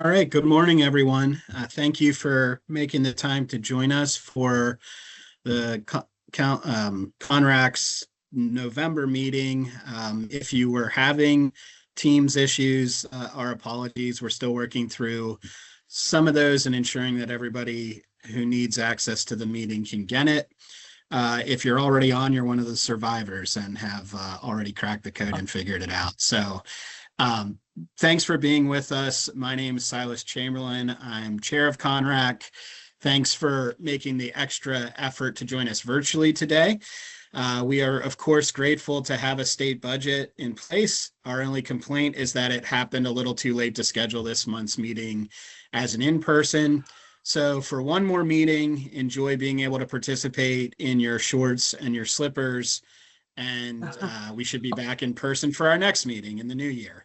All right, good morning, everyone. Thank you for making the time to join us for the CONRAC's November meeting. If you were having Teams issues, our apologies. We're still working through some of those and ensuring that everybody who needs access to the meeting can get it. If you're already on, you're one of the survivors and have already cracked the code and figured it out. So um, thanks for being with us. My name is Silas Chamberlain. I'm chair of CONRAC. Thanks for making the extra effort to join us virtually today. We are, of course, grateful to have a state budget in place. Our only complaint is that it happened a little too late to schedule this month's meeting as an in-person. So for one more meeting, enjoy being able to participate in your shorts and your slippers. And we should be back in person for our next meeting in the new year.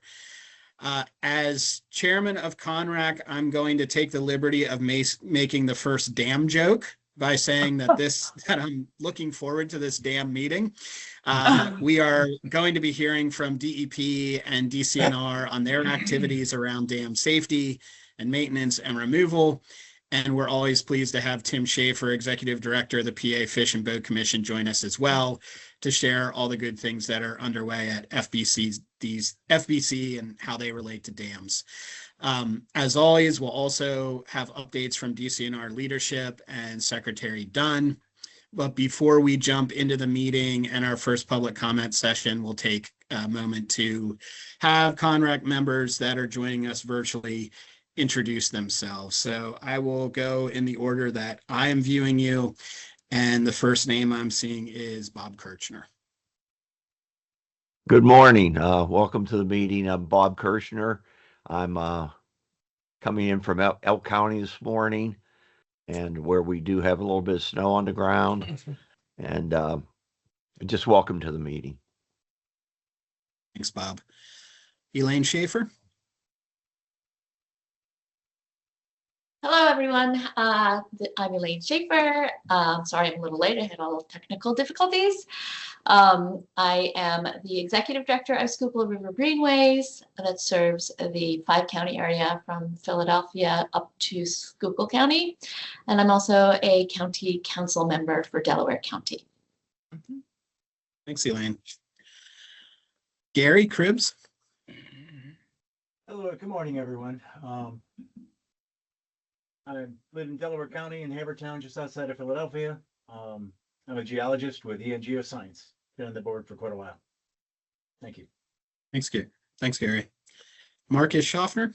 As chairman of CONRAC, I'm going to take the liberty of making the first damn joke by saying that I'm looking forward to this damn meeting. We are going to be hearing from DEP and DCNR on their activities around dam safety and maintenance and removal. And we're always pleased to have Tim Schaefer, Executive Director of the PA Fish and Boat Commission, join us as well to share all the good things that are underway at FBC and how they relate to dams. As always, we'll also have updates from DCNR leadership and Secretary Dunn. But before we jump into the meeting and our first public comment session, we'll take a moment to have CONRAC members that are joining us virtually introduce themselves. So I will go in the order that I am viewing you. And the first name I'm seeing is Bob Kirchner. Good morning. Welcome to the meeting. I'm Bob Kirchner. I'm coming in from Elk County this morning, and where we do have a little bit of snow on the ground. And just welcome to the meeting. Thanks, Bob. Elaine Schaefer. Hello, everyone. I'm Elaine Schaefer. Sorry, I'm a little late. I had all technical difficulties. I am the Executive Director of Schuylkill River Greenways that serves the 5-county area from Philadelphia up to Schuylkill County. And I'm also a county council member for Delaware County. Thanks, Elaine. Gary Cribbs. Hello, good morning, everyone. I live in Delaware County in Havertown, just outside of Philadelphia. I'm a geologist with EN Geoscience. Been on the board for quite a while. Thank you. Thanks, Gary. Thanks, Gary. Marcus Schaffner.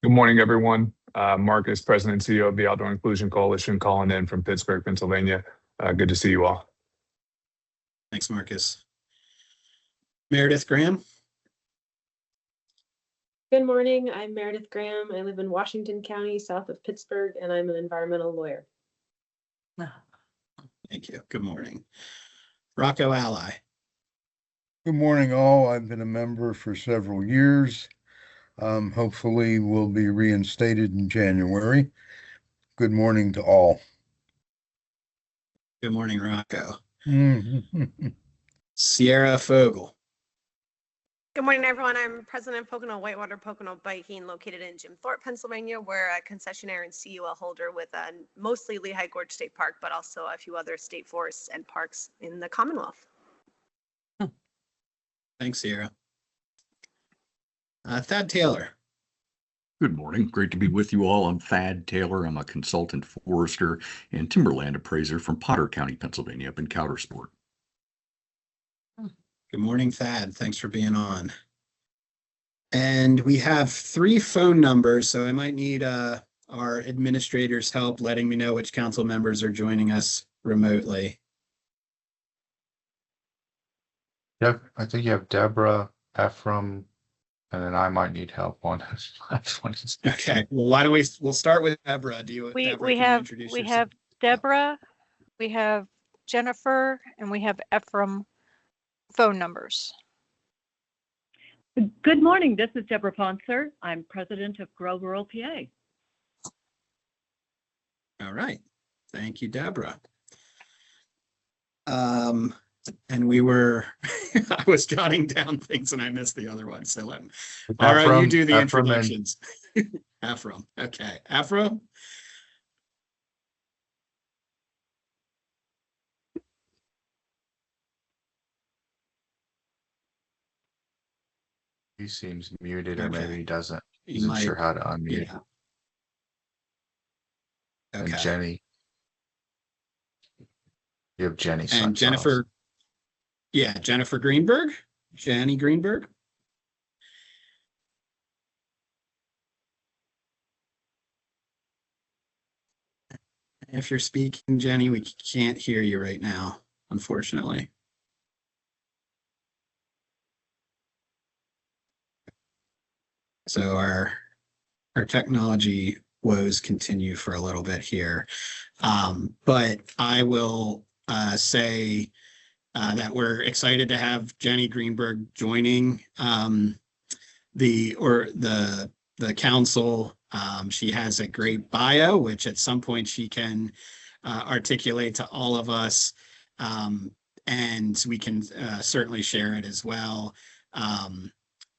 Good morning, everyone. Marcus, President and CEO of the Outdoor Inclusion Coalition, calling in from Pittsburgh, Pennsylvania. Good to see you all. Thanks, Marcus. Meredith Graham. Good morning. I'm Meredith Graham. I live in Washington County, south of Pittsburgh, and I'm an environmental lawyer. Thank you. Good morning. Rocco Ally. Good morning, all. I've been a member for several years. Hopefully will be reinstated in January. Good morning to all. Good morning, Rocco. Sierra Fogel. Good morning, everyone. I'm President of Pocono Whitewater Pocono Biking, located in Jim Thorpe, Pennsylvania. We're a concessionaire and CUL holder with mostly Lehigh Gorge State Park, but also a few other state forests and parks in the Commonwealth. Thanks, Sierra. Thad Taylor. Good morning. Great to be with you all. I'm Thad Taylor. I'm a consultant forester and timberland appraiser from Potter County, Pennsylvania, up in Coudersport. Good morning, Thad. Thanks for being on. And we have 3 phone numbers, so I might need our administrator's help letting me know which council members are joining us remotely. Yep, I think you have Deborah, Ephraim, and then I might need help on this last one. Okay, well, why don't we'll start with Deborah. We have Deborah, we have Jennifer, and we have Ephraim phone numbers. Good morning. This is Deborah Ponser. I'm president of Grow Rural PA. All right. Thank you, Deborah. And we were I was jotting down things and I missed the other one. So all right, you do the introductions. Ephraim. Okay. Ephraim. He seems muted, or Okay. maybe he doesn't. You Isn't might- sure how to unmute. Yeah. And Okay. Jenny. You have Jenny. And Sunflowers. Jennifer. Yeah, Jennifer Greenberg. Jenny Greenberg. If you're speaking, Jenny, we can't hear you right now, unfortunately. So our technology woes continue for a little bit here. But I will say that we're excited to have Jenny Greenberg joining the council. She has a great bio, which at some point she can articulate to all of us, and we can certainly share it as well.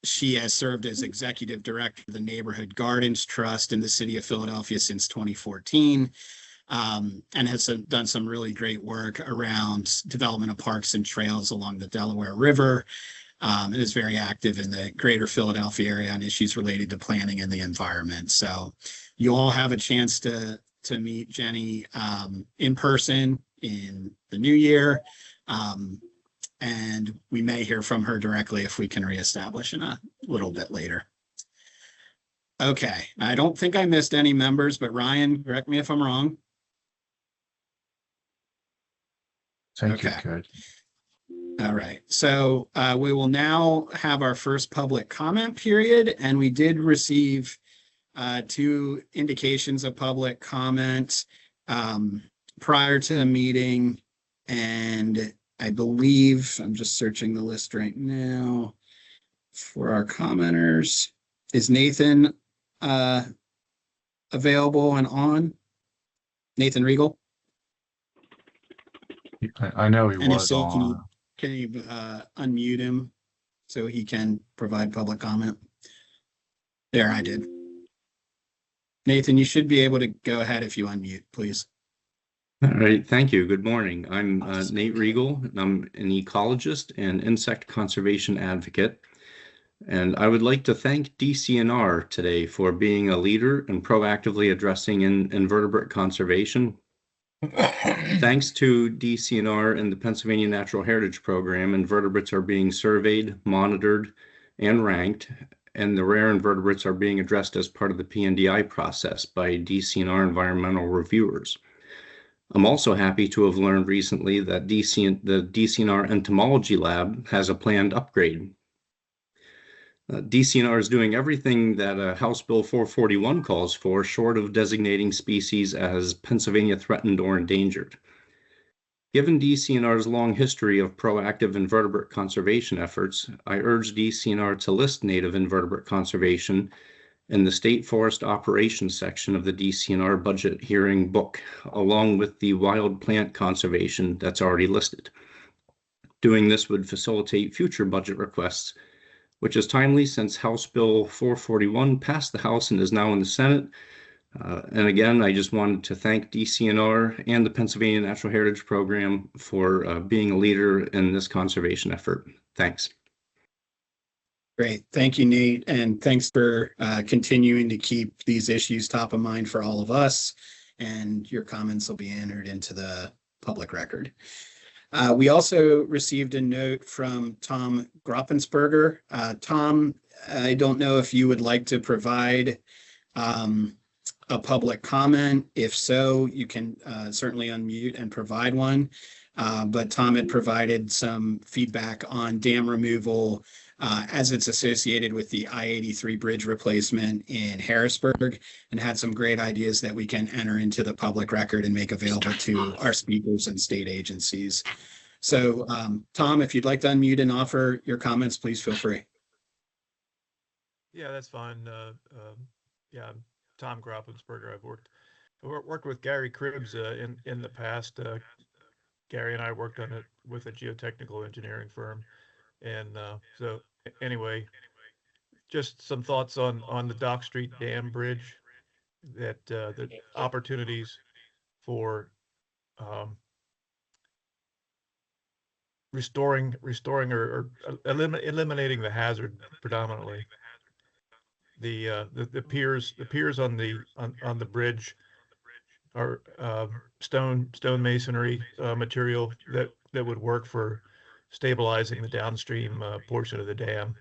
She has served as executive director of the Neighborhood Gardens Trust in the city of Philadelphia since 2014, and has done some really great work around development of parks and trails along the Delaware River, and is very active in the greater Philadelphia area on issues related to planning and the environment. So you all have a chance to meet Jenny in person in the new year. And we may hear from her directly if we can reestablish in a little bit later. Okay, I don't think I missed any members, but Ryan, correct me if I'm wrong. Thank you. Good. All right, so we will now have our first public comment period, and we did receive 2 indications of public comment prior to the meeting, and I believe, I'm just searching the list right now for our commenters. Is Nathan available and on? Nathan Regal? I know he And if was so, on. can you unmute him so he can provide public comment? There, I did. Nathan, you should be able to go ahead if you unmute, please. All right, thank you. Good morning. I'm Nate Regal, and I'm an ecologist and insect conservation advocate. And I would like to thank DCNR today for being a leader and proactively addressing invertebrate conservation. Thanks to DCNR and the Pennsylvania Natural Heritage Program, invertebrates are being surveyed, monitored, and ranked, and the rare invertebrates are being addressed as part of the PNDI process by DCNR environmental reviewers. I'm also happy to have learned recently that the DCNR Entomology Lab has a planned upgrade. DCNR is doing everything that House Bill 441 calls for, short of designating species as Pennsylvania threatened or endangered. Given DCNR's long history of proactive invertebrate conservation efforts, I urge DCNR to list native invertebrate conservation in the State Forest Operations section of the DCNR budget hearing book, along with the wild plant conservation that's already listed. Doing this would facilitate future budget requests, which is timely since House Bill 441 passed the House and is now in the Senate. And again, I just wanted to thank DCNR and the Pennsylvania Natural Heritage Program for being a leader in this conservation effort. Thanks. Great. Thank you, Nate. And thanks for continuing to keep these issues top of mind for all of us. And your comments will be entered into the public record. We also received a note from Tom Groppensberger. Tom, I don't know if you would like to provide a public comment. If so, you can certainly unmute and provide one. But Tom had provided some feedback on dam removal as it's associated with the I-83 bridge replacement in Harrisburg, and had some great ideas that we can enter into the public record and make available to our speakers and state agencies. So Tom, if you'd like to unmute and offer your comments, please feel free. Yeah, that's fine. Yeah, I'm Tom Groppensberger. I've worked with Gary Cribbs in the past. Gary and I worked on it with a geotechnical engineering firm. And so anyway, just some thoughts on the Dock Street Dam Bridge, that the opportunities for restoring or eliminating the hazard predominantly. The piers on the bridge are stone masonry material that would work for stabilizing the downstream portion of the dam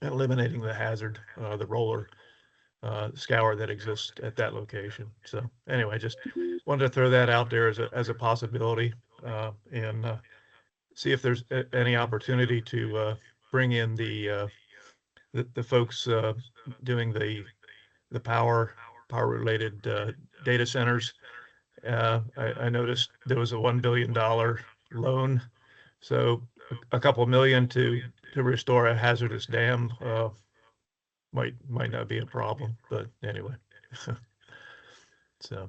and eliminating the hazard, the roller scour that exists at that location. So anyway, just wanted to throw that out there as a possibility, and see if there's any opportunity to bring in the folks doing the power related data centers. I noticed there was a $1 billion loan, so a couple million to restore a hazardous dam might not be a problem, but anyway. So.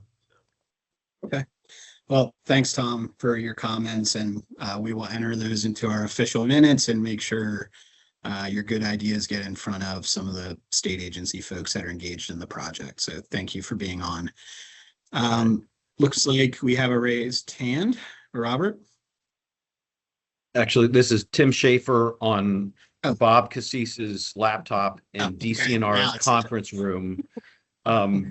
Okay. Well, thanks, Tom, for your comments, and we will enter those into our official minutes and make sure your good ideas get in front of some of the state agency folks that are engaged in the project. So thank you for being on. Looks like we have a raised hand. Robert? Actually, this is Tim Schaefer on Bob Cassis's laptop in DCNR's conference room,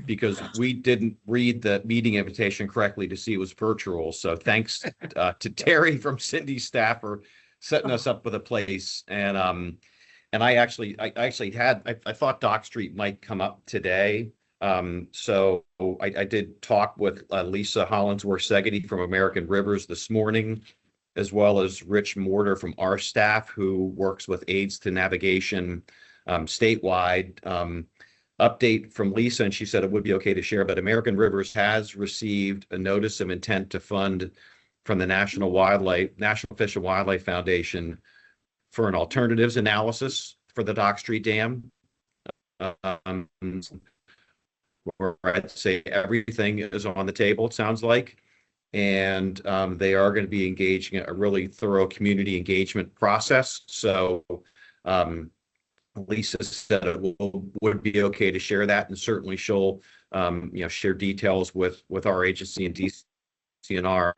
because we didn't read the meeting invitation correctly to see it was virtual. So thanks to Terry from Cindy's staff for setting us up with a place. And I actually thought Dock Street might come up today. So I did talk with Lisa Hollinsworth-Segedy from American Rivers this morning, as well as Rich Mortar from our staff, who works with Aids to Navigation statewide. Update from Lisa, and she said it would be okay to share, but American Rivers has received a notice of intent to fund from the National Fish and Wildlife Foundation for an alternatives analysis for the Dock Street Dam. Where I'd say everything is on the table, it sounds like. And they are going to be engaging in a really thorough community engagement process. So Lisa said it would be okay to share that, and certainly she'll share details with our agency and DCNR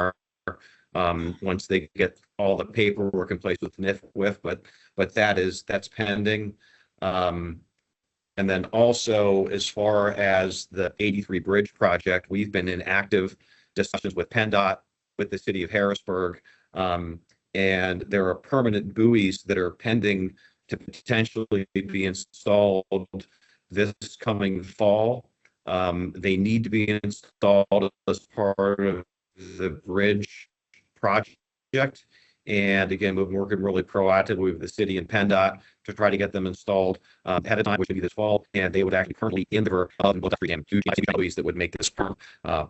once they get all the paperwork in place with NIFWIF, but that's pending. And then also, as far as the 83 Bridge project, we've been in active discussions with PennDOT, with the city of Harrisburg, and there are permanent buoys that are pending to potentially be installed this coming fall. They need to be installed as part of the bridge project. And again, we've been working really proactively with the city and PennDOT to try to get them installed ahead of time, which would be this fall. And they would actually currently in the river of Dock Street Dam, huge buoys that would make this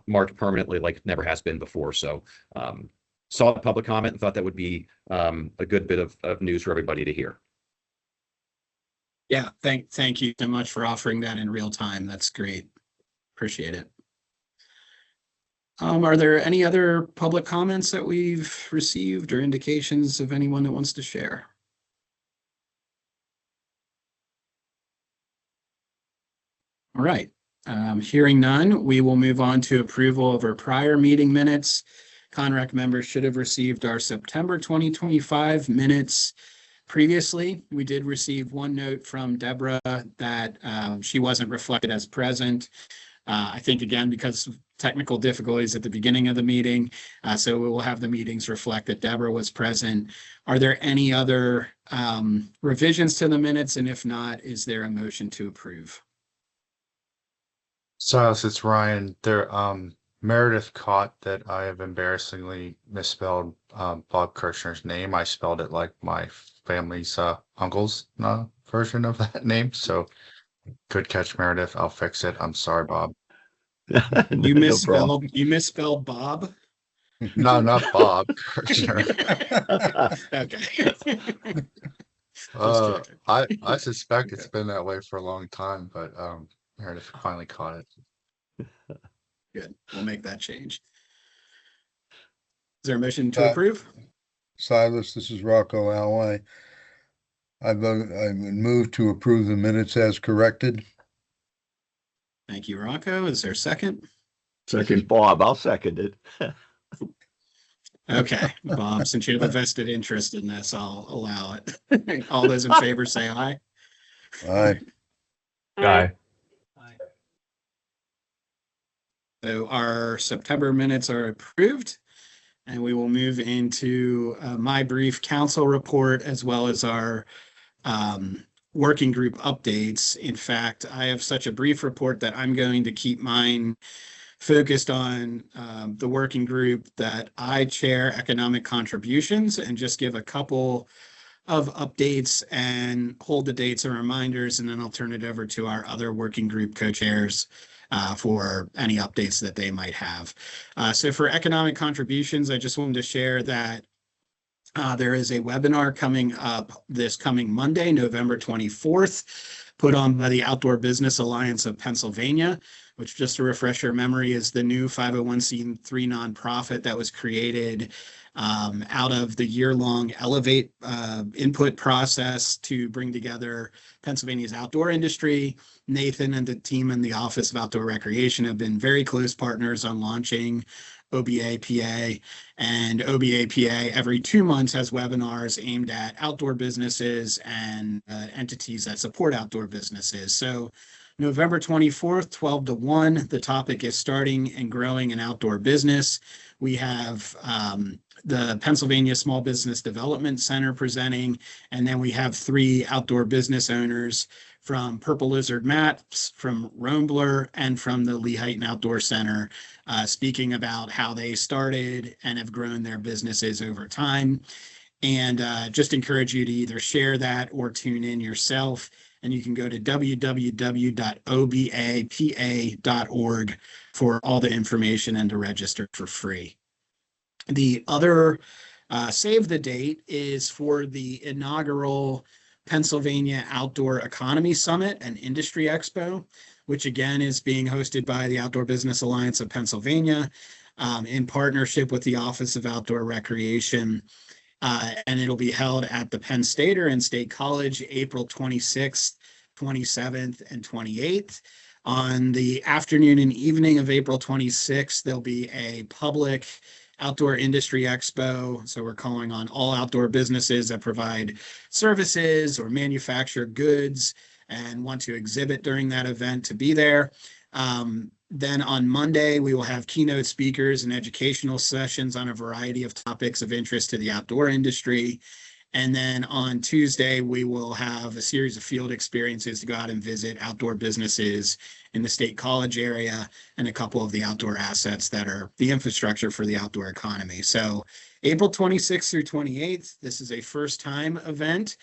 marked permanently like it never has been before. So saw the public comment and thought that would be a good bit of news for everybody to hear. Yeah, thank you so much for offering that in real time. That's great. Appreciate it. Are there any other public comments that we've received or indications of anyone that wants to share? All right. Hearing none, we will move on to approval of our prior meeting minutes. Conrec members should have received our September 2025 minutes. Previously, we did receive one note from Deborah that she wasn't reflected as present. I think, again, because of technical difficulties at the beginning of the meeting. So we will have the meetings reflect that Deborah was present. Are there any other revisions to the minutes? And if not, is there a motion to approve? Silas, it's Ryan. There, Meredith caught that I have embarrassingly misspelled Bob Kirshner's name. I spelled it like my family's uncle's version of that name. So good catch, Meredith. I'll fix it. I'm sorry, Bob. You misspelled Bob? No, not Bob Kirshner. Okay. I suspect it's been that way for a long time, but Meredith finally caught it. Good. We'll make that change. Is there a motion to approve? Silas, this is Rocco Alway. I would move to approve the minutes as corrected. Thank you, Rocco. Is there a second? This is Second. Bob. I'll second it. Okay, Bob, since you have a vested interest in this, I'll allow it. All those in favor say aye. Aye. Aye. So our September minutes are approved, and we will move into my brief council report as well as our working group updates. In fact, I have such a brief report that I'm going to keep mine focused on the working group that I chair, economic contributions, and just give a couple of updates and hold the dates and reminders, and then I'll turn it over to our other working group co-chairs for any updates that they might have. So for economic contributions, I just wanted to share that there is a webinar coming up this coming Monday, November 24th, put on by the Outdoor Business Alliance of Pennsylvania, which, just to refresh your memory, is the new 501c3 nonprofit that was created out of the year-long Elevate input process to bring together Pennsylvania's outdoor industry. Nathan and the team in the Office of Outdoor Recreation have been very close partners on launching OBAPA, and OBAPA every 2 months has webinars aimed at outdoor businesses and entities that support outdoor businesses. So November 24th, 12 to 1, the topic is starting and growing an outdoor business. We have the Pennsylvania Small Business Development Center presenting, and then we have 3 outdoor business owners from Purple Lizard Maps, from Roambler, and from the Lehighton Outdoor Center, speaking about how they started and have grown their businesses over time. And just encourage you to either share that or tune in yourself. And you can go to www.obapa.org for all the information and to register for free. The other save the date is for the inaugural Pennsylvania Outdoor Economy Summit and Industry Expo, which again is being hosted by the Outdoor Business Alliance of Pennsylvania in partnership with the Office of Outdoor Recreation. And it'll be held at the Penn Stater and State College, April 26th, 27th, and 28th. On the afternoon and evening of April 26th, there'll be a public outdoor industry expo. So we're calling on all outdoor businesses that provide services or manufacture goods and want to exhibit during that event to be there. Then on Monday, we will have keynote speakers and educational sessions on a variety of topics of interest to the outdoor industry. And then on Tuesday, we will have a series of field experiences to go out and visit outdoor businesses in the State College area and a couple of the outdoor assets that are the infrastructure for the outdoor economy. So April 26th through 28th, this is a first-time event.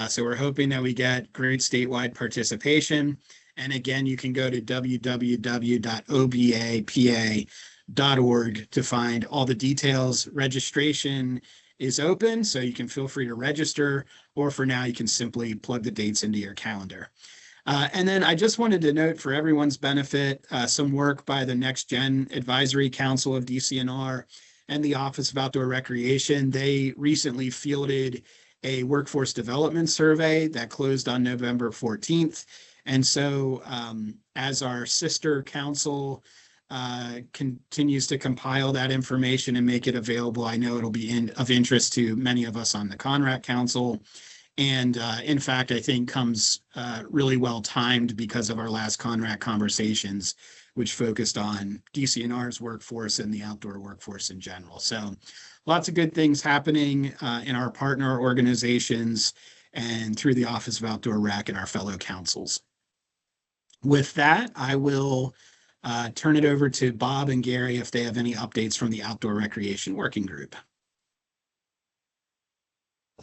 So we're hoping that we get great statewide participation. And again, you can go to www.obapa.org to find all the details. Registration is open, so you can feel free to register, or for now, you can simply plug the dates into your calendar. And then I just wanted to note for everyone's benefit, some work by the Next Gen Advisory Council of DCNR and the Office of Outdoor Recreation. They recently fielded a workforce development survey that closed on November 14th. And so as our sister council continues to compile that information and make it available, I know it'll be of interest to many of us on the CONRAC Council. And in fact, I think comes really well timed because of our last CONRAC conversations, which focused on DCNR's workforce and the outdoor workforce in general. So lots of good things happening in our partner organizations and through the Office of Outdoor Rec and our fellow councils. With that, I will turn it over to Bob and Gary if they have any updates from the Outdoor Recreation Working Group.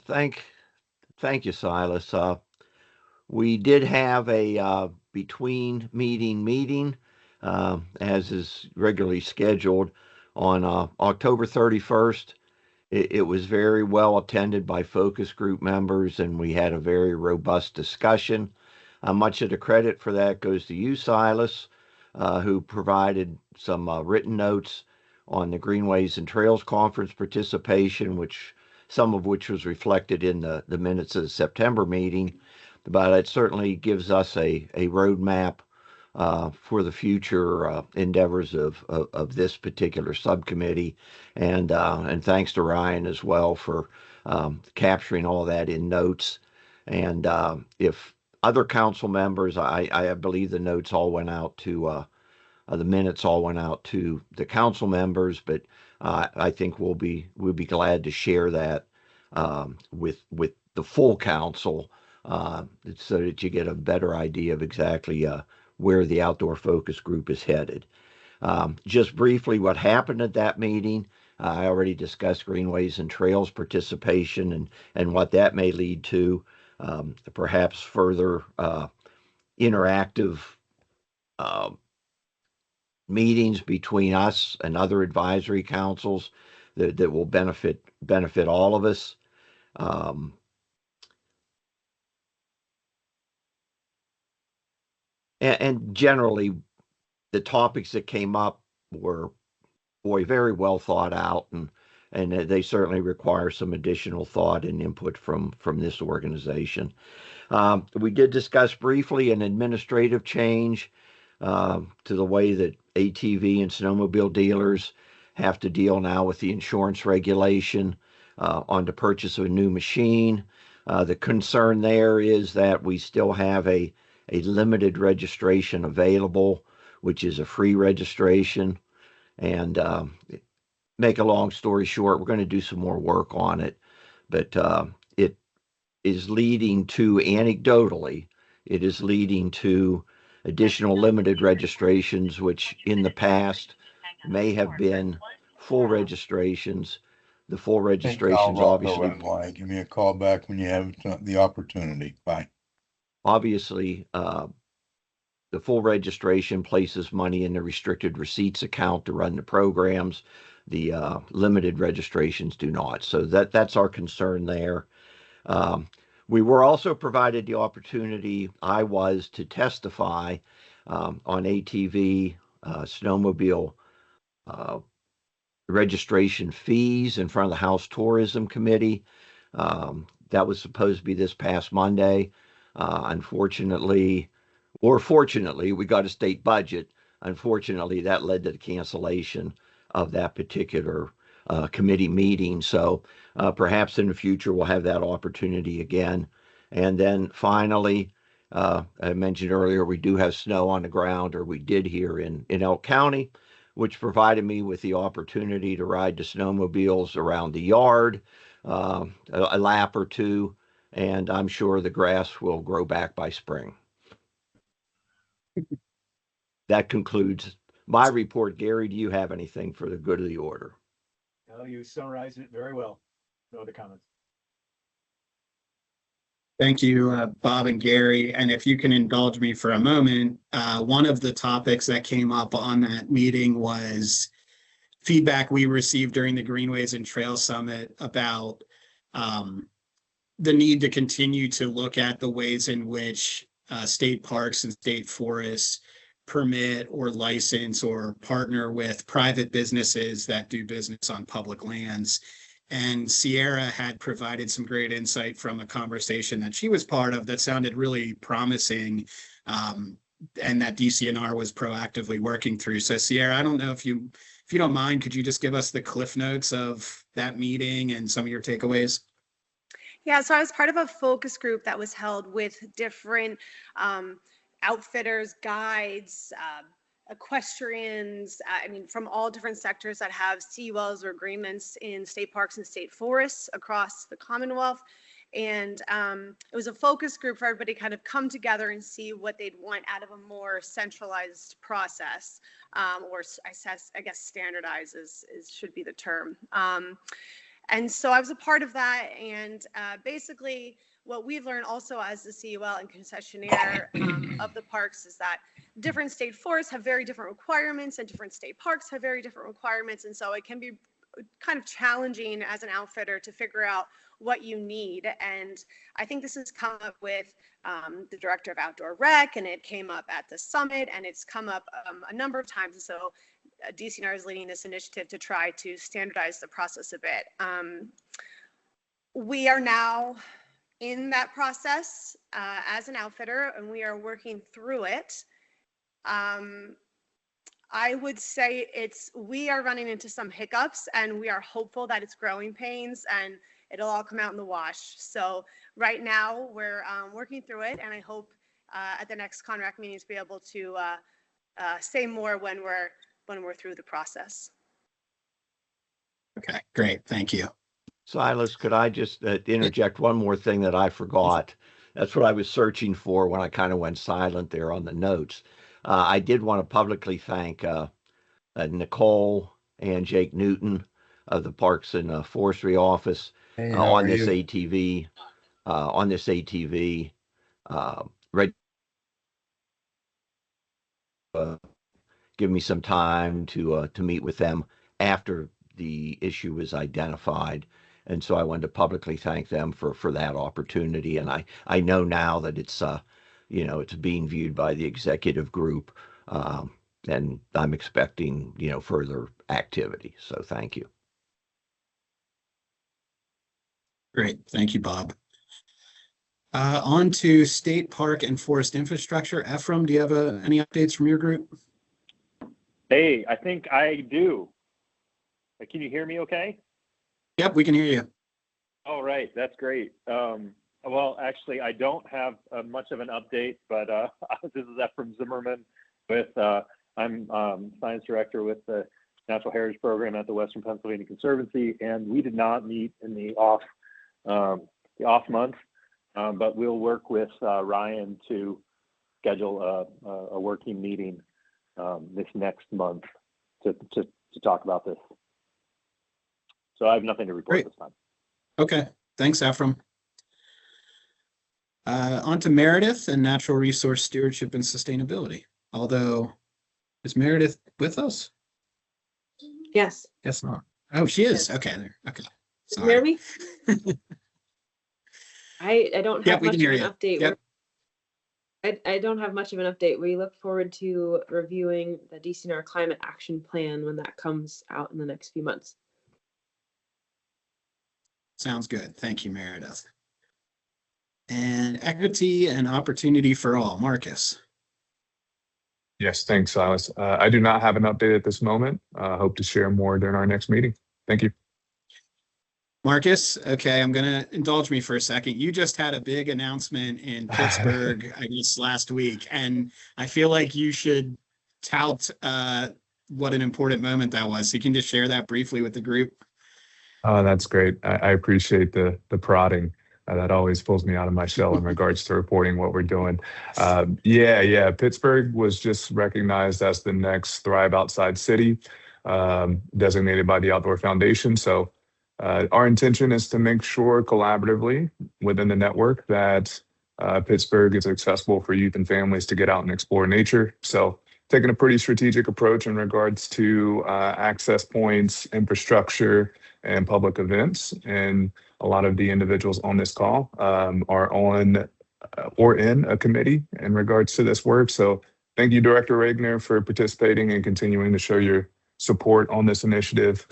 Thank you, Silas. We did have a between meeting as is regularly scheduled on October 31st. It was very well attended by focus group members, and we had a very robust discussion. Much of the credit for that goes to you, Silas, who provided some written notes on the Greenways and Trails Conference participation, which some of which was reflected in the minutes of the September meeting. But it certainly gives us a roadmap for the future endeavors of this particular subcommittee. And thanks to Ryan as well for capturing all that in notes. And if other council members, I believe the notes all went out to the minutes all went out to the council members, but I think we'll be glad to share that with the full council so that you get a better idea of exactly where the outdoor focus group is headed. Just briefly, what happened at that meeting. I already discussed Greenways and Trails participation and what that may lead to. Perhaps further interactive meetings between us and other advisory councils that will benefit all of us. And generally, the topics that came up were, very well thought out, and they certainly require some additional thought and input from this organization. We did discuss briefly an administrative change to the way that ATV and snowmobile dealers have to deal now with the insurance regulation on the purchase of a new machine. The concern there is that we still have a limited registration available, which is a free registration. And make a long story short, we're going to do some more work on it, but it is leading to, anecdotally, it is leading to additional limited registrations, which in the past may have been full registrations. The full registrations obviously. Give me a call back when you have the opportunity. Bye. Obviously, the full registration places money in the restricted receipts account to run the programs. The limited registrations do not. So that's our concern there. We were also provided the opportunity, to testify on ATV, snowmobile registration fees in front of the House Tourism Committee. That was supposed to be this past Monday. Unfortunately, or fortunately, we got a state budget. Unfortunately, that led to the cancellation of that particular committee meeting. So perhaps in the future, we'll have that opportunity again. And then finally, I mentioned earlier, we do have snow on the ground, or we did here in Elk County, which provided me with the opportunity to ride the snowmobiles around the yard, a lap or two, and I'm sure the grass will grow back by spring. That concludes my report. Gary, do you have anything for the good of the order? No, you summarized it very well. No other comments. Thank you, Bob and Gary. And if you can indulge me for a moment, one of the topics that came up on that meeting was feedback we received during the Greenways and Trails Summit about the need to continue to look at the ways in which state parks and state forests permit or license or partner with private businesses that do business on public lands. And Sierra had provided some great insight from a conversation that she was part of that sounded really promising, and that DCNR was proactively working through. So Sierra, I don't know if you don't mind, could you just give us the cliff notes of that meeting and some of your takeaways? Yeah, so I was part of a focus group that was held with different outfitters, guides, equestrians, from all different sectors that have CULs or agreements in state parks and state forests across the Commonwealth. And it was a focus group for everybody to kind of come together and see what they'd want out of a more centralized process, or I guess standardized should be the term. And so I was a part of that, and basically what we've learned also as the CUL and concessionaire of the parks is that different state forests have very different requirements and different state parks have very different requirements. And so it can be kind of challenging as an outfitter to figure out what you need. And I think this has come up with the director of outdoor rec, and it came up at the summit, and it's come up a number of times. And so DCNR is leading this initiative to try to standardize the process a bit. we are now in that process as an outfitter, and we are working through it. I would say we are running into some hiccups, and we are hopeful that it's growing pains and it'll all come out in the wash. So right now we're working through it, and I hope at the next CONRAC meeting to be able to say more when we're through the process. Okay, great. Thank you. Silas, could I just interject one more thing that I forgot? That's what I was searching for when I kind of went silent there on the notes. I did want to publicly thank Nicole and Jake Newton of the Parks and Forestry Office on this ATV, give me some time to meet with them after the issue was identified. And so I wanted to publicly thank them for that opportunity. And I know now that it's it's being viewed by the executive group, and I'm expecting further activity. So thank you. Great, thank you, Bob. On to state park and forest infrastructure. Ephraim, do you have any updates from your group? Hey, I think I do. Can you hear me okay? Yep, we can hear you. All right, that's great. Well, actually, I don't have much of an update, but this is Ephraim Zimmerman I'm science director with the Natural Heritage Program at the Western Pennsylvania Conservancy, and we did not meet in the off month, but we'll work with Ryan to schedule a working meeting this next month to talk about this. So I have nothing to report this time. Okay, thanks, Ephraim. On to Meredith and natural resource stewardship and sustainability. Although, is Meredith with us? Yes. Guess not. Oh, she is. Yes. Okay, there. Okay. Can you hear me? I don't have much of an update. Yep. I don't have much of an update. We look forward to reviewing the DCNR Climate Action Plan when that comes out in the next few months. Sounds good. Thank you, Meredith. And equity and opportunity for all. Marcus. Yes, thanks, Silas. I do not have an update at this moment. Hope to share more during our next meeting. Thank you. Marcus, okay, I'm going to indulge me for a second. You just had a big announcement in Pittsburgh, I guess, last week, and I feel like you should tout what an important moment that was. So you can just share that briefly with the group. Oh, that's great. I appreciate the prodding. That always pulls me out of my shell in regards to reporting what we're doing. Yeah. Pittsburgh was just recognized as the next Thrive Outside city, designated by the Outdoor Foundation. So our intention is to make sure collaboratively within the network that Pittsburgh is accessible for youth and families to get out and explore nature. So taking a pretty strategic approach in regards to access points, infrastructure, and public events. And a lot of the individuals on this call are on or in a committee in regards to this work. So thank you, Director Regner, for participating and continuing to show your support on this initiative.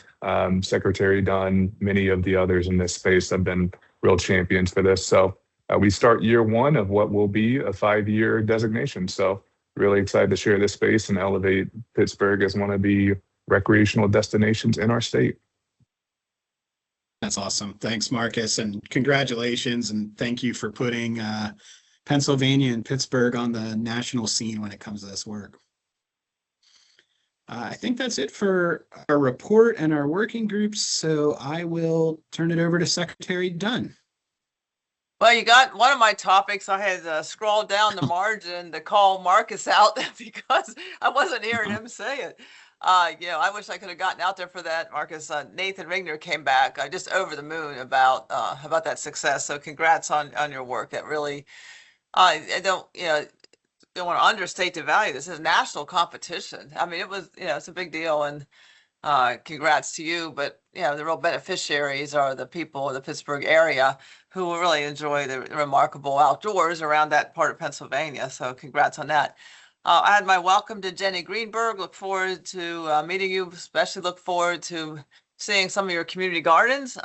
Secretary Dunn, many of the others in this space have been real champions for this. So we start year one of what will be a 5-year designation. So really excited to share this space and elevate Pittsburgh as one of the recreational destinations in our state. That's awesome. Thanks, Marcus, and congratulations. And thank you for putting Pennsylvania and Pittsburgh on the national scene when it comes to this work. I think that's it for our report and our working groups. So I will turn it over to Secretary Dunn. Well, you got one of my topics. I had scrolled down the margin to call Marcus out because I wasn't hearing him say it. I wish I could have gotten out there for that, Marcus. Nathan Regner came back just over the moon about that success. So congrats on your work. That really, I don't want to understate the value. This is national competition. I mean, it was, it's a big deal, and congrats to you. But the real beneficiaries are the people of the Pittsburgh area who will really enjoy the remarkable outdoors around that part of Pennsylvania. So congrats on that. I had my welcome to Jenny Greenberg. Look forward to meeting you, especially look forward to seeing some of your community gardens.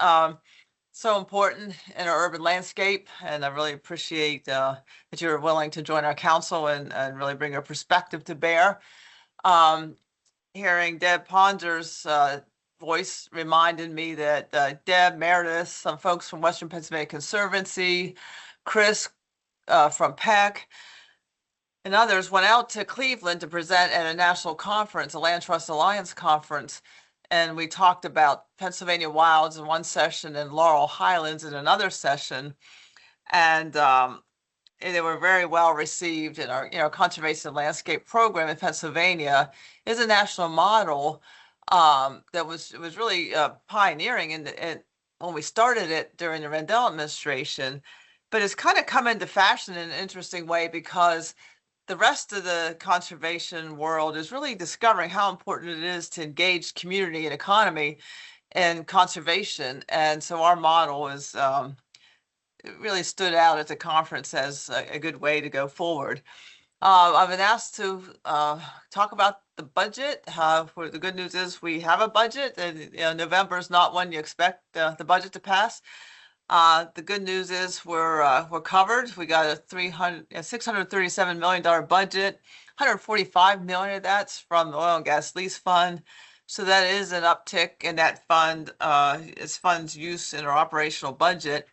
so important in our urban landscape, and I really appreciate that you're willing to join our council and really bring your perspective to bear. Hearing Deb Ponder's voice reminded me that Deb, Meredith, some folks from Western Pennsylvania Conservancy, Chris from PEC, and others went out to Cleveland to present at a national conference, a Land Trust Alliance conference. And we talked about Pennsylvania wilds in one session and Laurel Highlands in another session. And they were very well received. And our conservation landscape program in Pennsylvania is a national model that was really pioneering in when we started it during the Rendell administration. But it's kind of come into fashion in an interesting way, because the rest of the conservation world is really discovering how important it is to engage community and economy and conservation. And so our model is it really stood out at the conference as a good way to go forward. I've been asked to talk about the budget. The good news is we have a budget, and November is not when you expect the budget to pass. The good news is we're covered. We got a $637 million budget. 145 million of that's from the Oil and Gas Lease Fund. So that is an uptick in that fund. It's funds use in our operational budget.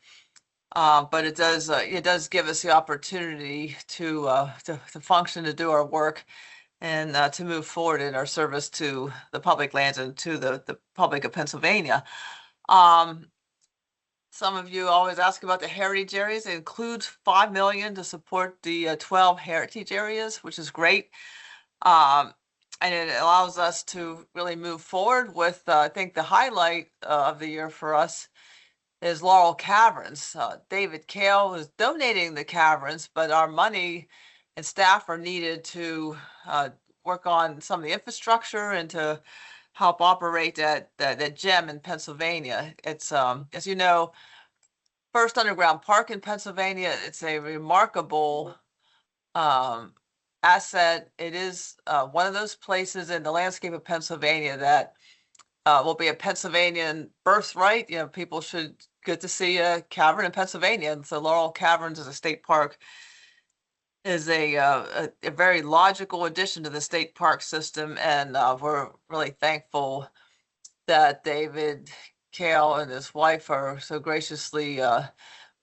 But it does give us the opportunity to function, to do our work, and to move forward in our service to the public lands and to the public of Pennsylvania. Some of you always ask about the heritage areas. It includes $5 million to support the 12 heritage areas, which is great. And it allows us to really move forward with, I think the highlight of the year for us is Laurel Caverns. David Kale is donating the caverns, but our money and staff are needed to work on some of the infrastructure and to help operate that gem in Pennsylvania. It's, as you know, first underground park in Pennsylvania. It's a remarkable asset. It is one of those places in the landscape of Pennsylvania that will be a Pennsylvanian birthright. People should get to see a cavern in Pennsylvania. And so Laurel Caverns as a state park is a very logical addition to the state park system. And we're really thankful that David Kale and his wife are so graciously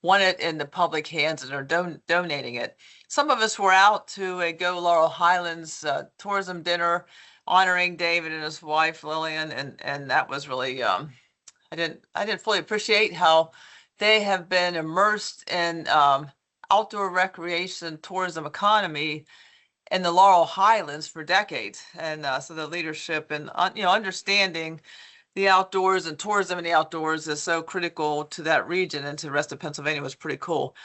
won it in the public hands and are donating it. Some of us were out to a Go Laurel Highlands tourism dinner honoring David and his wife Lillian, and that was really I didn't fully appreciate how they have been immersed in outdoor recreation tourism economy in the Laurel Highlands for decades. And so the leadership and understanding the outdoors and tourism in the outdoors is so critical to that region and to the rest of Pennsylvania was pretty cool.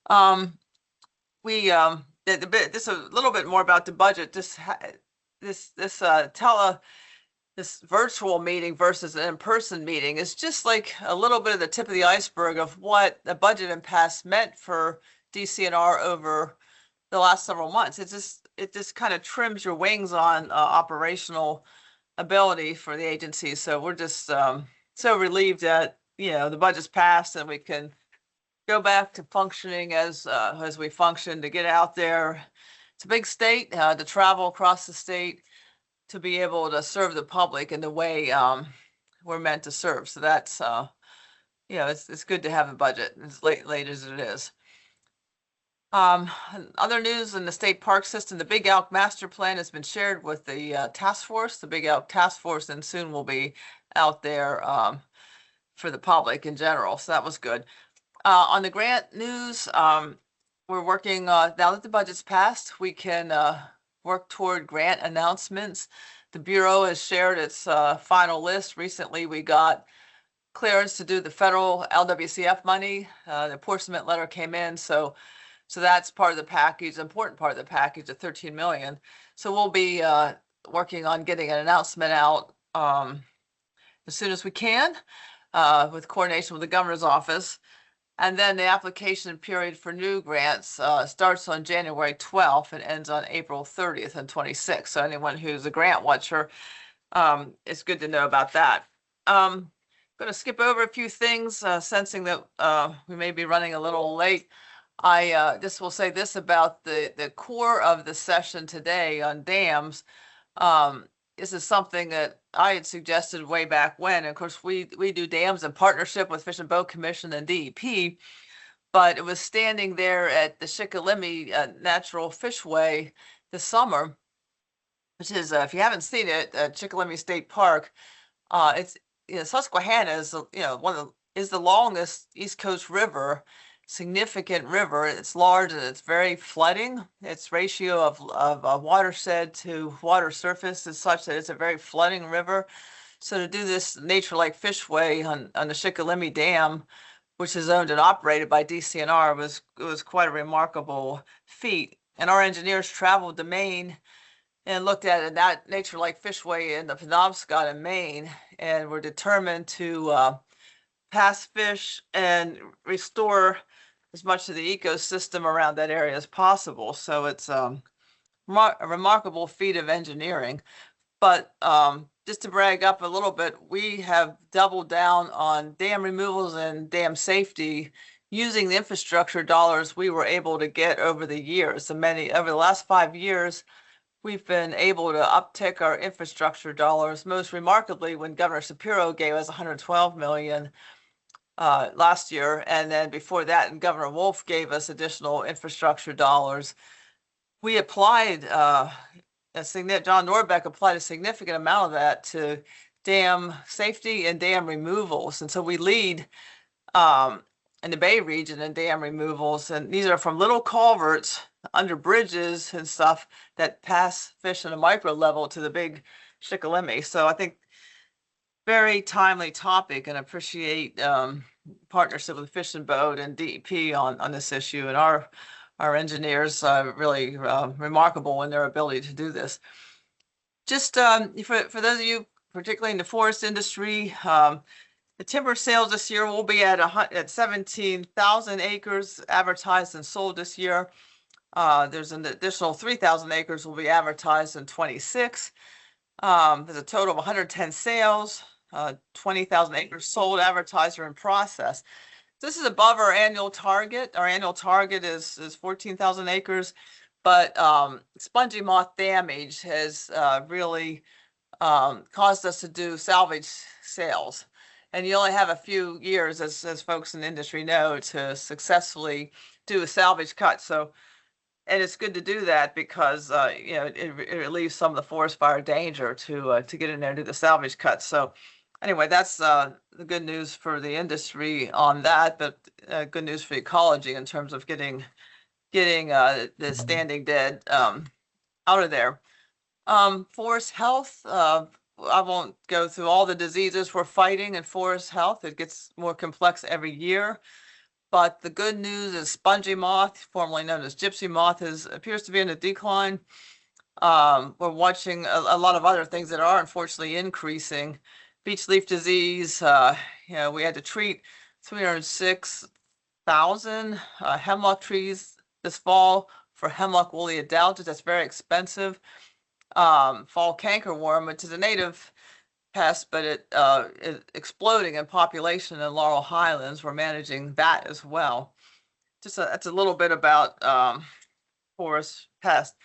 Just a little bit more about the budget. This virtual meeting versus an in-person meeting is just like a little bit of the tip of the iceberg of what the budget impasse meant for DCNR over the last several months. It just kind of trims your wings on operational ability for the agency. So we're just so relieved that the budget's passed and we can go back to functioning as we function, to get out there. It's a big state, to travel across the state, to be able to serve the public in the way we're meant to serve. So that's it's good to have a budget as late as it is. Other news in the state park system, the Big Elk Master Plan has been shared with the task force, the Big Elk Task Force, and soon will be out there for the public in general. So that was good. On the grant news, we're working, now that the budget's passed, we can work toward grant announcements. The Bureau has shared its final list. Recently, we got clearance to do the federal LWCF money. The apportionment letter came in, so that's part of the package, important part of the package of 13 million. So we'll be working on getting an announcement out as soon as we can with coordination with the governor's office. And then the application period for new grants starts on January 12th and ends on April 30th and 26th. So anyone who's a grant watcher, it's good to know about that. going to skip over a few things, sensing that we may be running a little late. I just will say this about the core of the session today on dams. This is something that I had suggested way back when. Of course, we do dams in partnership with Fish and Boat Commission and DEP, but it was standing there at the Shikellamy Natural Fishway this summer, which is, if you haven't seen it, Shikellamy State Park. It's, Susquehanna is, is the longest East Coast river, significant river. It's large and it's very flooding. Its ratio of watershed to water surface is such that it's a very flooding river. So to do this nature-like fishway on the Shikellamy Dam, which is owned and operated by DCNR, was quite a remarkable feat. And our engineers traveled to Maine and looked at that nature-like fishway in the Penobscot in Maine, and were determined to pass fish and restore as much of the ecosystem around that area as possible. So it's a remarkable feat of engineering. But just to brag up a little bit, we have doubled down on dam removals and dam safety using the infrastructure dollars we were able to get over the years. Over the last 5 years, we've been able to uptick our infrastructure dollars, most remarkably when Governor Shapiro gave us $112 million last year. And then before that, and Governor Wolf gave us additional infrastructure dollars. We applied, John Norbeck applied a significant amount of that to dam safety and dam removals. And so we lead in the Bay region in dam removals. And these are from little culverts under bridges and stuff that pass fish on a micro level to the big Shikellamy. So I think very timely topic, and appreciate partnership with Fish and Boat and DEP on this issue. And our engineers are really remarkable in their ability to do this. Just for those of you, particularly in the forest industry, the timber sales this year will be at 17,000 acres advertised and sold this year. There's an additional 3,000 acres will be advertised in 26. There's a total of 110 sales, 20,000 acres sold, advertised, or in process. This is above our annual target. Our annual target is 14,000 acres, but spongy moth damage has really caused us to do salvage sales. And you only have a few years, as folks in the industry know, to successfully do a salvage cut. So, and it's good to do that because it relieves some of the forest fire danger to get in there and do the salvage cut. So anyway, that's the good news for the industry on that, but good news for ecology in terms of getting the standing dead out of there. Forest health, I won't go through all the diseases we're fighting in forest health. It gets more complex every year. But the good news is spongy moth, formerly known as gypsy moth, appears to be in a decline. We're watching a lot of other things that are unfortunately increasing. Beech leaf disease, we had to treat 306,000 hemlock trees this fall for hemlock woolly adelgid. That's very expensive. Fall cankerworm, which is a native pest, but it is exploding in population in Laurel Highlands. We're managing that as well. That's a little bit about forest pest.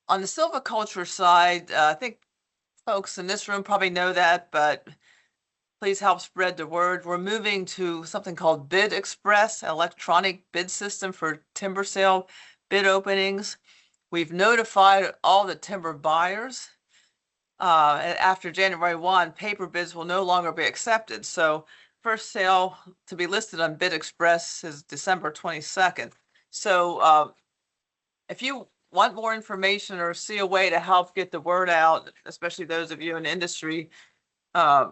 On the silviculture side, I think folks in this room probably know that, but please help spread the word. We're moving to something called Bid Express, an electronic bid system for timber sale bid openings. We've notified all the timber buyers. After January 1, paper bids will no longer be accepted. So first sale to be listed on Bid Express is December 22nd. So if you want more information or see a way to help get the word out, especially those of you in industry,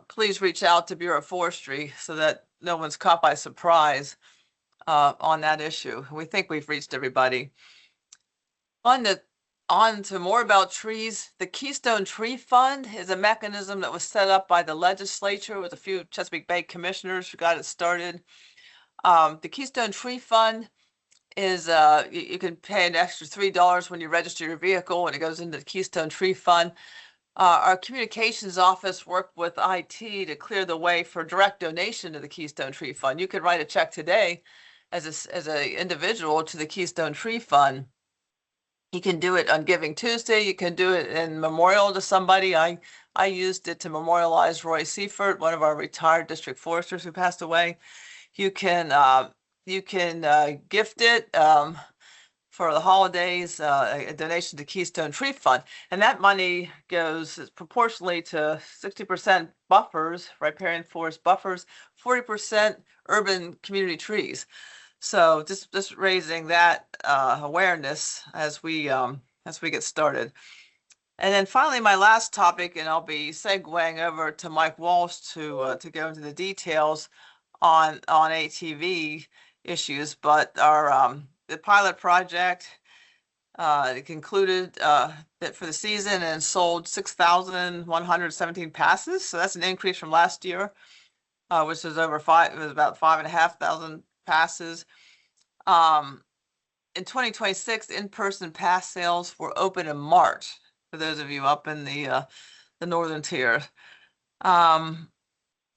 please reach out to Bureau of Forestry so that no one's caught by surprise on that issue. We think we've reached everybody. On to more about trees. The Keystone Tree Fund is a mechanism that was set up by the legislature with a few Chesapeake Bay commissioners who got it started. The Keystone Tree Fund is, you can pay an extra $3 when you register your vehicle and it goes into the Keystone Tree Fund. our communications office worked with IT to clear the way for direct donation to the Keystone Tree Fund. You could write a check today as a individual to the Keystone Tree Fund. You can do it on Giving Tuesday. You can do it in memorial to somebody. I used it to memorialize Roy Seifert, one of our retired district foresters who passed away. You can gift it for the holidays, a donation to Keystone Tree Fund, and that money goes proportionally to 60% buffers, riparian forest buffers, 40% urban community trees. So just raising that awareness as we get started. And then finally, my last topic, and I'll be segueing over to Mike Walsh to go into the details on ATV issues. But our the pilot project concluded for the season and sold 6,117 passes. So that's an increase from last year, which was about 5,500 passes. In 2026, in-person pass sales were open in March, for those of you up in the northern tier. Again,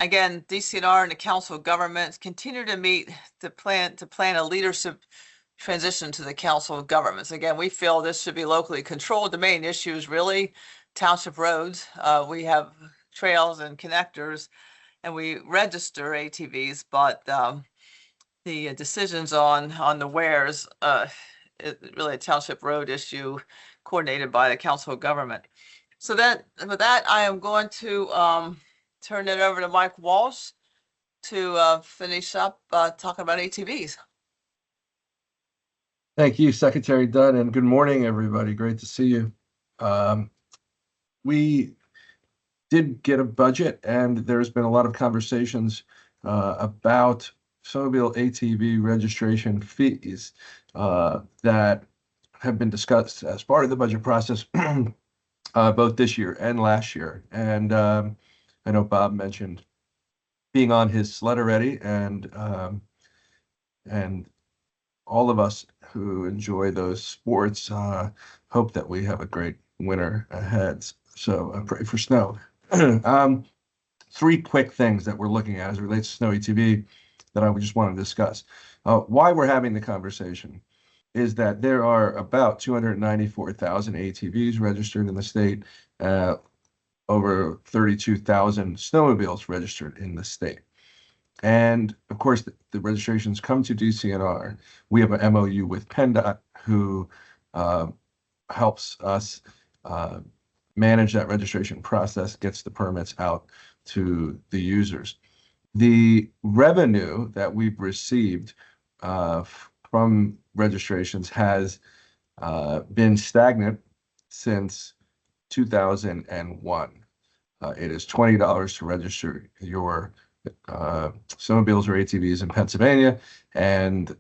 DCNR and the Council of Governments continue to meet to plan a leadership transition to the Council of Governments. Again, we feel this should be locally controlled. The main issue is really township roads. We have trails and connectors, and we register ATVs, but the decisions on the wheres is really a township road issue coordinated by the Council of Government. So with that, I am going to turn it over to Mike Walsh to finish up talking about ATVs. Thank you, Secretary Dunn, and good morning, everybody. Great to see you. We did get a budget, and there's been a lot of conversations about snowmobile ATV registration fees that have been discussed as part of the budget process both this year and last year. And I know Bob mentioned being on his sled already, and all of us who enjoy those sports hope that we have a great winter ahead. So I pray for snow. Three quick things that we're looking at as it relates to snow ATV that I just want to discuss. Why we're having the conversation is that there are about 294,000 ATVs registered in the state, over 32,000 snowmobiles registered in the state. And of course, the registrations come to DCNR. We have an MOU with PennDOT, who helps us manage that registration process, gets the permits out to the users. The revenue that we've received from registrations has been stagnant since 2001. It is $20 to register your snowmobiles or ATVs in Pennsylvania, and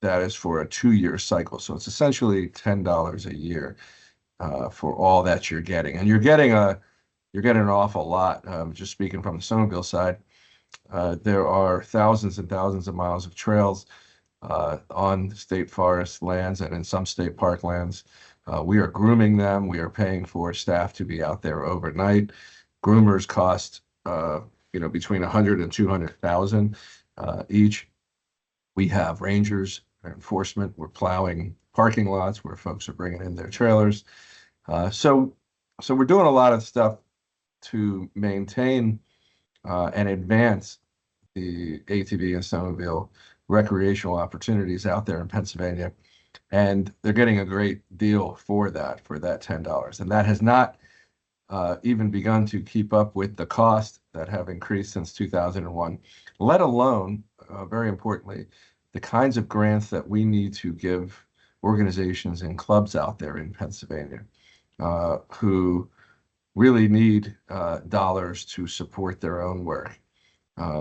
that is for a 2-year cycle. So it's essentially $10 a year for all that you're getting, and you're getting an awful lot. Just speaking from the snowmobile side, there are thousands and thousands of miles of trails on state forest lands and in some state park lands. We are grooming them. We are paying for staff to be out there overnight. Groomers cost between 100 and 200,000 each. We have rangers, enforcement. We're plowing parking lots where folks are bringing in their trailers. So we're doing a lot of stuff to maintain and advance the ATV and snowmobile recreational opportunities out there in Pennsylvania. And they're getting a great deal for that $10. And that has not even begun to keep up with the cost that have increased since 2001, let alone, very importantly, the kinds of grants that we need to give organizations and clubs out there in Pennsylvania who really need dollars to support their own work.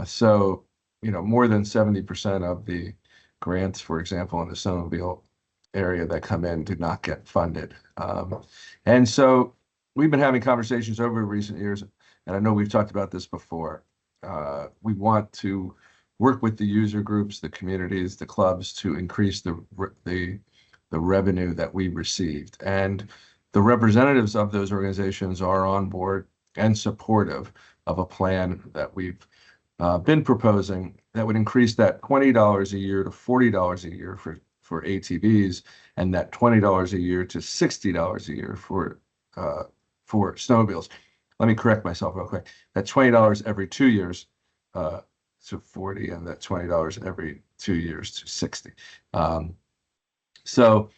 So, more than 70% of the grants, for example, in the snowmobile area that come in do not get funded. And so we've been having conversations over recent years, and I know we've talked about this before. We want to work with the user groups, the communities, the clubs to increase the revenue that we received. And The representatives of those organizations are on board and supportive of a plan that we've been proposing that would increase that $20 a year to $40 a year for ATVs, and that $20 a year to $60 a year for snowmobiles. Let me correct myself real quick. That $20 every 2 years to 40, and that $20 every 2 years to 60. So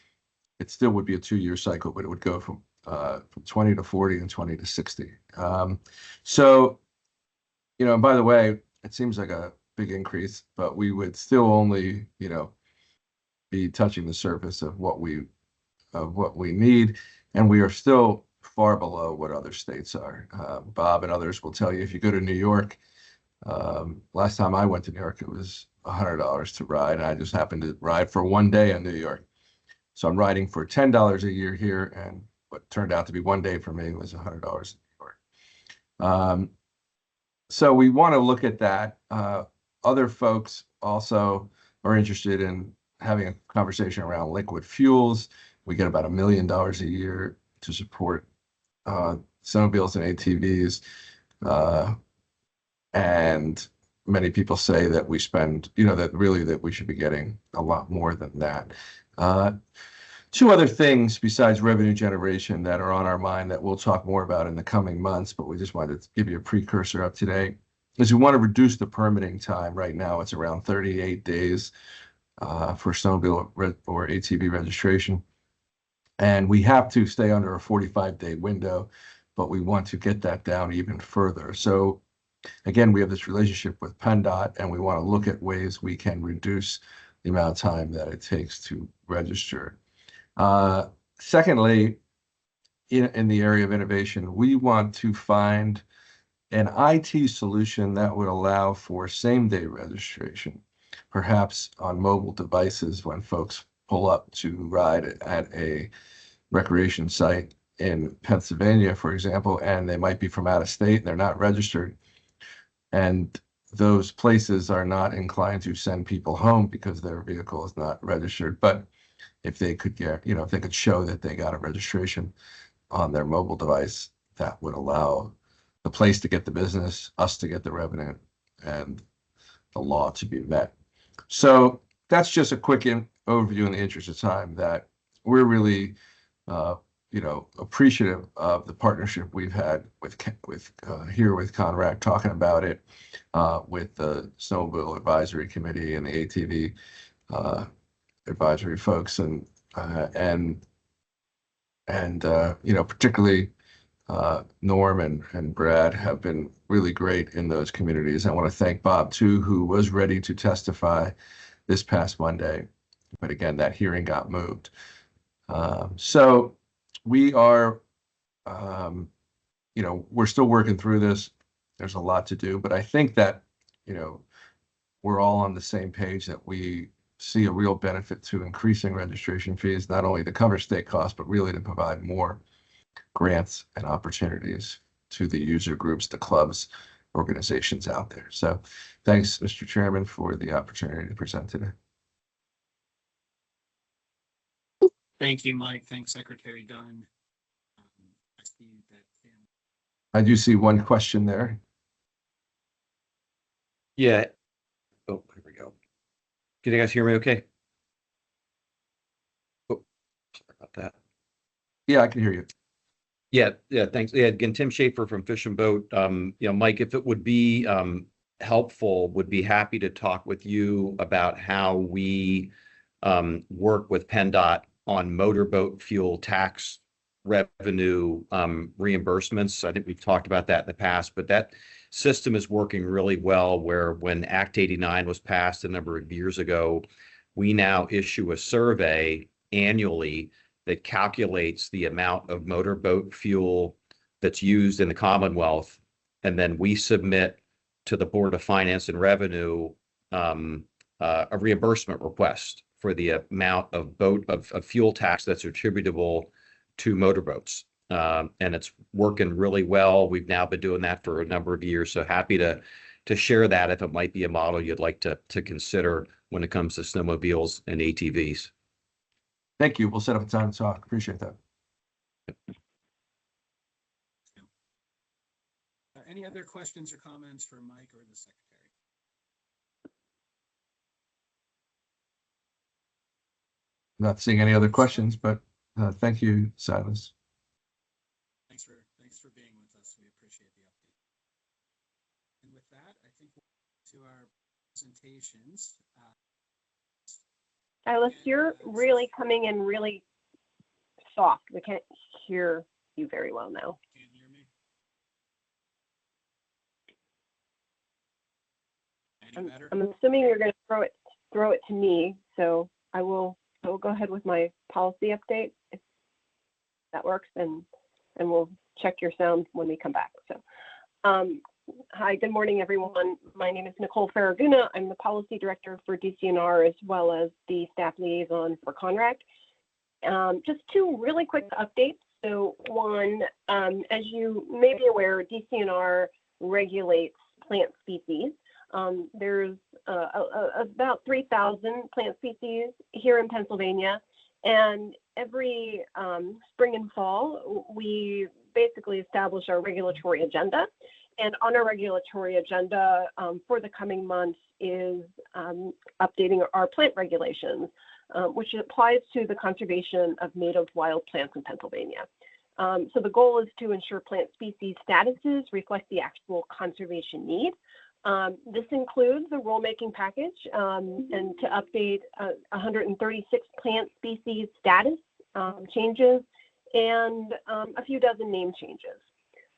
it still would be a 2-year cycle, but it would go from 20 to 40 and 20 to 60. So, and by the way, it seems like a big increase, but we would still only, be touching the surface of what we need, and we are still far below what other states are. Bob and others will tell you, if you go to New York, last time I went to New York, it was $100 to ride, and I just happened to ride for one day in New York. So I'm riding for $10 a year here, and what turned out to be one day for me was $100 in New York. So we want to look at that. Other folks also are interested in having a conversation around liquid fuels. We get about $1 million a year to support snowmobiles and ATVs. And many people say that we spend, that we should be getting a lot more than that. Two other things besides revenue generation that are on our mind that we'll talk more about in the coming months, but we just wanted to give you a precursor of today, is we want to reduce the permitting time. Right now, it's around 38 days for snowmobile or ATV registration. And we have to stay under a 45-day window, but we want to get that down even further. So again, we have this relationship with PennDOT, and we want to look at ways we can reduce the amount of time that it takes to register. Secondly, in the area of innovation, we want to find an IT solution that would allow for same-day registration, perhaps on mobile devices when folks pull up to ride at a recreation site in Pennsylvania, for example, and they might be from out of state, they're not registered. And those places are not inclined to send people home because their vehicle is not registered. But if they could get, if they could show that they got a registration on their mobile device, that would allow the place to get the business, us to get the revenue, and the law to be met. So that's just a quick overview in the interest of time that we're really, appreciative of the partnership we've had with Conrac, talking about it with the Snowmobile Advisory Committee and the ATV advisory folks, and particularly Norm and Brad have been really great in those communities. I want to thank Bob too, who was ready to testify this past Monday, but again, that hearing got moved. So we are, we're still working through this. There's a lot to do, but I think that, we're all on the same page that we see a real benefit to increasing registration fees, not only to cover state costs, but really to provide more grants and opportunities to the user groups, the clubs, organizations out there. So thanks, Mr. Chairman, for the opportunity to present today. Thank you, Mike. Thanks, Secretary Dunn. I do see one question there. Yeah. Oh, here we go. Can you guys hear me okay? Oh, sorry about that. Yeah, I can hear you. Yeah, thanks. Yeah, again, Tim Schaefer from Fish and Boat. Mike, if it would be helpful, would be happy to talk with you about how we work with PennDOT on motorboat fuel tax revenue reimbursements. I think we've talked about that in the past, but that system is working really well, where when Act 89 was passed a number of years ago, we now issue a survey annually that calculates the amount of motorboat fuel that's used in the Commonwealth, and then we submit to the Board of Finance and Revenue a reimbursement request for the amount of fuel tax that's attributable to motorboats. And it's working really well. We've now been doing that for a number of years, so happy to share that if it might be a model you'd like to consider when it comes to snowmobiles and ATVs. Thank you. We'll set up a time to talk. Appreciate that. Any other questions or comments for Mike or the secretary? Not seeing any other questions, but thank you, Silas. Thanks for being with us. We appreciate the update. And with that, I think we'll to our presentations. Silas, you're really coming in really soft. We can't hear you very well now. Can you hear me? Any better? I'm assuming you're going to throw it to me, so I will go ahead with my policy update if that works, and we'll check your sound when we come back. So, hi, good morning, everyone. My name is Nicole Farraguna. I'm the policy director for DCNR as well as the staff liaison for CONRAC. Just two really quick updates. So one, as you may be aware, DCNR regulates plant species. There's about 3,000 plant species here in Pennsylvania, and every spring and fall, we basically establish our regulatory agenda. And on our regulatory agenda for the coming months is updating our plant regulations, which applies to the conservation of native wild plants in Pennsylvania. So the goal is to ensure plant species statuses reflect the actual conservation need. This includes the rulemaking package and to update 136 plant species status changes and a few dozen name changes.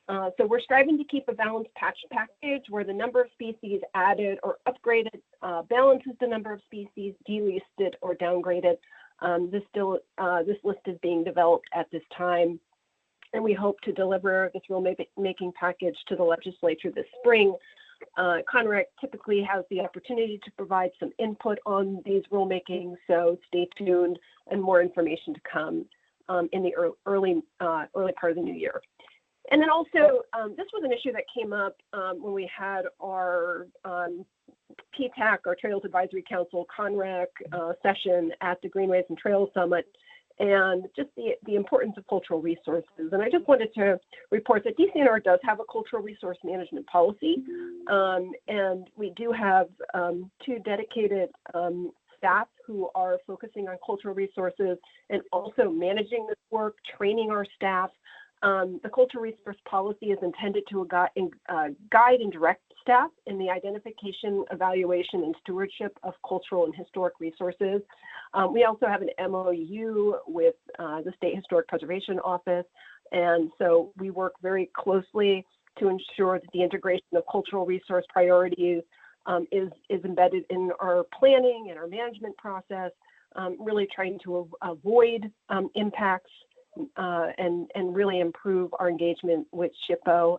So we're striving to keep a balanced package where the number of species added or upgraded balances the number of species delisted or downgraded. This list is being developed at this time, and we hope to deliver this rulemaking package to the legislature this spring. CONRAC typically has the opportunity to provide some input on these rulemakings, so stay tuned and more information to come in the early part of the new year. And then also, this was an issue that came up when we had our PTAC, our Trails Advisory Council, CONRAC session at the Greenways and Trails Summit, and just the importance of cultural resources. And I just wanted to report that DCNR does have a cultural resource management policy, and we do have two dedicated staff who are focusing on cultural resources and also managing this work, training our staff. The cultural resource policy is intended to guide and direct staff in the identification, evaluation, and stewardship of cultural and historic resources. We also have an MOU with the State Historic Preservation Office, and so we work very closely to ensure that the integration of cultural resource priorities is embedded in our planning and our management process, really trying to avoid impacts and really improve our engagement with SHPO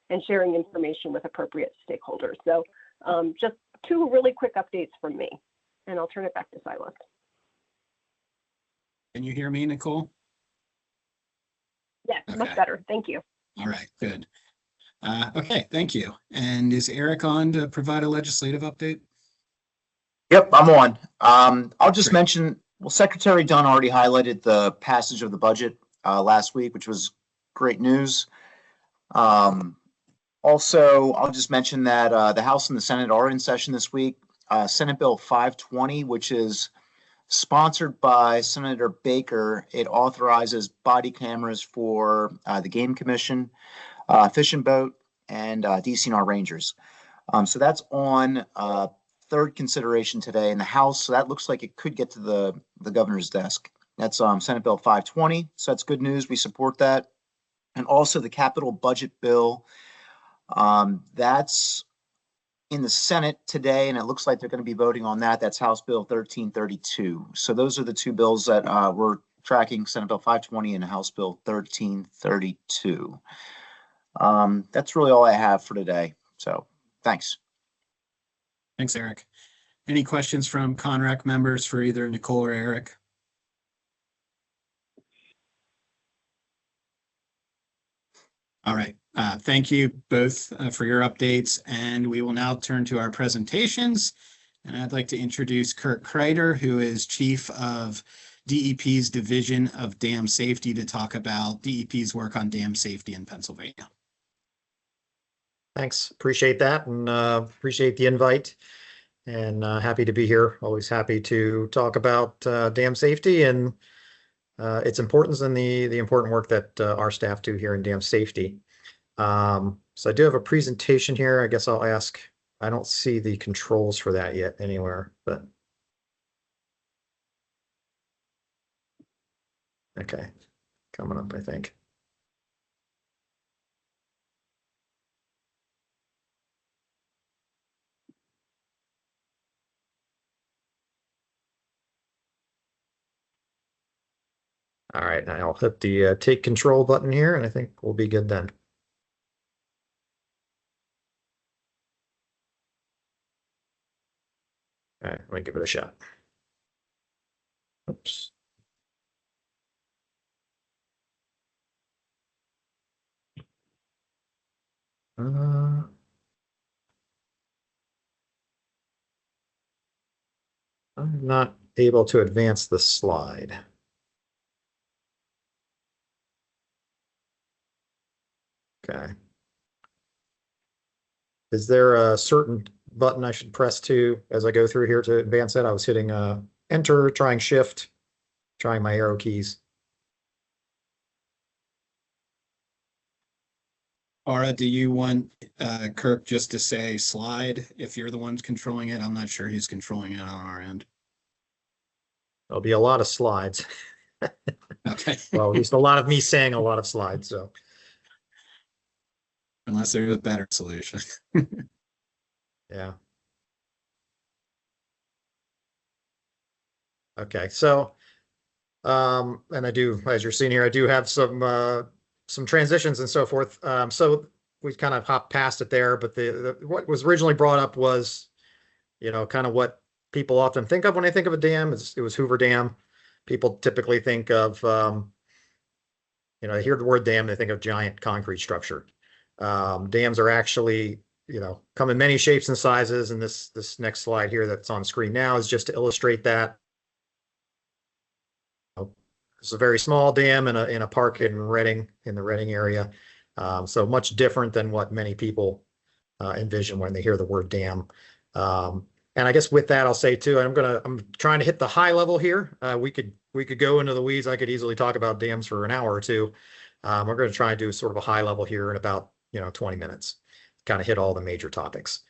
and sharing information with appropriate stakeholders. So just two really quick updates from me, and I'll turn it back to Silas. Can you hear me, Nicole? Yes, Okay. much better. Thank you. All right, good. Okay, thank you. And is Eric on to provide a legislative update? Yep, I'm on. I'll just mention, well, Secretary Dunn already highlighted the passage of the budget last week, which was great news. Also, I'll just mention that the House and the Senate are in session this week. Senate Bill 520, which is sponsored by Senator Baker, it authorizes body cameras for the Game Commission, Fish and Boat, and DCNR Rangers. So that's on third consideration today in the House. So that looks like it could get to the governor's desk. That's Senate Bill 520. So that's good news. We support that. And also the capital budget bill. That's in the Senate today, and it looks like they're going to be voting on that. That's House Bill 1332. So those are the two bills that we're tracking, Senate Bill 520 and House Bill 1332. That's really all I have for today. So thanks. Thanks, Eric. Any questions from CONRAC members for either Nicole or Eric? All right. Thank you both for your updates, and we will now turn to our presentations. And I'd like to introduce Kurt Kreider, who is Chief of DEP's Division of Dam Safety to talk about DEP's work on dam safety in Pennsylvania. Thanks. Appreciate that and appreciate the invite. And happy to be here. Always happy to talk about dam safety and its importance and the important work that our staff do here in dam safety. So I do have a presentation here. I guess I'll ask. I don't see the controls for that yet anywhere, but okay, coming up, I think. All right, I'll hit the take control button here, and I think we'll be good then. All right, let me give it a shot. Oops. I'm not able to advance the slide. Okay. Is there a certain button I should press to as I go through here to advance it? I was hitting enter, trying shift, trying my arrow keys. Aura, do you want Kirk just to say slide if you're the ones controlling it? I'm not sure he's controlling it on our end. There'll be a lot of slides. Okay. Well, at least a lot of me saying a lot of slides, so. Unless there's a better solution. Yeah. Okay, so, and I do, as you're seeing here, I do have some transitions and so forth. So we kind of hopped past it there, but what was originally brought up was, you know, kind of what people often think of when they think of a dam. It was Hoover Dam. People typically think of, you know, they hear the word dam, they think of giant concrete structure. Dams are actually, you know, come in many shapes and sizes. And this next slide here that's on screen now is just to illustrate that. It's a very small dam in a park in Reading, in the Reading area. So much different than what many people envision when they hear the word dam. And I guess with that, I'll say too, I'm trying to hit the high level here. We could go into the weeds. I could easily talk about dams for an hour or two. We're going to try and do sort of a high level here in about 20 minutes, kind of hit all the major topics.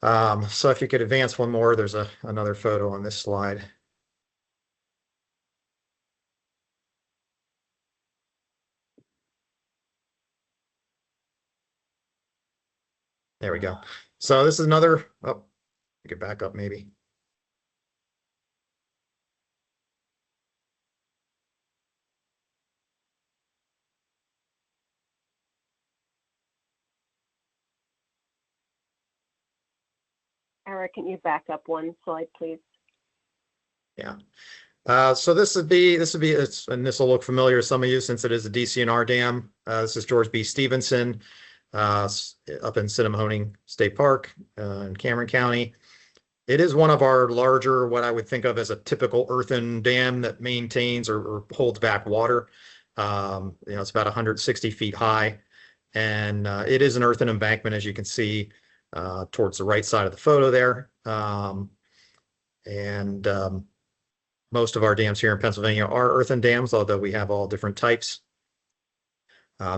So if you could advance one more, there's another photo on this slide. There we go. So this is another, oh, you could back up maybe. Eric, can you back up one slide, please? Yeah. So this would be, and this will look familiar to some of you since it is a DCNR dam. This is George B. Stevenson up in Cinnamohoning State Park in Cameron County. It is one of our larger, what I would think of as a typical earthen dam that maintains or holds back water. It's about 160 feet high, and it is an earthen embankment, as you can see towards the right side of the photo there. Most of our dams here in Pennsylvania are earthen dams, although we have all different types.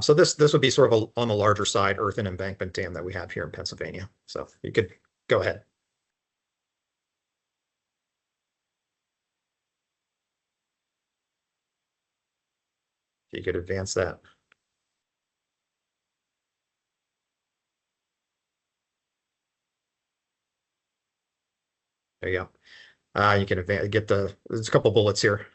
So this would be sort of on the larger side earthen embankment dam that we have here in Pennsylvania. So you could go ahead. If you could advance that. There you go. You can get there's a couple bullets here.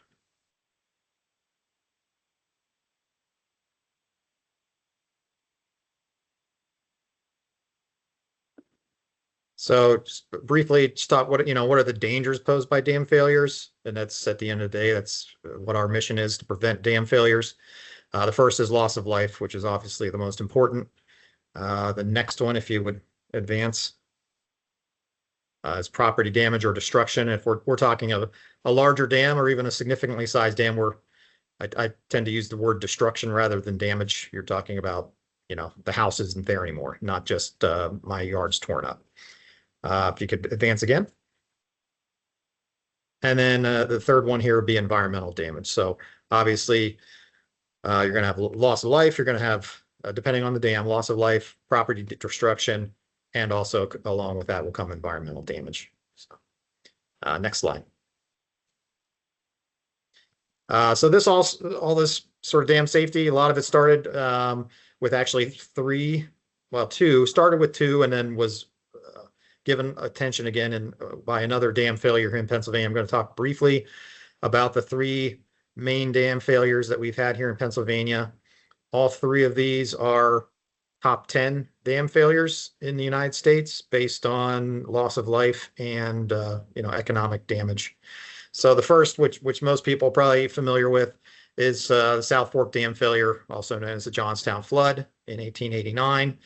So just briefly stop what are the dangers posed by dam failures? And that's at the end of the day, that's what our mission is, to prevent dam failures. The first is loss of life, which is obviously the most important. The next one, if you would advance. as property damage or destruction. If we're talking of a larger dam or even a significantly sized dam, I tend to use the word destruction rather than damage. You're talking about, the house isn't there anymore, not just my yard's torn up. If you could advance again. And then the third one here would be environmental damage. So obviously, you're going to have loss of life. You're going to have, depending on the dam, loss of life, property destruction, and also along with that will come environmental damage. So, next slide. So this all this sort of dam safety, a lot of it started with actually two, started with two, and then was given attention again by another dam failure here in Pennsylvania. I'm going to talk briefly about the three main dam failures that we've had here in Pennsylvania. All three of these are top 10 dam failures in the United States based on loss of life and economic damage. So the first, which most people are probably familiar with, is the South Fork Dam failure, also known as the Johnstown flood in 1889.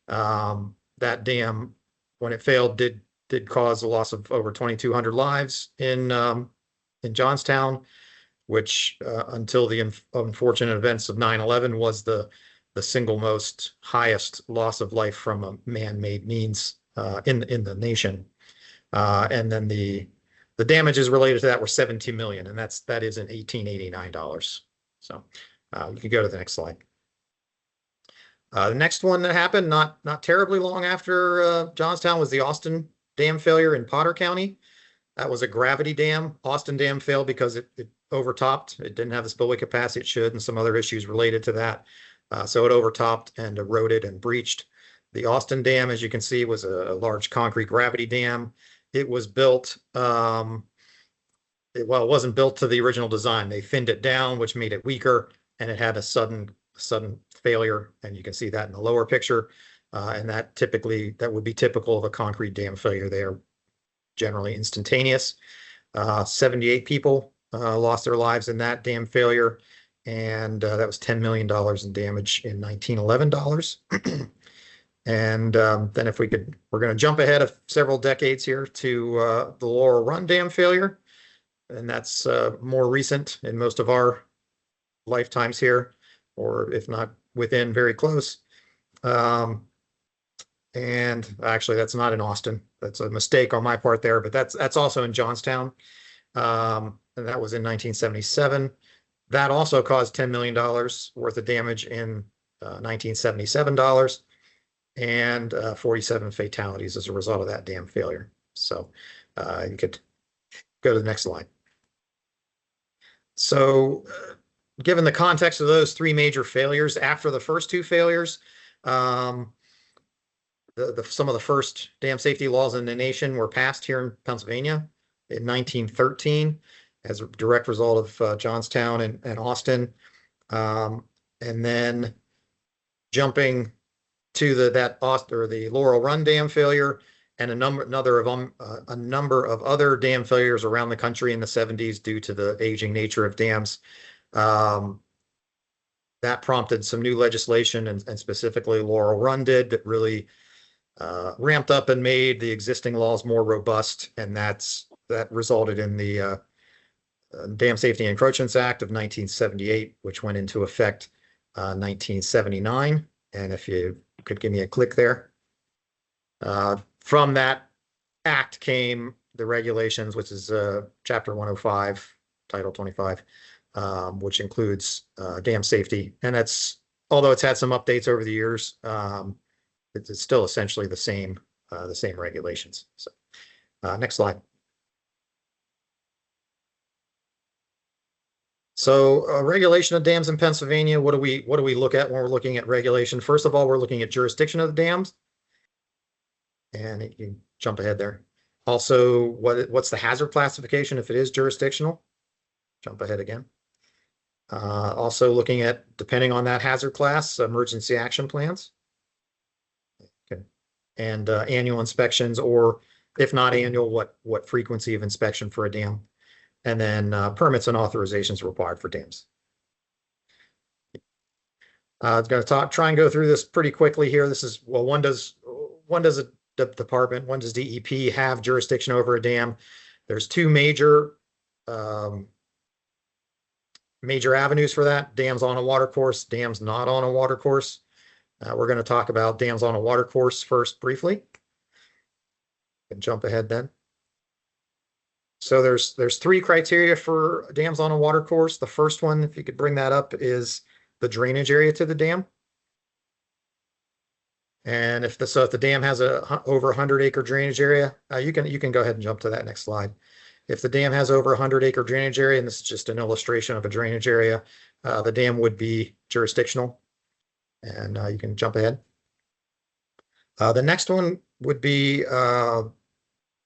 That dam, when it failed, did cause the loss of over 2,200 lives in Johnstown, which until the unfortunate events of 9/11 was the single most highest loss of life from a man-made means in the nation. And then the damages related to that were $17 million, and that is in 1889 dollars. So you can go to the next slide. The next one that happened not terribly long after Johnstown was the Austin Dam failure in Potter County. That was a gravity dam. Austin Dam failed because it overtopped. It didn't have the spillway capacity it should, and some other issues related to that. So it overtopped and eroded and breached. The Austin Dam, as you can see, was a large concrete gravity dam. It was built, it wasn't built to the original design. They thinned it down, which made it weaker, and it had a sudden failure. And you can see that in the lower picture. And that would be typical of a concrete dam failure. They are generally instantaneous. 78 people lost their lives in that dam failure. And that was $10 million in damage in 1911 dollars. And then we're going to jump ahead of several decades here to the Laurel Run Dam failure. And that's more recent in most of our lifetimes here, or if not within, very close. And actually, that's not in Austin. That's a mistake on my part there, but that's also in Johnstown. And that was in 1977. That also caused $10 million worth of damage in 1977 dollars, and 47 fatalities as a result of that dam failure. So you could go to the next slide. So given the context of those three major failures, after the first two failures, some of the first dam safety laws in the nation were passed here in Pennsylvania in 1913 as a direct result of Johnstown and Austin. And then jumping to the Laurel Run Dam failure and a number of other dam failures around the country in the 70s due to the aging nature of dams. That prompted some new legislation, and specifically Laurel Run did, that really ramped up and made the existing laws more robust, and that resulted in the Dam Safety and Encroachments Act of 1978, which went into effect 1979. And if you could give me a click there. From that act came the regulations, which is Chapter 105, Title 25, which includes dam safety. And although it's had some updates over the years, it's still essentially the same regulations. So next slide. So regulation of dams in Pennsylvania, what do we look at when we're looking at regulation? First of all, we're looking at jurisdiction of the dams. And you can jump ahead there. Also, what's the hazard classification if it is jurisdictional? Jump ahead again. Also looking at, depending on that hazard class, emergency action plans. Okay. And annual inspections, or if not annual, what frequency of inspection for a dam. And then permits and authorizations required for dams. I'm going to try and go through this pretty quickly here. This is, well, when does a department? When does DEP have jurisdiction over a dam? There's two major avenues for that: dams on a water course, dams not on a water course. We're going to talk about dams on a water course first briefly. And jump ahead then. So there's three criteria for dams on a water course. The first one, if you could bring that up, is the drainage area to the dam. And if the dam has a over 100-acre drainage area, you can go ahead and jump to that next slide. If the dam has over 100-acre drainage area, and this is just an illustration of a drainage area, the dam would be jurisdictional. And you can jump ahead. The next one would be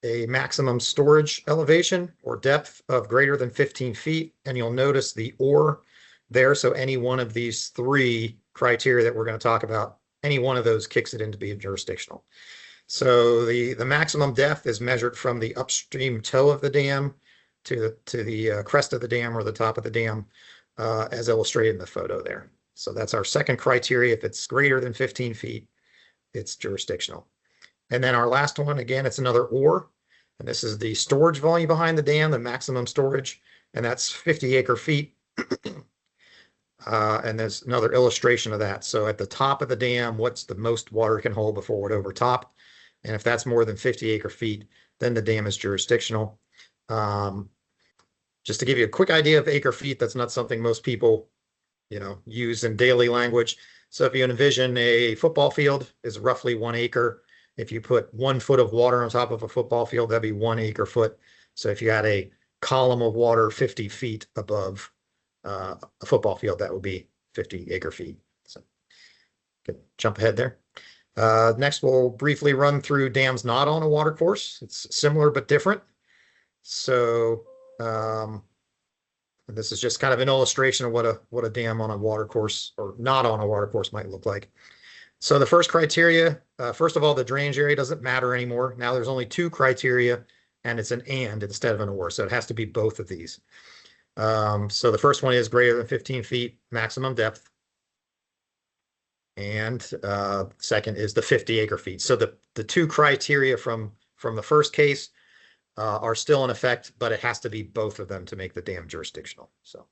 a maximum storage elevation or depth of greater than 15 feet. And you'll notice the or there. So any one of these three criteria that we're going to talk about, any one of those kicks it into being jurisdictional. So the maximum depth is measured from the upstream toe of the dam to the crest of the dam or the top of the dam, as illustrated in the photo there. So that's our second criteria. If it's greater than 15 feet, it's jurisdictional. And then our last one, again, it's another or, and this is the storage volume behind the dam, the maximum storage, and that's 50 acre feet. And there's another illustration of that. So at the top of the dam, what's the most water can hold before it overtop? And if that's more than 50 acre feet, then the dam is jurisdictional. Just to give you a quick idea of acre feet, that's not something most people, use in daily language. So if you envision a football field is roughly 1 acre. If you put 1 foot of water on top of a football field, that'd be 1 acre foot. So if you had a column of water 50 feet above a football field, that would be 50 acre feet. So can jump ahead there. Next, we'll briefly run through dams not on a water course. It's similar but different. So this is just kind of an illustration of what a dam on a water course or not on a water course might look like. So the first criteria, first of all, the drainage area doesn't matter anymore. Now there's only 2 criteria, and it's an and instead of an or. So it has to be both of these. So the first one is greater than 15 feet maximum depth. And second is the 50 acre feet. So the 2 criteria from the first case are still in effect, but it has to be both of them to make the dam jurisdictional. So,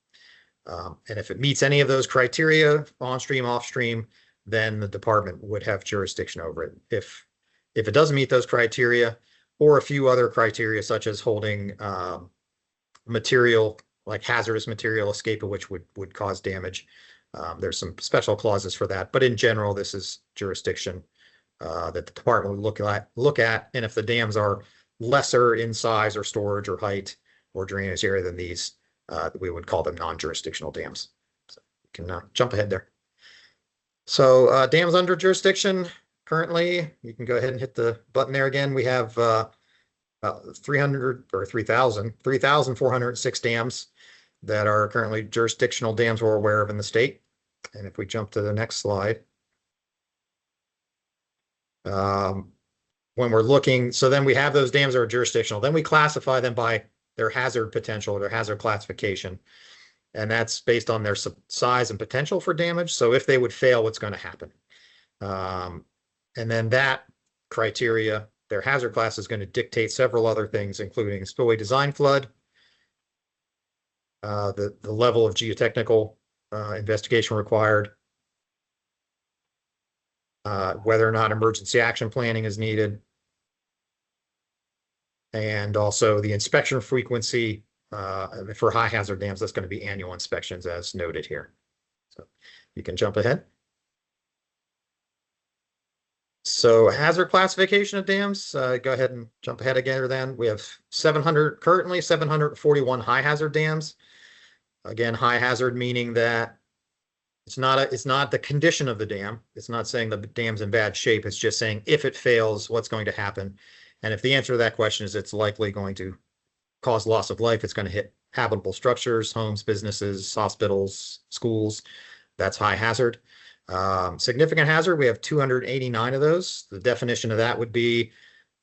and if it meets any of those criteria, on stream, off stream, then the department would have jurisdiction over it. If it doesn't meet those criteria, or a few other criteria such as holding material like hazardous material, escape of which would cause damage, there's some special clauses for that. But in general, this is jurisdiction that the department would look at, and if the dams are lesser in size or storage or height or drainage area than these, we would call them non-jurisdictional dams. So you can jump ahead there. So dams under jurisdiction currently, you can go ahead and hit the button there again. We have about 3,406 dams that are currently jurisdictional dams we're aware of in the state. And if we jump to the next slide, when we're looking, so then we have those dams that are jurisdictional. Then we classify them by their hazard potential or their hazard classification. And that's based on their size and potential for damage. So if they would fail, what's going to happen? And then that criteria, their hazard class, is going to dictate several other things, including spillway design flood, the level of geotechnical investigation required, whether or not emergency action planning is needed, and also the inspection frequency. For high hazard dams, that's going to be annual inspections as noted here. So you can jump ahead. So hazard classification of dams, go ahead and jump ahead again. Then we have currently 741 high hazard dams. Again, high hazard meaning that it's not the condition of the dam. It's not saying the dam's in bad shape. It's just saying if it fails, what's going to happen? And if the answer to that question is it's likely going to cause loss of life, it's going to hit habitable structures, homes, businesses, hospitals, schools. That's high hazard. Significant hazard, we have 289 of those. The definition of that would be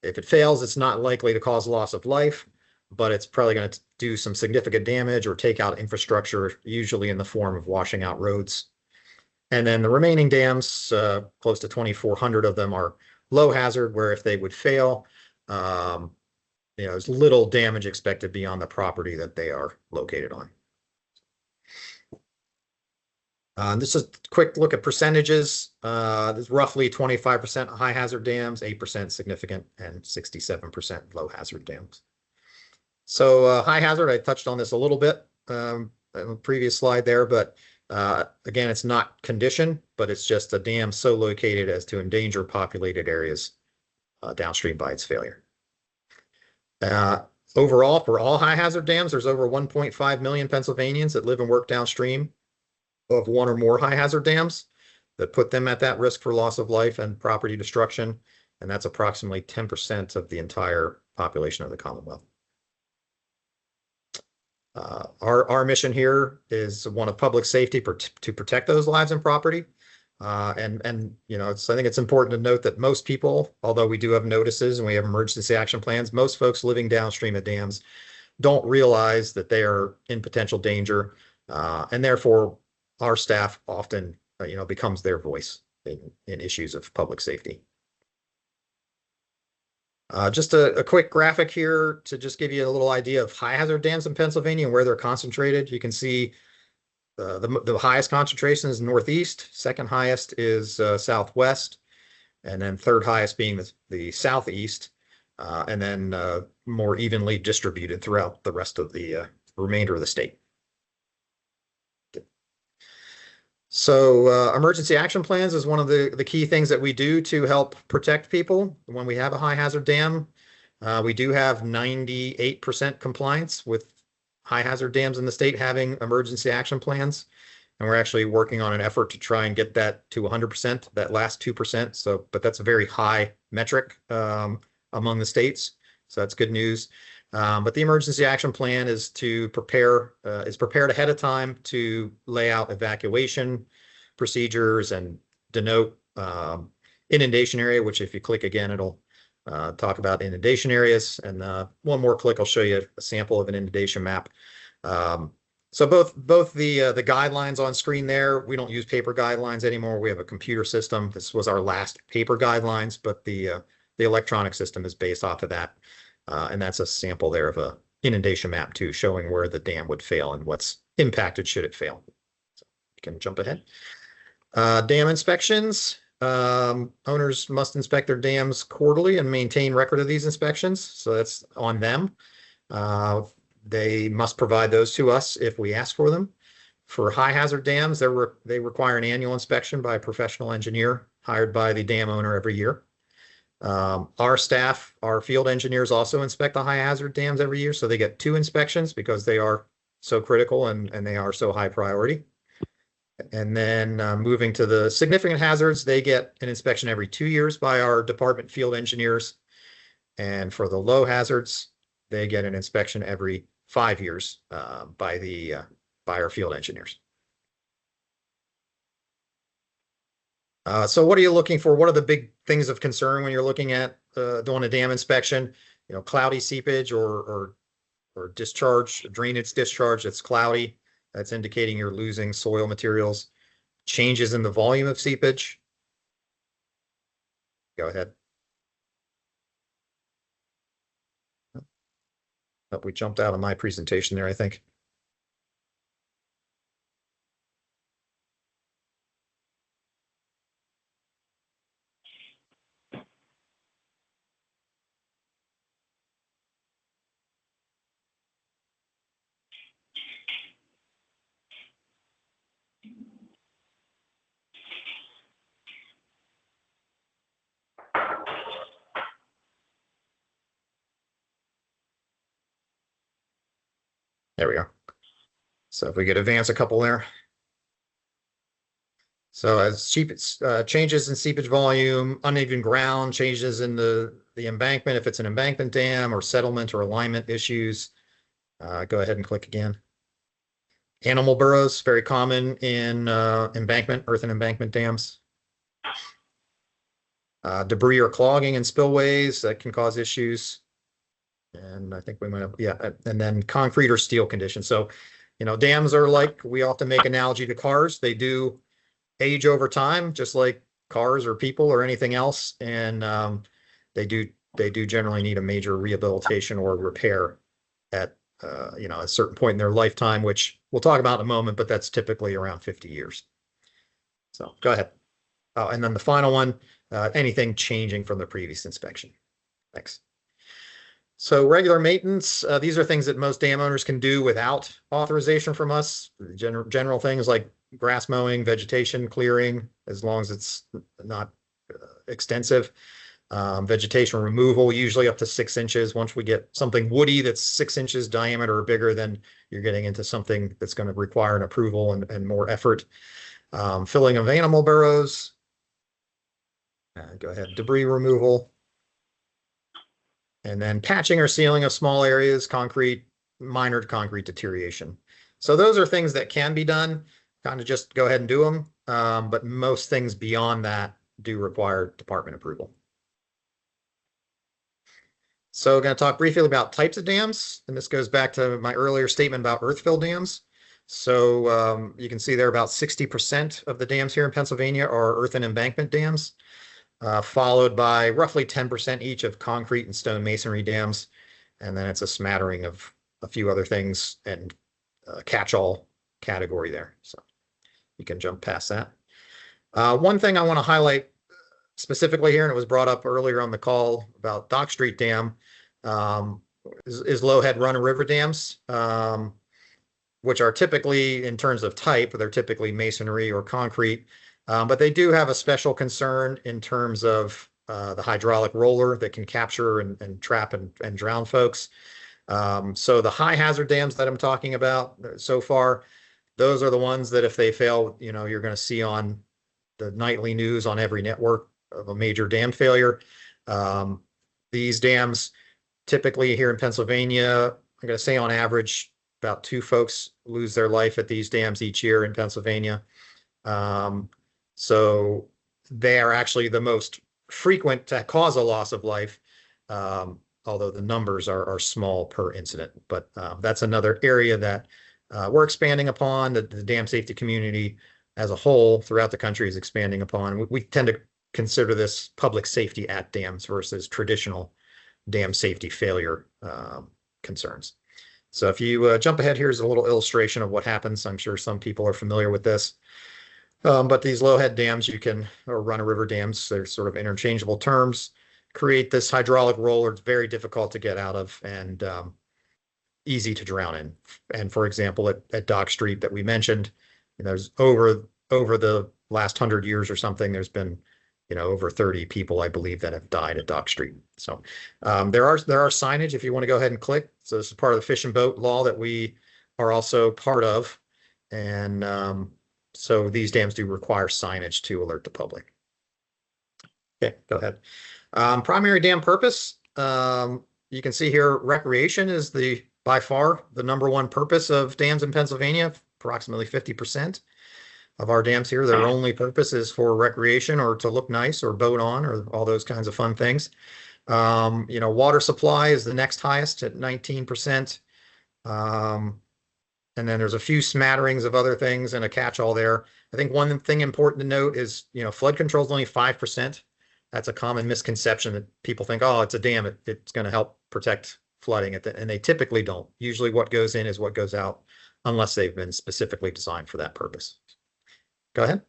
if it fails, it's not likely to cause loss of life, but it's probably going to do some significant damage or take out infrastructure, usually in the form of washing out roads. And then the remaining dams, close to 2,400 of them are low hazard, where if they would fail, there's little damage expected beyond the property that they are located on. This is a quick look at percentages. There's roughly 25% high hazard dams, 8% significant, and 67% low hazard dams. So high hazard, I touched on this a little bit in the previous slide there, but again, it's not condition, but it's just a dam so located as to endanger populated areas downstream by its failure. Overall, for all high hazard dams, there's over 1.5 million Pennsylvanians that live and work downstream of one or more high hazard dams that put them at that risk for loss of life and property destruction. And that's approximately 10% of the entire population of the Commonwealth. Our mission here is one of public safety to protect those lives and property. I think it's important to note that most people, although we do have notices and we have emergency action plans, most folks living downstream of dams don't realize that they are in potential danger. And therefore, our staff often, becomes their voice in issues of public safety. Just a quick graphic here to just give you a little idea of high hazard dams in Pennsylvania and where they're concentrated. You can see the highest concentration is northeast, second highest is southwest, and then third highest being the southeast, and then more evenly distributed throughout the rest of the remainder of the state. So emergency action plans is one of the key things that we do to help protect people when we have a high hazard dam. We do have 98% compliance with high hazard dams in the state having emergency action plans. And we're actually working on an effort to try and get that to 100%, that last 2%. But that's a very high metric among the states. So that's good news. But the emergency action plan is prepared ahead of time to lay out evacuation procedures and denote inundation area, which if you click again, it'll talk about inundation areas. And one more click, I'll show you a sample of an inundation map. So both the guidelines on screen there, we don't use paper guidelines anymore. We have a computer system. This was our last paper guidelines, but the electronic system is based off of that. And that's a sample there of a inundation map too, showing where the dam would fail and what's impacted should it fail. So you can jump ahead. Dam inspections. Owners must inspect their dams quarterly and maintain record of these inspections. So that's on them. They must provide those to us if we ask for them. For high hazard dams, they require an annual inspection by a professional engineer hired by the dam owner every year. Our staff, our field engineers also inspect the high hazard dams every year. So they get 2 inspections because they are so critical and they are so high priority. And then moving to the significant hazards, they get an inspection every 2 years by our department field engineers. And for the low hazards, they get an inspection every 5 years by our field engineers. So what are you looking for? What are the big things of concern when you're looking at doing a dam inspection? Cloudy seepage or discharge, drainage discharge that's cloudy. That's indicating you're losing soil materials. Changes in the volume of seepage. Go ahead. Oh, we jumped out of my presentation there, I think. There we go. So if we could advance a couple there. So as changes in seepage volume, uneven ground, changes in the embankment, if it's an embankment dam or settlement or alignment issues, go ahead and click again. Animal burrows, very common in earth and embankment dams. Debris or clogging in spillways that can cause issues. And I think we might have, yeah, and then concrete or steel conditions. So, dams are like, we often make analogy to cars. They do age over time, just like cars or people or anything else. And they do generally need a major rehabilitation or repair at a certain point in their lifetime, which we'll talk about in a moment, but that's typically around 50 years. So go ahead. Oh, and then the final one, anything changing from the previous inspection. Thanks. So regular maintenance, these are things that most dam owners can do without authorization from us. General things like grass mowing, vegetation clearing, as long as it's not extensive. Vegetation removal, usually up to 6 inches. Once we get something woody that's 6 inches diameter or bigger, then you're getting into something that's going to require an approval and more effort. Filling of animal burrows. Go ahead. Debris removal. And then patching or sealing of small areas, minor concrete deterioration. So those are things that can be done. Kind of just go ahead and do them. But most things beyond that do require department approval. So I'm going to talk briefly about types of dams. And this goes back to my earlier statement about earth-fill dams. So you can see there about 60% of the dams here in Pennsylvania are earthen embankment dams. Followed by roughly 10% each of concrete and stone masonry dams. And then it's a smattering of a few other things and catch-all category there. So you can jump past that. One thing I want to highlight specifically here, and it was brought up earlier on the call about Dock Street Dam, is low-head run-of-river dams, which are typically, in terms of type, they're typically masonry or concrete. But they do have a special concern in terms of the hydraulic roller that can capture and trap and drown folks. So the high hazard dams that I'm talking about so far, those are the ones that if they fail, you're going to see on the nightly news on every network of a major dam failure. These dams typically here in Pennsylvania, I'm going to say on average, about 2 folks lose their life at these dams each year in Pennsylvania. So they are actually the most frequent to cause a loss of life, although the numbers are small per incident. But that's another area that we're expanding upon, that the dam safety community as a whole throughout the country is expanding upon. We tend to consider this public safety at dams versus traditional dam safety failure concerns. So if you jump ahead, here's a little illustration of what happens. I'm sure some people are familiar with this. But these low-head dams, or run-of-river dams, they're sort of interchangeable terms, create this hydraulic roller. It's very difficult to get out of and easy to drown in. And for example, at Dock Street that we mentioned, there's over the last 100 years or something, there's been over 30 people, I believe, that have died at Dock Street. So there are signage if you want to go ahead and click. So this is part of the fish and boat law that we are also part of. And so these dams do require signage to alert the public. Okay, go ahead. Primary dam purpose. You can see here recreation is by far the #1 purpose of dams in Pennsylvania. Approximately 50% of our dams here, their only purpose is for recreation or to look nice or boat on or all those kinds of fun things. Water supply is the next highest at 19%. And then there's a few smatterings of other things and a catch-all there. I think one thing important to note is, flood control is only 5%. That's a common misconception that people think, oh, it's a dam, it's going to help protect flooding, and they typically don't. Usually what goes in is what goes out, unless they've been specifically designed for that purpose. Go ahead.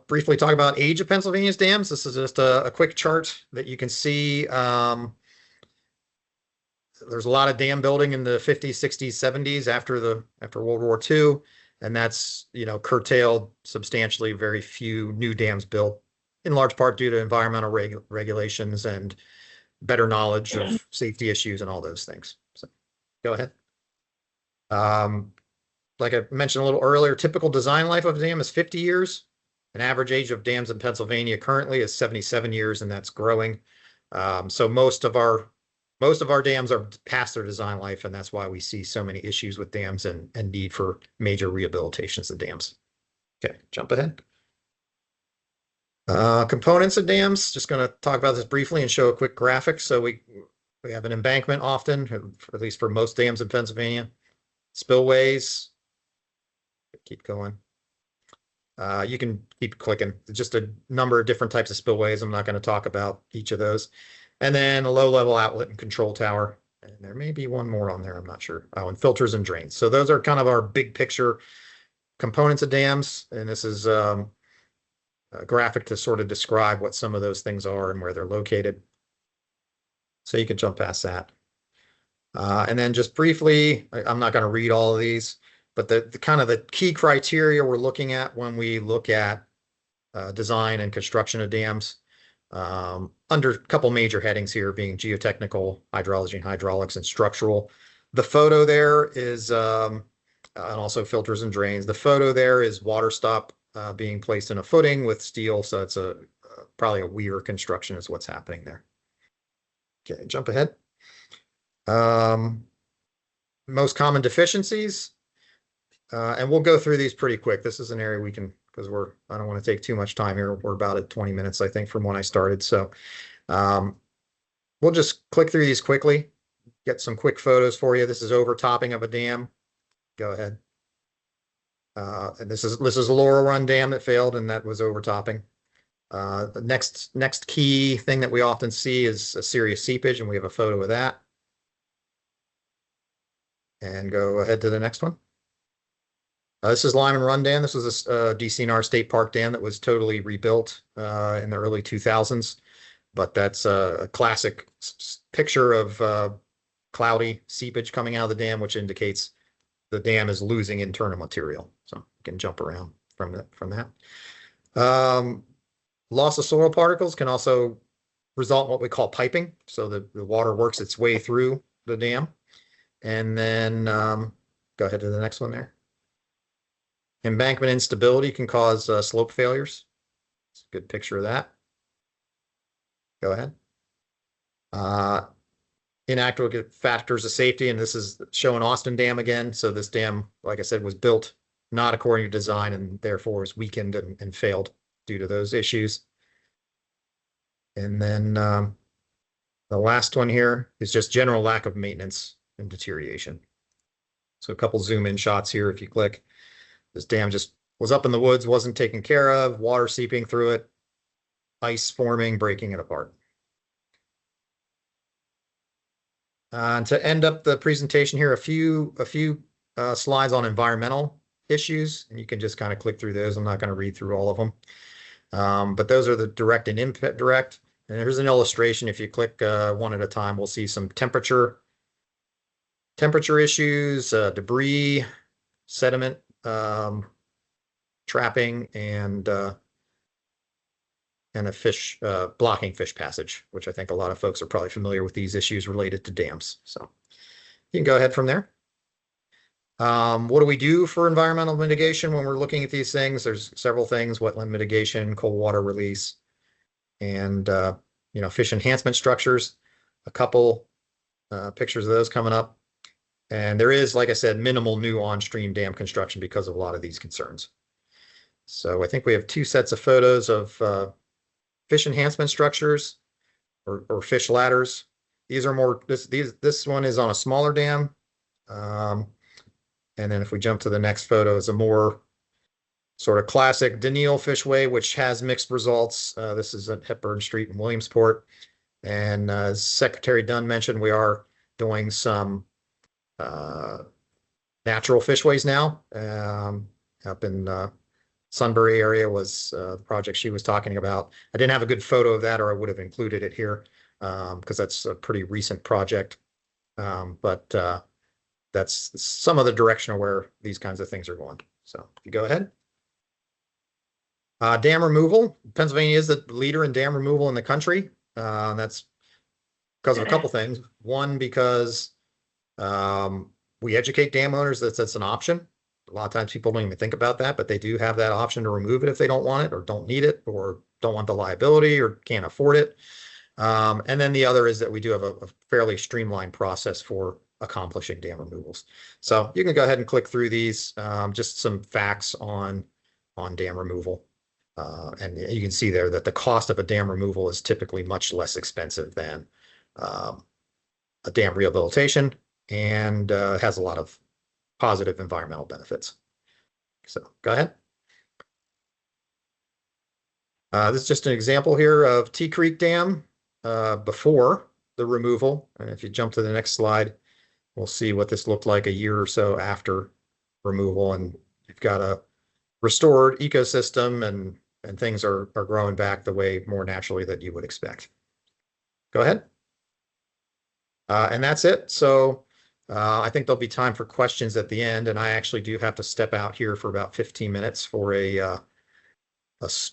Briefly talk about age of Pennsylvania's dams. This is just a quick chart that you can see. There's a lot of dam building in the 50s, 60s, 70s after World War II, and that's curtailed substantially. Very few new dams built, in large part due to environmental regulations and better knowledge of safety issues and all those things. So go ahead. Like I mentioned a little earlier, typical design life of a dam is 50 years. An average age of dams in Pennsylvania currently is 77 years, and that's growing. So most of our dams are past their design life, and that's why we see so many issues with dams and need for major rehabilitations of dams. Okay, jump ahead. Components of dams, just going to talk about this briefly and show a quick graphic. So we have an embankment often, at least for most dams in Pennsylvania. Spillways, keep going. You can keep clicking. Just a number of different types of spillways. I'm not going to talk about each of those. And then a low-level outlet and control tower. And there may be one more on there, I'm not sure. Oh, and filters and drains. So those are kind of our big picture components of dams. And this is a graphic to sort of describe what some of those things are and where they're located. So you can jump past that. And then just briefly, I'm not going to read all of these, but the kind of the key criteria we're looking at when we look at design and construction of dams, under a couple major headings here being geotechnical, hydrology and hydraulics, and structural. The photo there is, and also filters and drains. The photo there is water stop being placed in a footing with steel. So it's probably a weir construction is what's happening there. Okay, jump ahead. Most common deficiencies, and we'll go through these pretty quick. This is an area we can, because I don't want to take too much time here. We're about at 20 minutes, I think, from when I started. So we'll just click through these quickly, get some quick photos for you. This is overtopping of a dam. Go ahead. And this is Laurel Run Dam that failed, and that was overtopping. The next key thing that we often see is a serious seepage, and we have a photo of that. And go ahead to the next one. This is Lyman Run Dam. This was a DCNR State Park dam that was totally rebuilt in the early 2000s. But that's a classic picture of cloudy seepage coming out of the dam, which indicates the dam is losing internal material. So you can jump around from that. Loss of soil particles can also result in what we call piping. So the water works its way through the dam. And then go ahead to the next one there. Embankment instability can cause slope failures. It's a good picture of that. Go ahead. Inadequate factors of safety, and this is showing Austin Dam again. So this dam, like I said, was built not according to design and therefore is weakened and failed due to those issues. And then the last one here is just general lack of maintenance and deterioration. So a couple zoom in shots here. If you click, this dam just was up in the woods, wasn't taken care of, water seeping through it, ice forming, breaking it apart. And to end up the presentation here, a few slides on environmental issues, and you can just kind of click through those. I'm not going to read through all of them, but those are the direct and indirect. And here's an illustration. If you click one at a time, we'll see some temperature issues, debris, sediment trapping, and a fish blocking fish passage, which I think a lot of folks are probably familiar with these issues related to dams. So you can go ahead from there. What do we do for environmental mitigation when we're looking at these things? There's several things: wetland mitigation, cold water release, and fish enhancement structures. A couple pictures of those coming up. And there is, like I said, minimal new on-stream dam construction because of a lot of these concerns. So I think we have two sets of photos of fish enhancement structures or fish ladders. These are more, this one is on a smaller dam. And then if we jump to the next photo, is a more sort of classic Daniil Fishway, which has mixed results. This is at Hepburn Street in Williamsport. And as Secretary Dunn mentioned, we are doing some natural fishways now. Up in Sunbury area was the project she was talking about. I didn't have a good photo of that, or I would have included it here because that's a pretty recent project. But that's some of the direction of where these kinds of things are going. So if you go ahead. Dam removal. Pennsylvania is the leader in dam removal in the country. That's because of a couple things. One, because we educate dam owners that that's an option. A lot of times people don't even think about that, but they do have that option to remove it if they don't want it or don't need it or don't want the liability or can't afford it. And then the other is that we do have a fairly streamlined process for accomplishing dam removals. So you can go ahead and click through these, just some facts on dam removal. And you can see there that the cost of a dam removal is typically much less expensive than a dam rehabilitation, and has a lot of positive environmental benefits. So go ahead. This is just an example here of T Creek Dam before the removal. And if you jump to the next slide, we'll see what this looked like a year or so after removal. And you've got a restored ecosystem and things are growing back the way more naturally that you would expect. Go ahead. And that's it. So I think there'll be time for questions at the end. And I actually do have to step out here for about 15 minutes for a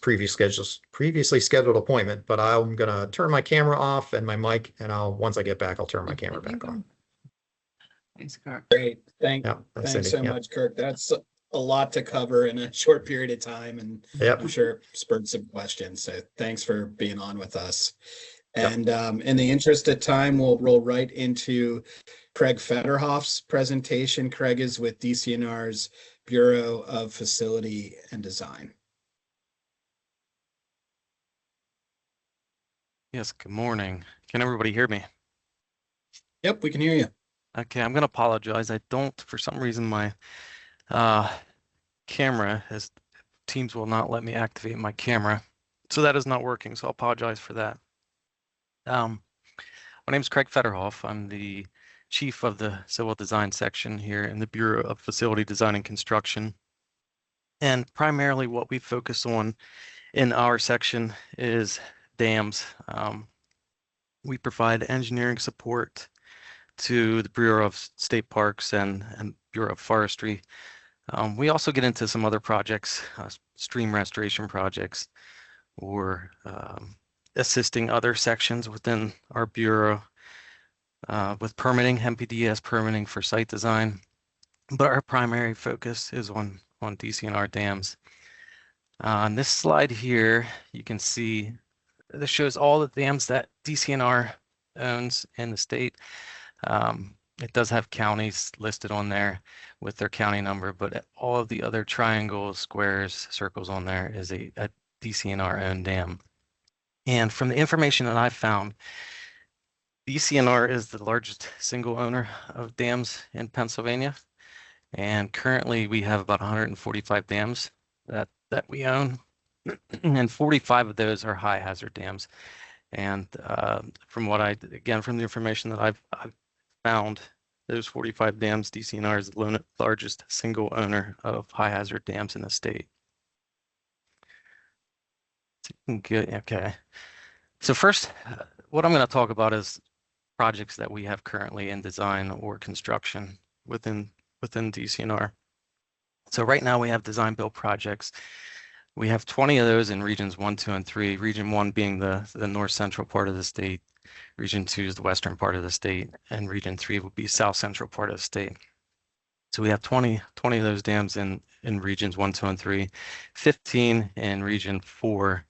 previously scheduled appointment, but I'm going to turn my camera off and my mic, and once I get back, I'll turn my camera back on. Thanks, Kirk. Great. Thanks Cindy. so much, Kirk. That's a lot to cover in a short period of time, and I'm sure it spurred some questions. So thanks for being on with us. And in the interest of time, we'll roll right into Craig Federhoff's presentation. Craig is with DCNR's Bureau of Facility and Design. Yes, good morning. Can everybody hear me? Yep, we can hear you. Okay, I'm going to apologize. I don't, for some reason, my camera, Teams will not let me activate my camera. So that is not working, so I'll apologize for that. My name is Craig Federhoff. I'm the chief of the civil design section here in the Bureau of Facility Design and Construction. And primarily what we focus on in our section is dams. We provide engineering support to the Bureau of State Parks and Bureau of Forestry. We also get into some other projects, stream restoration projects, or assisting other sections within our Bureau with permitting, MPDS permitting for site design. But our primary focus is on DCNR dams. On this slide here, you can see this shows all the dams that DCNR owns in the state. It does have counties listed on there with their county number, but all of the other triangles, squares, circles on there is a DCNR owned dam. And from the information that I've found, DCNR is the largest single owner of dams in Pennsylvania. And currently we have about 145 dams that we own. And 45 of those are high hazard dams. And from the information that I've found, those 45 dams, DCNR is the largest single owner of high hazard dams in the state. Good. Okay. So first, what I'm going to talk about is projects that we have currently in design or construction within DCNR. So right now we have design build projects. We have 20 of those in regions 1, 2, and 3. Region 1 being the north central part of the state. Region 2 is the western part of the state, and Region 3 will be south central part of the state. So we have 20 of those dams in regions 1, 2, and 3, 15 in Region 4.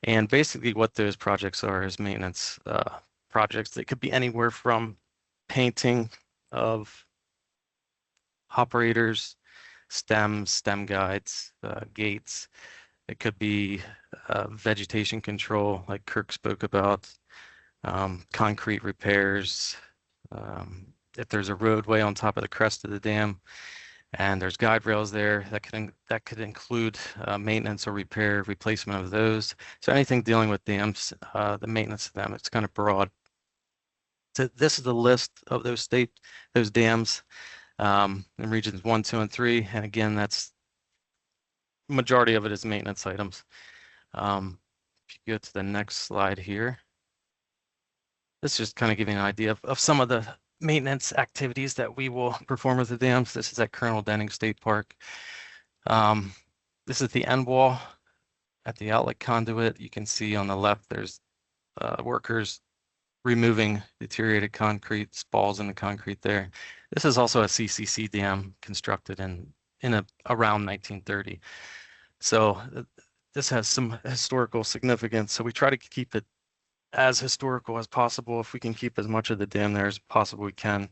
And basically what those projects are is maintenance projects that could be anywhere from painting of operators, stems, stem guides, gates. It could be vegetation control, like Kirk spoke about, concrete repairs. If there's a roadway on top of the crest of the dam and there's guide rails there, that could include maintenance or repair, replacement of those. So anything dealing with dams, the maintenance of them, it's kind of broad. So this is the list of those dams in regions 1, 2, and 3. And again, that's majority of it is maintenance items. If you go to the next slide here, this is just kind of giving an idea of some of the maintenance activities that we will perform with the dams. This is at Colonel Denning State Park. This is the end wall at the outlet conduit. You can see on the left there's workers removing deteriorated concrete, spalls in the concrete there. This is also a CCC dam constructed in around 1930. So this has some historical significance. So we try to keep it as historical as possible. If we can keep as much of the dam there as possible, we can.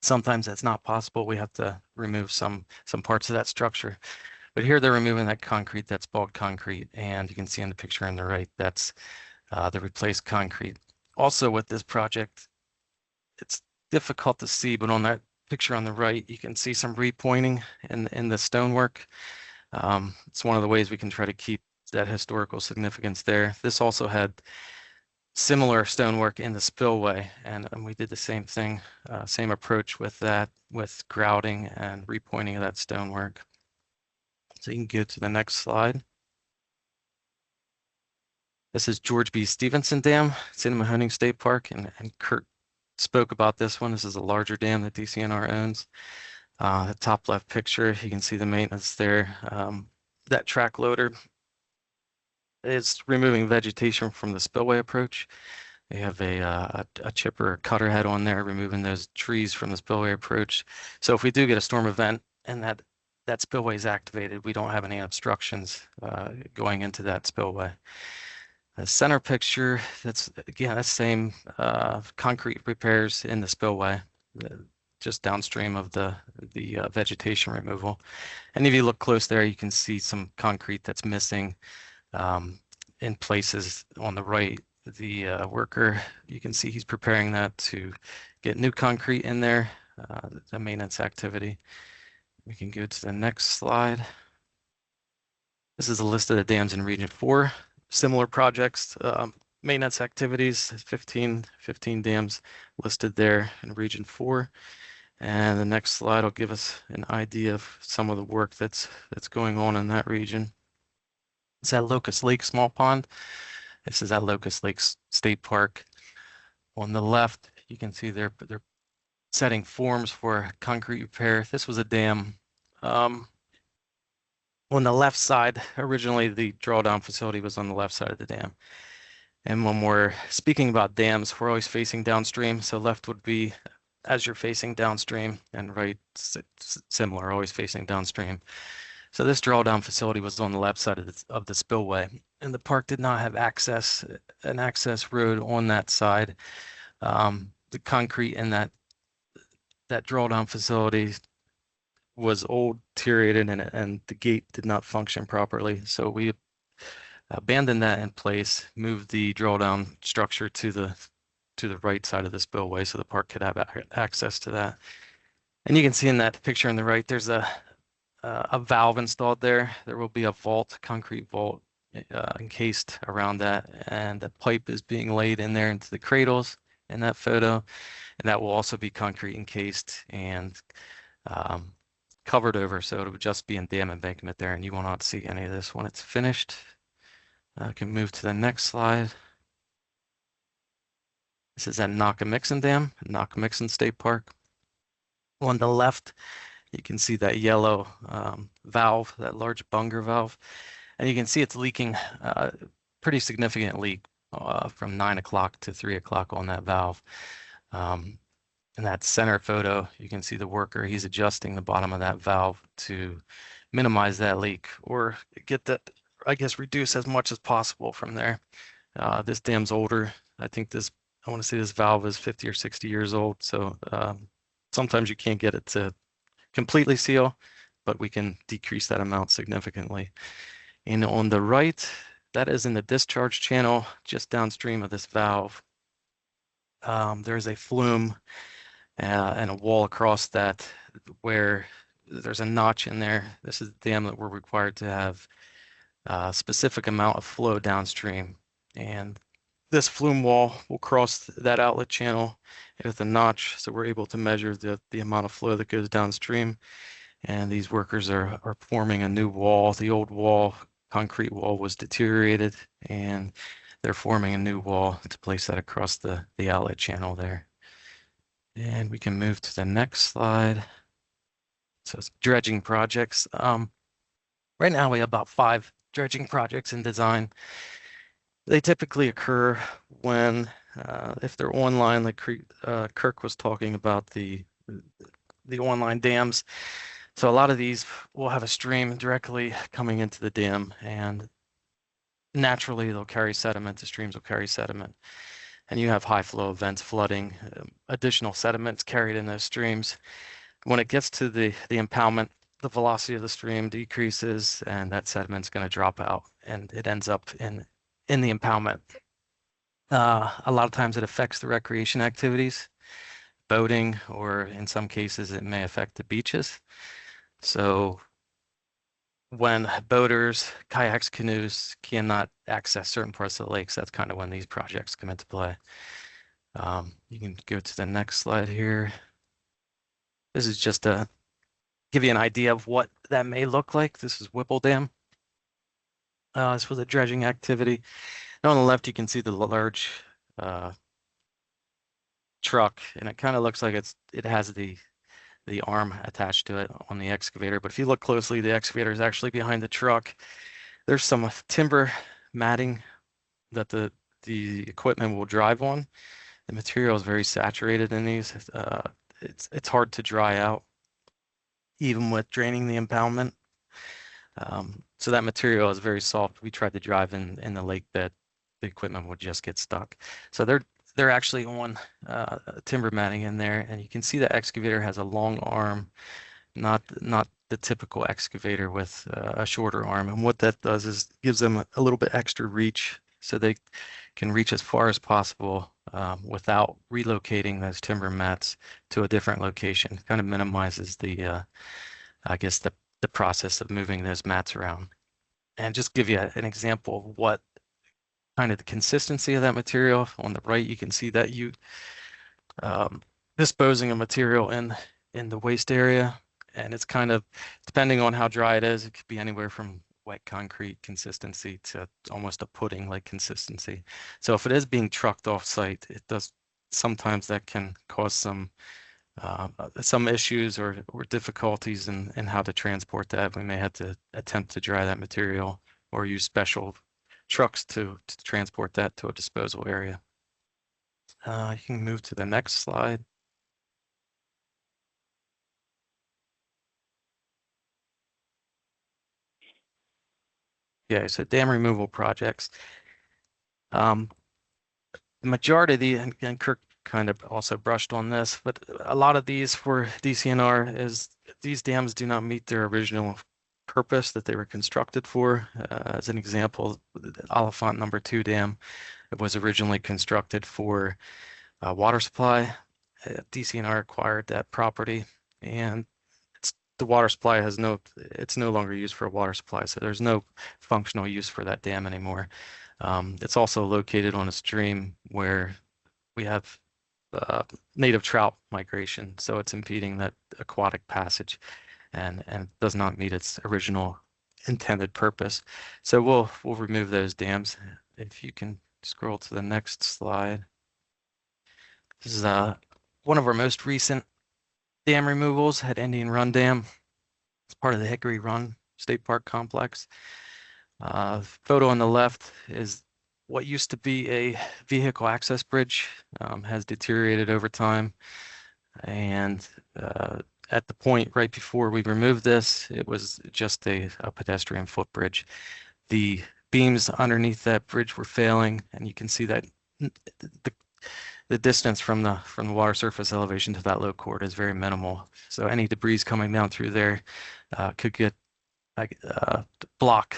Sometimes that's not possible. We have to remove some parts of that structure. But here they're removing that concrete, that's balled concrete. And you can see in the picture on the right, that's the replaced concrete. Also with this project, it's difficult to see, but on that picture on the right, you can see some repointing in the stonework. It's one of the ways we can try to keep that historical significance there. This also had similar stonework in the spillway, and we did the same thing, same approach with that, with grouting and repointing of that stonework. So you can go to the next slide. This is George B. Stevenson Dam. It's in Mahoning State Park, and Kurt spoke about this one. This is a larger dam that DCNR owns. The top left picture, you can see the maintenance there. That track loader is removing vegetation from the spillway approach. They have a chipper cutter head on there, removing those trees from the spillway approach. So if we do get a storm event and that spillway is activated, we don't have any obstructions going into that spillway. The center picture, that's same concrete repairs in the spillway, just downstream of the vegetation removal. And if you look close there, you can see some concrete that's missing in places on the right. The worker, you can see he's preparing that to get new concrete in there, the maintenance activity. We can go to the next slide. This is a list of the dams in Region 4. Similar projects, maintenance activities, 15 dams listed there in Region 4. And the next slide will give us an idea of some of the work that's going on in that region. It's at Locust Lake Small Pond. This is at Locust Lake State Park. On the left, you can see they're setting forms for concrete repair. This was a dam. On the left side, originally the drawdown facility was on the left side of the dam. And when we're speaking about dams, we're always facing downstream. So left would be as you're facing downstream, and right similar, always facing downstream. So this drawdown facility was on the left side of the spillway, and the park did not have an access road on that side. The concrete in that drawdown facility was old, deteriorated, and the gate did not function properly. So we abandoned that in place, moved the drawdown structure to the right side of the spillway so the park could have access to that. And you can see in that picture on the right, there's a valve installed there. There will be a vault, concrete vault encased around that, and the pipe is being laid in there into the cradles in that photo, and that will also be concrete encased and covered over, so it would just be in dam embankment there, and you will not see any of this when it's finished. I can move to the next slide. This is at Nockamixon Dam, Nockamixon State Park. On the left, you can see that yellow valve, that large Bunger valve, and you can see it's leaking, pretty significant leak from 9 o'clock to 3 o'clock on that valve. In that center photo, you can see the worker, he's adjusting the bottom of that valve to minimize that leak or get that, I guess, reduce as much as possible from there. This dam's older. I want to say this valve is 50 or 60 years old. So sometimes you can't get it to completely seal, but we can decrease that amount significantly. And on the right, that is in the discharge channel just downstream of this valve. There's a flume and a wall across that where there's a notch in there. This is the dam that we're required to have a specific amount of flow downstream. And this flume wall will cross that outlet channel with a notch, so we're able to measure the amount of flow that goes downstream. And these workers are forming a new wall. The old wall, concrete wall, was deteriorated, and they're forming a new wall to place that across the outlet channel there. And we can move to the next slide. So it's dredging projects. Right now we have about 5 dredging projects in design. They typically occur when, if they're online, like Kirk was talking about the online dams. So a lot of these will have a stream directly coming into the dam, and naturally they'll carry sediment. The streams will carry sediment, and you have high flow events, flooding, additional sediments carried in those streams. When it gets to the impoundment, the velocity of the stream decreases, and that sediment's going to drop out, and it ends up in the impoundment. A lot of times it affects the recreation activities, boating, or in some cases it may affect the beaches. So when boaters, kayaks, canoes cannot access certain parts of the lakes, that's kind of when these projects come into play. You can go to the next slide here. This is just to give you an idea of what that may look like. This is Whipple Dam. This was a dredging activity. And on the left, you can see the large truck, and it kind of looks like it has the arm attached to it on the excavator. But if you look closely, the excavator is actually behind the truck. There's some timber matting that the equipment will drive on. The material is very saturated in these. It's hard to dry out, even with draining the impoundment. So that material is very soft. We tried to drive in the lake bed. The equipment would just get stuck. So they're actually on timber matting in there, and you can see the excavator has a long arm, not the typical excavator with a shorter arm. And what that does is gives them a little bit extra reach, so they can reach as far as possible without relocating those timber mats to a different location. Kind of minimizes the, I guess, the process of moving those mats around. And just give you an example of what kind of the consistency of that material. On the right, you can see that you disposing of material in the waste area, and it's kind of, depending on how dry it is, it could be anywhere from wet concrete consistency to almost a pudding like consistency. So if it is being trucked off site, it does sometimes that can cause some issues or difficulties in how to transport that. We may have to attempt to dry that material or use special trucks to transport that to a disposal area. You can move to the next slide. Yeah, so dam removal projects. The majority of the, and Kirk kind of also brushed on this, but a lot of these for DCNR is these dams do not meet their original purpose that they were constructed for. As an example, the Oliphant No. 2 dam, it was originally constructed for water supply. DCNR acquired that property, and the water supply it's no longer used for a water supply, so there's no functional use for that dam anymore. It's also located on a stream where we have native trout migration, so it's impeding that aquatic passage and does not meet its original intended purpose. So we'll remove those dams. If you can scroll to the next slide. This is one of our most recent dam removals at Indian Run Dam. It's part of the Hickory Run State Park complex. Photo on the left is what used to be a vehicle access bridge, has deteriorated over time. And at the point right before we removed this, it was just a pedestrian footbridge. The beams underneath that bridge were failing, and you can see that the distance from the water surface elevation to that low chord is very minimal. So any debris coming down through there could get block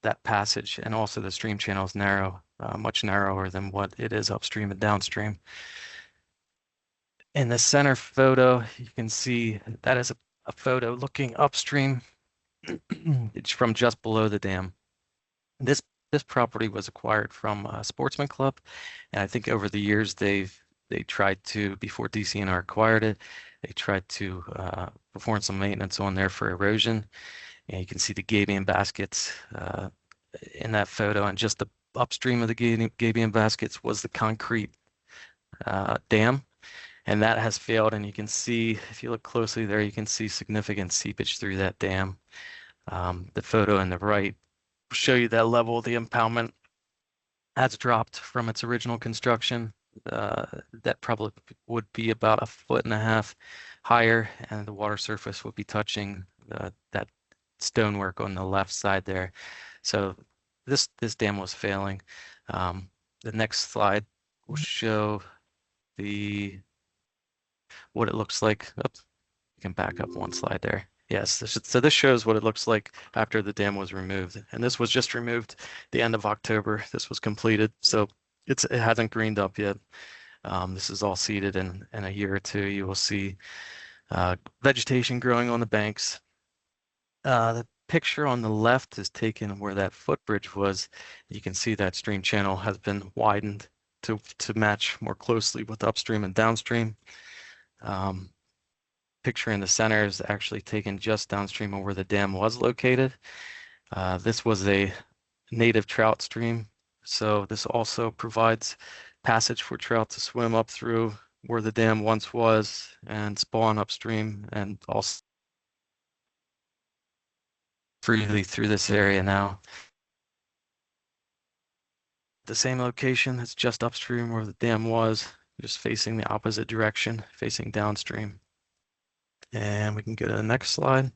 that passage, and also the stream channel is narrow, much narrower than what it is upstream and downstream. In the center photo, you can see that is a photo looking upstream. It's from just below the dam. This property was acquired from a sportsman club, and I think over the years they tried to, before DCNR acquired it, they tried to perform some maintenance on there for erosion. And you can see the gabion baskets in that photo, and just the upstream of the gabion baskets was the concrete dam, and that has failed. And you can see, if you look closely there, you can see significant seepage through that dam. The photo on the right will show you that level of the impoundment has dropped from its original construction. That probably would be about 1.5 feet higher, and the water surface would be touching that stonework on the left side there. So this dam was failing. The next slide will show what it looks like. Oops, you can back up one slide there. Yes, so this shows what it looks like after the dam was removed. And this was just removed the end of October. This was completed, so it hasn't greened up yet. This is all seeded, in a year or two you will see vegetation growing on the banks. The picture on the left is taken where that footbridge was. You can see that stream channel has been widened to match more closely with upstream and downstream. Picture in the center is actually taken just downstream of where the dam was located. This was a native trout stream, so this also provides passage for trout to swim up through where the dam once was and spawn upstream, and also freely through this area now. The same location, it's just upstream where the dam was, just facing the opposite direction, facing downstream. And we can go to the next slide.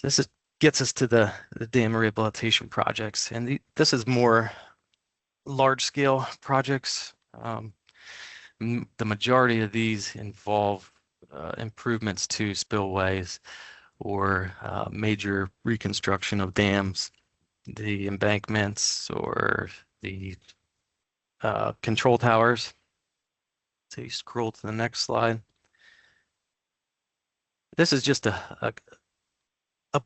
Gets us to the dam rehabilitation projects, and this is more large-scale projects. The majority of these involve improvements to spillways or major reconstruction of dams, the embankments, or the control towers. So you scroll to the next slide. This is just a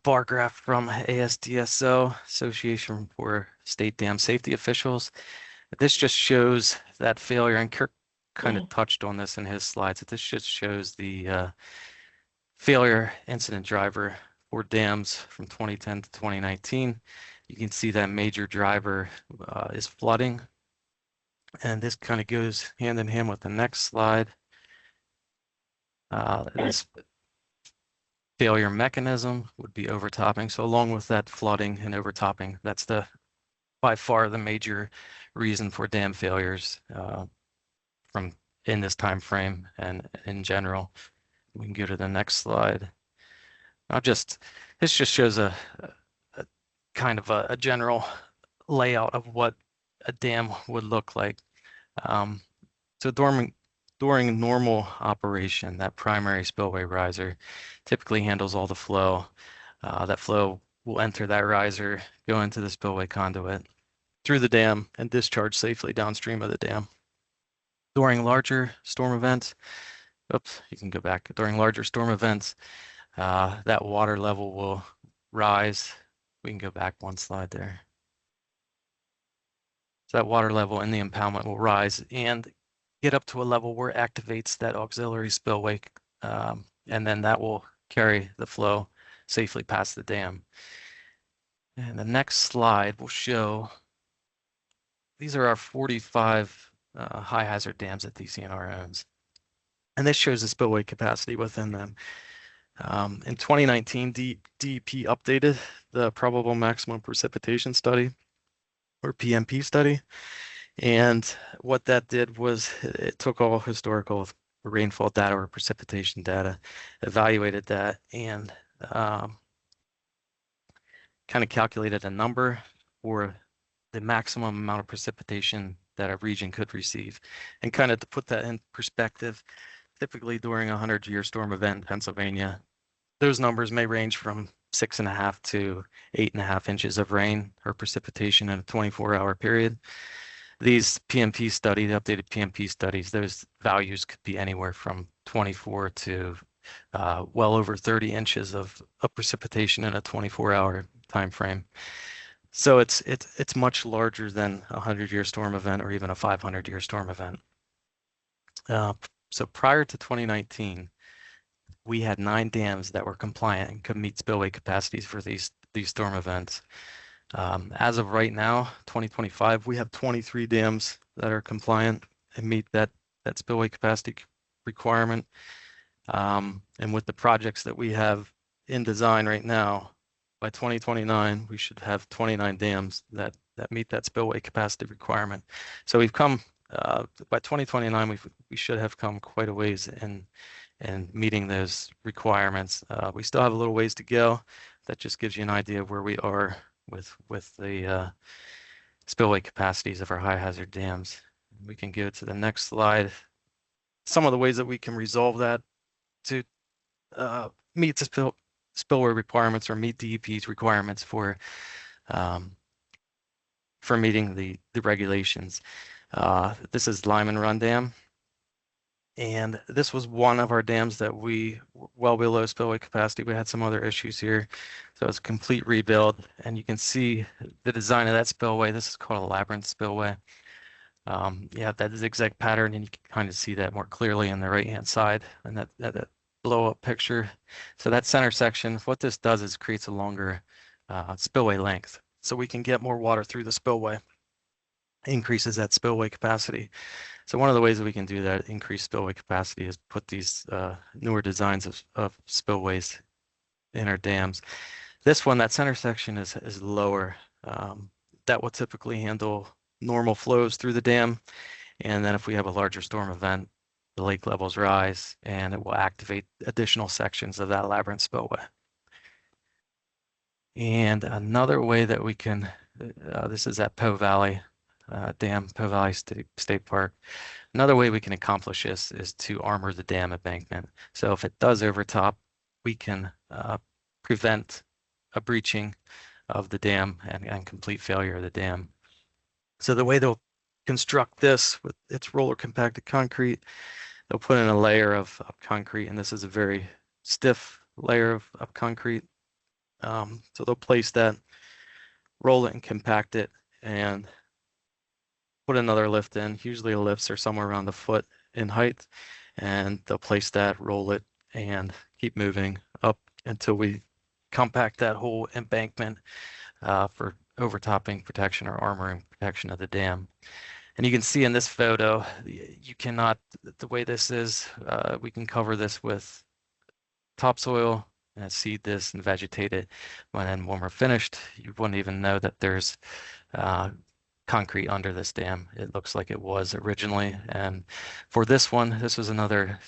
bar graph from ASDSO, Association for State Dam Safety Officials. This just shows that failure, and Kirk kind of touched on this in his slides. This just shows the failure incident driver for dams from 2010 to 2019. You can see that major driver is flooding. And this kind of goes hand in hand with the next slide. This failure mechanism would be overtopping. So along with that flooding and overtopping, that's by far the major reason for dam failures from in this time frame and in general. We can go to the next slide. This just shows a kind of a general layout of what a dam would look like. So during normal operation, that primary spillway riser typically handles all the flow. That flow will enter that riser, go into the spillway conduit through the dam, and discharge safely downstream of the dam. During larger storm events, you can go back. During larger storm events, that water level will rise. We can go back one slide there. So that water level in the impoundment will rise and get up to a level where it activates that auxiliary spillway, and then that will carry the flow safely past the dam. And the next slide will show, these are our 45 high hazard dams that DCNR owns. And this shows the spillway capacity within them. In 2019, DEP updated the probable maximum precipitation study, or PMP study. And what that did was it took all historical rainfall data or precipitation data, evaluated that, and kind of calculated a number for the maximum amount of precipitation that a region could receive. And kind of to put that in perspective, typically during a 100-year storm event in Pennsylvania, those numbers may range from 6.5 to 8.5 inches of rain or precipitation in a 24-hour period. These PMP studies, the updated PMP studies, those values could be anywhere from 24 to well over 30 inches of precipitation in a 24-hour time frame. So it's much larger than a 100-year storm event or even a 500-year storm event. So prior to 2019, we had 9 dams that were compliant and could meet spillway capacities for these storm events. As of right now, 2025, we have 23 dams that are compliant and meet that spillway capacity requirement. And with the projects that we have in design right now, by 2029, we should have 29 dams that meet that spillway capacity requirement. So we've come, by 2029, we should have come quite a ways in meeting those requirements. We still have a little ways to go. That just gives you an idea of where we are with the spillway capacities of our high hazard dams. We can go to the next slide. Some of the ways that we can resolve that to meet the spillway requirements or meet DEP's requirements for meeting the regulations. This is Lyman Run Dam. And this was one of our dams that we were well below spillway capacity. We had some other issues here. So it's a complete rebuild. And you can see the design of that spillway. This is called a labyrinth spillway. You have that zigzag pattern, and you can kind of see that more clearly on the right-hand side and that blow-up picture. So that center section, what this does is creates a longer spillway length. So we can get more water through the spillway, increases that spillway capacity. So one of the ways that we can do that, increase spillway capacity, is put these newer designs of spillways in our dams. This one, that center section is lower. That will typically handle normal flows through the dam. And then if we have a larger storm event, the lake levels rise and it will activate additional sections of that labyrinth spillway. And another way that we can, this is at Poe Valley Dam, Poe Valley State Park. Another way we can accomplish this is to armor the dam embankment. So if it does overtop, we can prevent a breaching of the dam and complete failure of the dam. So the way they'll construct this with its roller compacted concrete, they'll put in a layer of concrete, and this is a very stiff layer of concrete. So they'll place that, roll it and compact it, and put another lift in. Usually the lifts are somewhere around a foot in height, and they'll place that, roll it, and keep moving up until we compact that whole embankment for overtopping protection or armoring protection of the dam. And you can see in this photo, you cannot, the way this is, we can cover this with topsoil and seed this and vegetate it. When we're finished, you wouldn't even know that there's concrete under this dam. It looks like it was originally. And for this one, this was another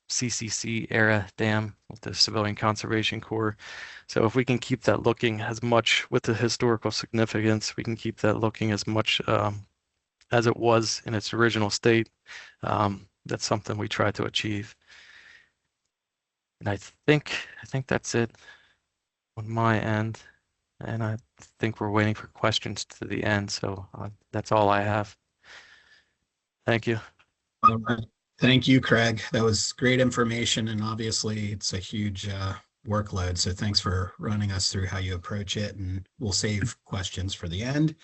CCC era dam with the Civilian Conservation Corps. So if we can keep that looking as much with the historical significance, we can keep that looking as much as it was in its original state. That's something we try to achieve. And I think that's it on my end. And I think we're waiting for questions to the end. So that's all I have. Thank you. All right. Thank you, Craig. That was great information. And obviously it's a huge workload. So thanks for running us through how you approach it. And we'll save questions for the end.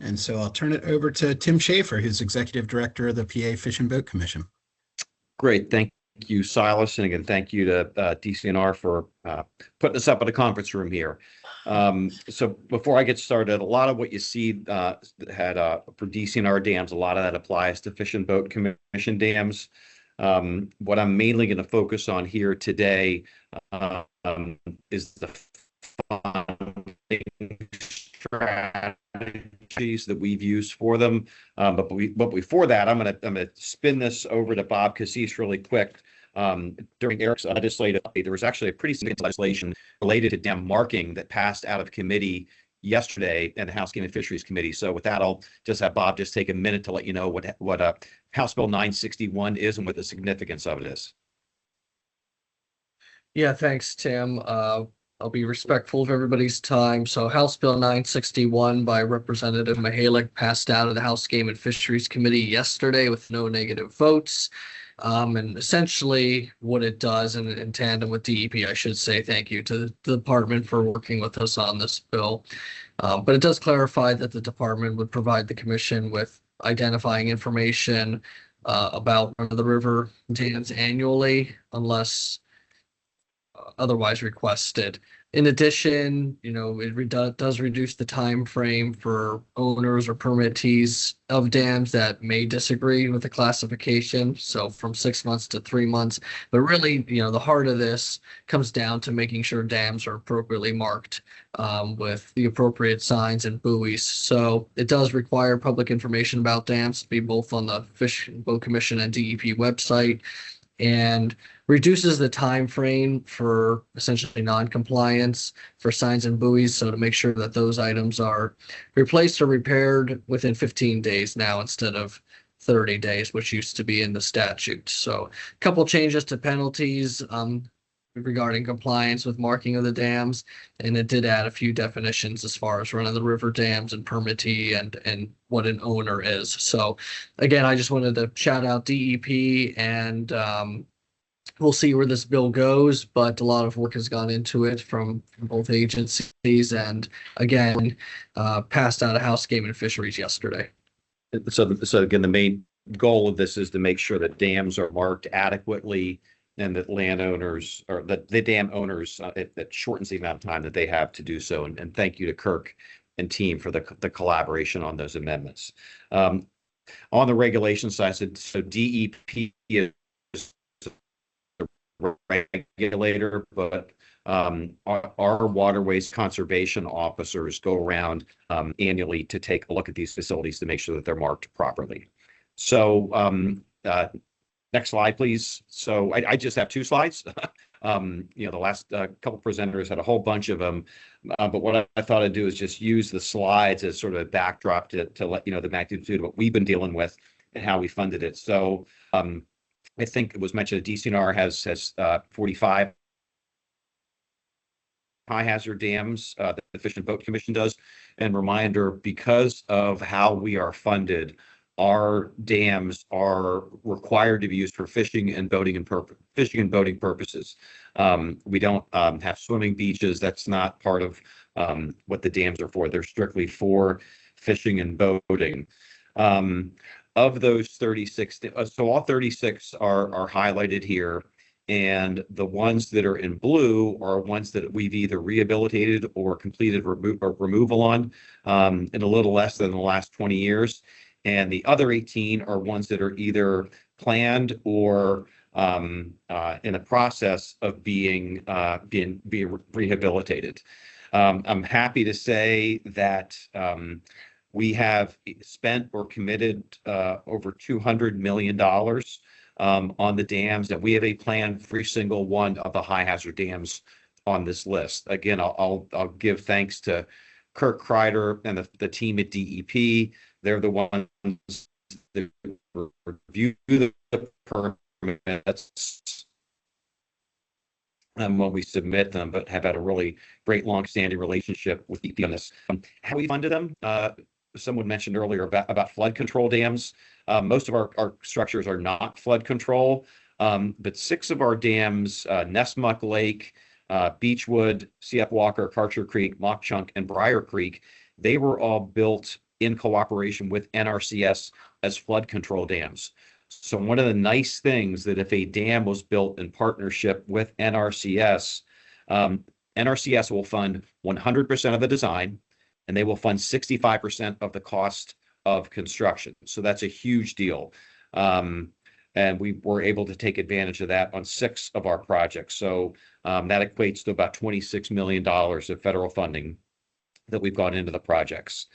And so I'll turn it over to Tim Schaefer, who's Executive Director of the PA Fish and Boat Commission. Great. Thank you, Silas. And again, thank you to DCNR for putting us up in the conference room here. So before I get started, a lot of what you see had for DCNR dams, a lot of that applies to Fish and Boat Commission dams. What I'm mainly going to focus on here today is the funding strategies that we've used for them. But before that, I'm gonna spin this over to Bob Cassis really quick. During Eric's legislative update, there was actually a pretty significant legislation related to dam marking that passed out of committee yesterday and the House Game and Fisheries Committee. So with that, I'll just have Bob just take a minute to let you know what House Bill 961 is and what the significance of it is. Yeah, thanks, Tim. I'll be respectful of everybody's time. So House Bill 961 by Representative Mihalik passed out of the House Game and Fisheries Committee yesterday with no negative votes. And essentially what it does, and in tandem with DEP, I should say thank you to the department for working with us on this bill. But it does clarify that the department would provide the commission with identifying information about the river dams annually, unless otherwise requested. In addition, it does reduce the time frame for owners or permittees of dams that may disagree with the classification. So from 6 months to 3 months. But really, the heart of this comes down to making sure dams are appropriately marked with the appropriate signs and buoys. So it does require public information about dams to be both on the Fish and Boat Commission and DEP website, and reduces the time frame for essentially non-compliance for signs and buoys. So to make sure that those items are replaced or repaired within 15 days now instead of 30 days, which used to be in the statute. So a couple changes to penalties. regarding compliance with marking of the dams, and it did add a few definitions as far as run of the river dams and permittee and what an owner is. So again, I just wanted to shout out DEP, and we'll see where this bill goes, but a lot of work has gone into it from both agencies, and again, passed out of House Game and Fisheries yesterday. So again, the main goal of this is to make sure that dams are marked adequately and that landowners or that the dam owners, that shortens the amount of time that they have to do so. And thank you to Kirk and team for the collaboration on those amendments. On the regulation side, so DEP is the regulator, but our waterways conservation officers go around annually to take a look at these facilities to make sure that they're marked properly. So next slide, please. So I just have 2 slides. The last couple presenters had a whole bunch of them, but what I thought I'd do is just use the slides as sort of a backdrop to let you know the magnitude of what we've been dealing with and how we funded it. So I think it was mentioned that DCNR has 45 high hazard dams that the Fish and Boat Commission does. And reminder, because of how we are funded, our dams are required to be used for fishing and boating purposes. We don't have swimming beaches. That's not part of what the dams are for. They're strictly for fishing and boating. Of those 36, so all 36 are highlighted here. And the ones that are in blue are ones that we've either rehabilitated or completed removal on in a little less than the last 20 years. And the other 18 are ones that are either planned or in the process of being rehabilitated. I'm happy to say that we have spent or committed over $200 million on the dams, and we have a plan for every single one of the high hazard dams on this list. Again, I'll give thanks to Kirk Kreider and the team at DEP. They're the ones that review the permits when we submit them, but have had a really great long-standing relationship with DEP on this. How we funded them? Someone mentioned earlier about flood control dams. Most of our structures are not flood control, but 6 of our dams, Nessmuck Lake, Beechwood, CF Walker, Karcher Creek, Mock Chunk, and Briar Creek, they were all built in cooperation with NRCS as flood control dams. So one of the nice things that if a dam was built in partnership with NRCS, NRCS will fund 100% of the design, and they will fund 65% of the cost of construction. So that's a huge deal. And we were able to take advantage of that on 6 of our projects. So that equates to about $26 million of federal funding that we've got into the projects.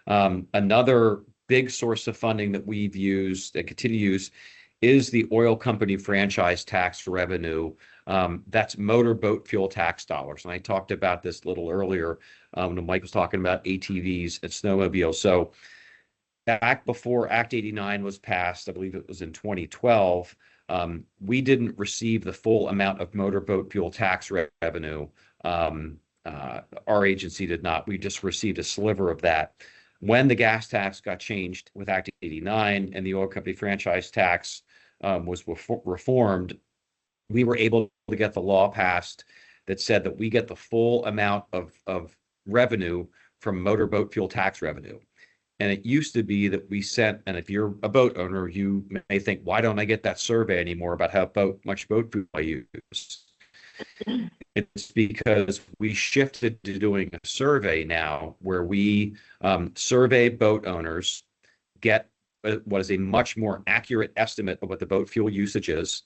Another big source of funding that we've used and continue to use is the oil company franchise tax revenue. That's motor boat fuel tax dollars. And I talked about this a little earlier when Mike was talking about ATVs and snowmobiles. So back before Act 89 was passed, I believe it was in 2012, we didn't receive the full amount of motor boat fuel tax revenue. Our agency did not. We just received a sliver of that. When the gas tax got changed with Act 89 and the oil company franchise tax was reformed, we were able to get the law passed that said that we get the full amount of revenue from motor boat fuel tax revenue. And it used to be that we sent, and if you're a boat owner, you may think, why don't I get that survey anymore about how much boat fuel I use? It's because we shifted to doing a survey now where we survey boat owners, get what is a much more accurate estimate of what the boat fuel usage is.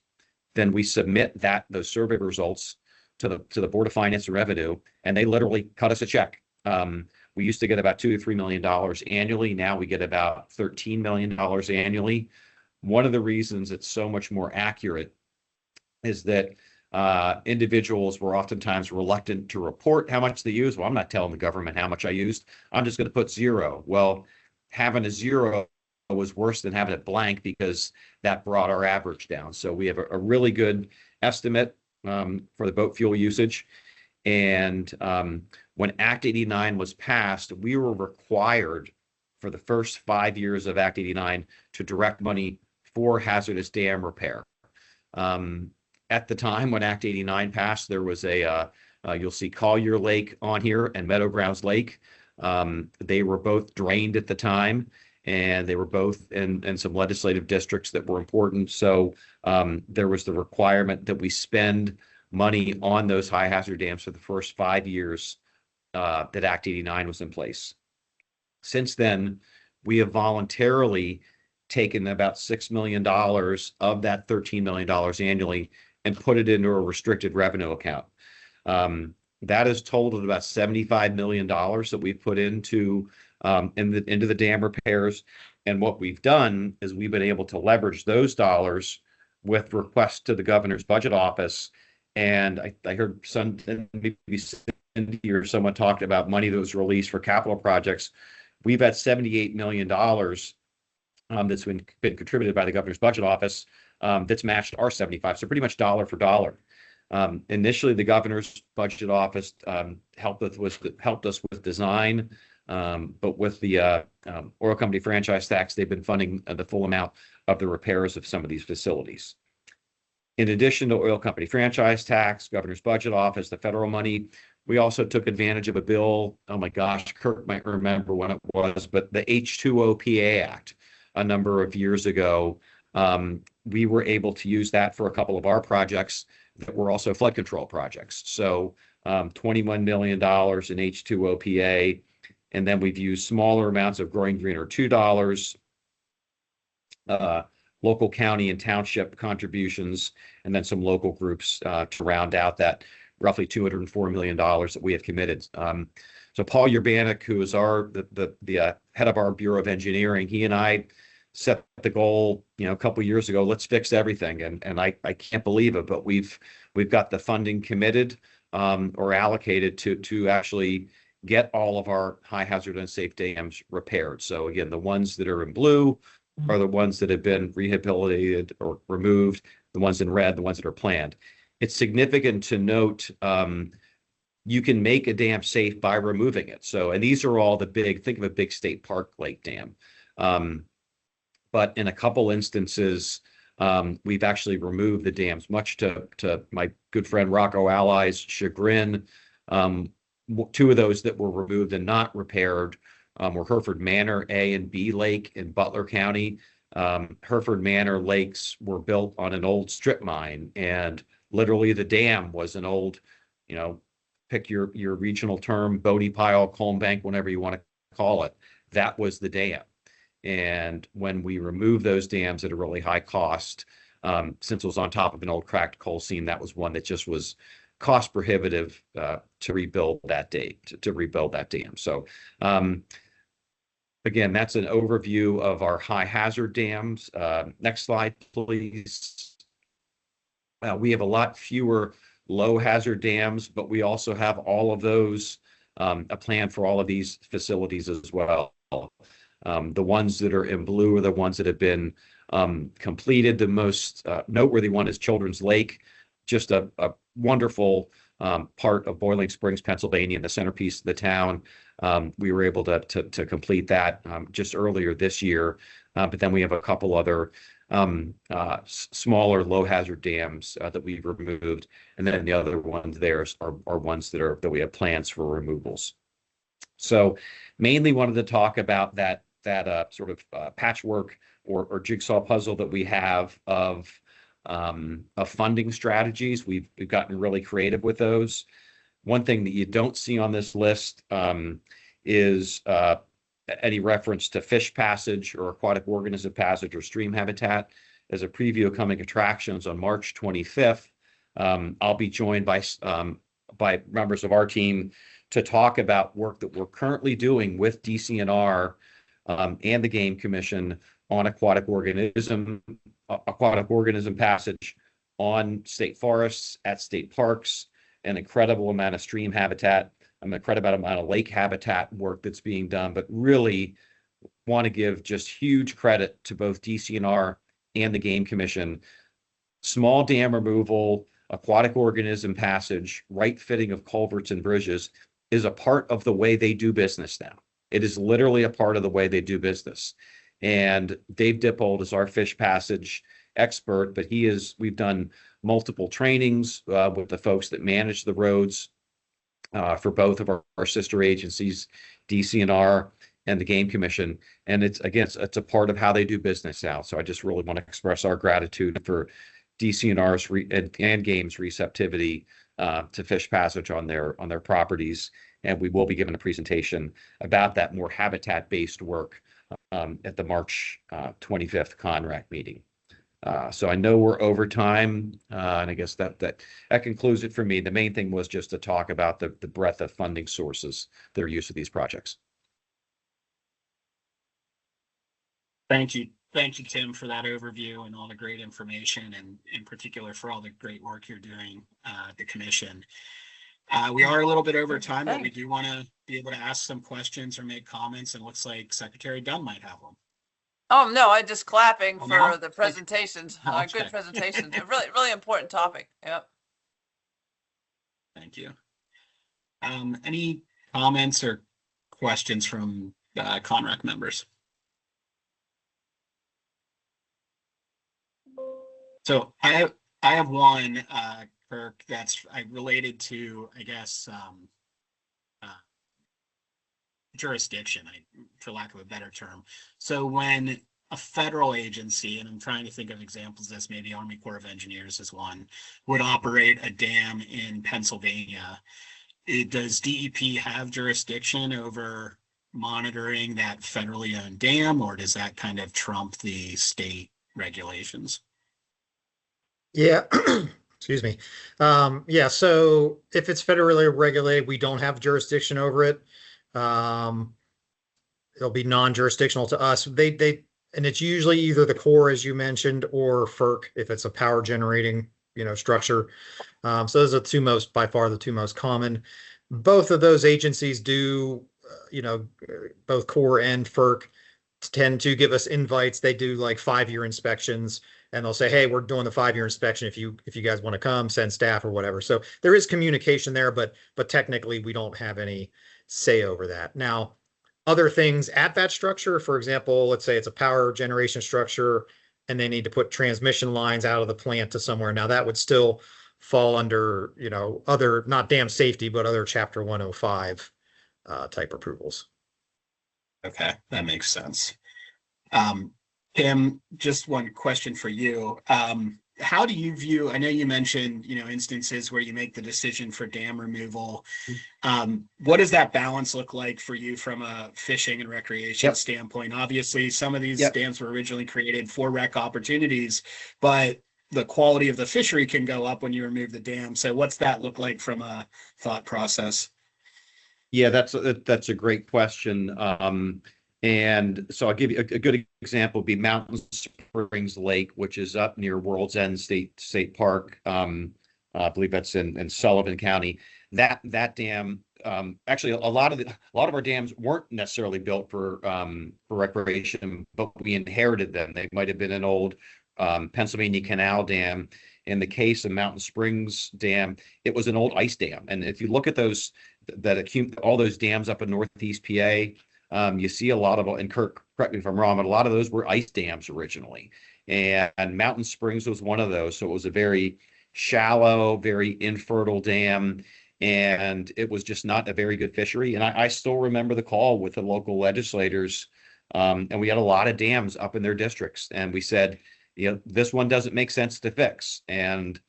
Then we submit those survey results to the Board of Finance and Revenue, and they literally cut us a check. We used to get about $2 to $3 million annually. Now we get about $13 million annually. One of the reasons it's so much more accurate is that individuals were oftentimes reluctant to report how much they use. Well, I'm not telling the government how much I used. I'm just going to put 0. Well, having a 0 was worse than having it blank because that brought our average down. So we have a really good estimate. for the boat fuel usage. And when Act 89 was passed, we were required for the first 5 years of Act 89 to direct money for hazardous dam repair. At the time when Act 89 passed, there was you'll see Collier Lake on here and Meadowgrounds Lake. They were both drained at the time, and they were both in some legislative districts that were important. So there was the requirement that we spend money on those high hazard dams for the first 5 years that Act 89 was in place. Since then, we have voluntarily taken about $6 million of that $13 million annually and put it into a restricted revenue account. That has totaled about $75 million that we've put into the dam repairs. And what we've done is we've been able to leverage those dollars with requests to the governor's budget office. And I heard maybe Cindy or someone talked about money that was released for capital projects. We've had $78 million that's been contributed by the governor's budget office that's matched our 75. So pretty much dollar for dollar. Initially, the governor's budget office helped us with design, but with the oil company franchise tax, they've been funding the full amount of the repairs of some of these facilities. In addition to oil company franchise tax, governor's budget office, the federal money, we also took advantage of a bill. Oh my gosh, Kirk might remember when it was, but the H2OPA Act a number of years ago. We were able to use that for a couple of our projects that were also flood control projects. So $21 million in H2OPA, and then we've used smaller amounts of Growing Greener $2, local county and township contributions, and then some local groups to round out that roughly $204 million that we have committed. So Paul Urbanek, who is the head of our Bureau of Engineering, he and I set the goal, a couple of years ago, let's fix everything. And I can't believe it, but we've got the funding committed or allocated to actually get all of our high hazard unsafe dams repaired. So again, the ones that are in blue are the ones that have been rehabilitated or removed, the ones in red, the ones that are planned. It's significant to note you can make a dam safe by removing it. So, and these are all think of a big state park lake dam. But in a couple instances, we've actually removed the dams, much to my good friend Rocco Ally's chagrin. Two of those that were removed and not repaired were Hereford Manor A and B Lake in Butler County. Hereford Manor lakes were built on an old strip mine, and literally the dam was an old, pick your regional term, Bodie pile, Colm Bank, whatever you want to call it. That was the dam. And when we removed those dams at a really high cost, since it was on top of an old cracked coal seam, that was one that just was cost prohibitive to rebuild that dam. So again, that's an overview of our high hazard dams. Next slide, please. We have a lot fewer low hazard dams, but we also have all of those, a plan for all of these facilities as well. The ones that are in blue are the ones that have been completed. The most noteworthy one is Children's Lake, just a wonderful part of Boiling Springs, Pennsylvania, the centerpiece of the town. We were able to complete that just earlier this year, but then we have a couple other smaller low hazard dams that we've removed, and then the other ones there are ones that we have plans for removals. So mainly wanted to talk about that sort of patchwork or jigsaw puzzle that we have of funding strategies. We've gotten really creative with those. One thing that you don't see on this list is any reference to fish passage or aquatic organism passage or stream habitat. As a preview of coming attractions on March 25th, I'll be joined by members of our team to talk about work that we're currently doing with DCNR and the Game Commission on aquatic organism passage on state forests, at state parks, an incredible amount of stream habitat, an incredible amount of lake habitat work that's being done, but really want to give just huge credit to both DCNR and the Game Commission. Small dam removal aquatic organism passage, right fitting of culverts and bridges is a part of the way they do business now. It is literally a part of the way they do business. And Dave Dippold is our fish passage expert, but we've done multiple trainings with the folks that manage the roads for both of our sister agencies, DCNR and the Game Commission. And it's a part of how they do business now. So I just really want to express our gratitude for DCNR's and Game's receptivity to fish passage on their properties. And we will be giving a presentation about that more habitat-based work at the March 25th CONRAC meeting. So I know we're over time, and I guess that concludes it for me. The main thing was just to talk about the breadth of funding sources that are used for these projects. Thank you. Thank you, Tim, for that overview and all the great information, and in particular for all the great work you're doing at the commission. We are a little bit over time, but we do want to be able to ask some questions or make comments, and it looks like Secretary Dunn might have one. Oh, no, I'm just clapping for no? the presentations. Okay. Good presentation. A really, really important topic. Yep. Thank you. Any comments or questions from CONRAC members? So I have one, Kirk, that's related to, I guess, jurisdiction, for lack of a better term. So when a federal agency, and I'm trying to think of examples of this, maybe Army Corps of Engineers is one, would operate a dam in Pennsylvania, does DEP have jurisdiction over monitoring that federally owned dam, or does that kind of trump the state regulations? Yeah, excuse me. Yeah, so if it's federally regulated, we don't have jurisdiction over it. It'll be non-jurisdictional to us. And it's usually either the Corps, as you mentioned, or FERC if it's a power generating, structure. So those are by far the two most common. Both of those agencies do, both Corps and FERC tend to give us invites. They do like 5-year inspections, and they'll say, hey, we're doing the 5-year inspection. If you guys want to come, send staff or whatever. So there is communication there, but technically we don't have any say over that. Now, other things at that structure, for example, let's say it's a power generation structure and they need to put transmission lines out of the plant to somewhere. Now that would still fall under, other, not dam safety, but other Chapter 105 type approvals. Okay, that makes sense. Tim, just one question for you. How do you view, I know you mentioned, instances where you make the decision for dam removal. What does that balance look like for you from a fishing and recreation standpoint? Obviously, some of these dams were originally created for rec opportunities, but the quality of the fishery can go up when you remove the dam. So what's that look like from a thought process? Yeah, that's a great question. And so I'll give you a good example would be Mountain Springs Lake, which is up near World's End State Park. I believe that's in Sullivan County. That dam, actually a lot of our dams weren't necessarily built for recreation, but we inherited them. They might have been an old Pennsylvania Canal dam. In the case of Mountain Springs Dam, it was an old ice dam. And if you look at those, all those dams up in Northeast PA, you see a lot of, and Kirk, correct me if I'm wrong, but a lot of those were ice dams originally. And Mountain Springs was one of those. So it was a very shallow, very infertile dam. And it was just not a very good fishery. And I still remember the call with the local legislators. And we had a lot of dams up in their districts. And we said, this one doesn't make sense to fix. And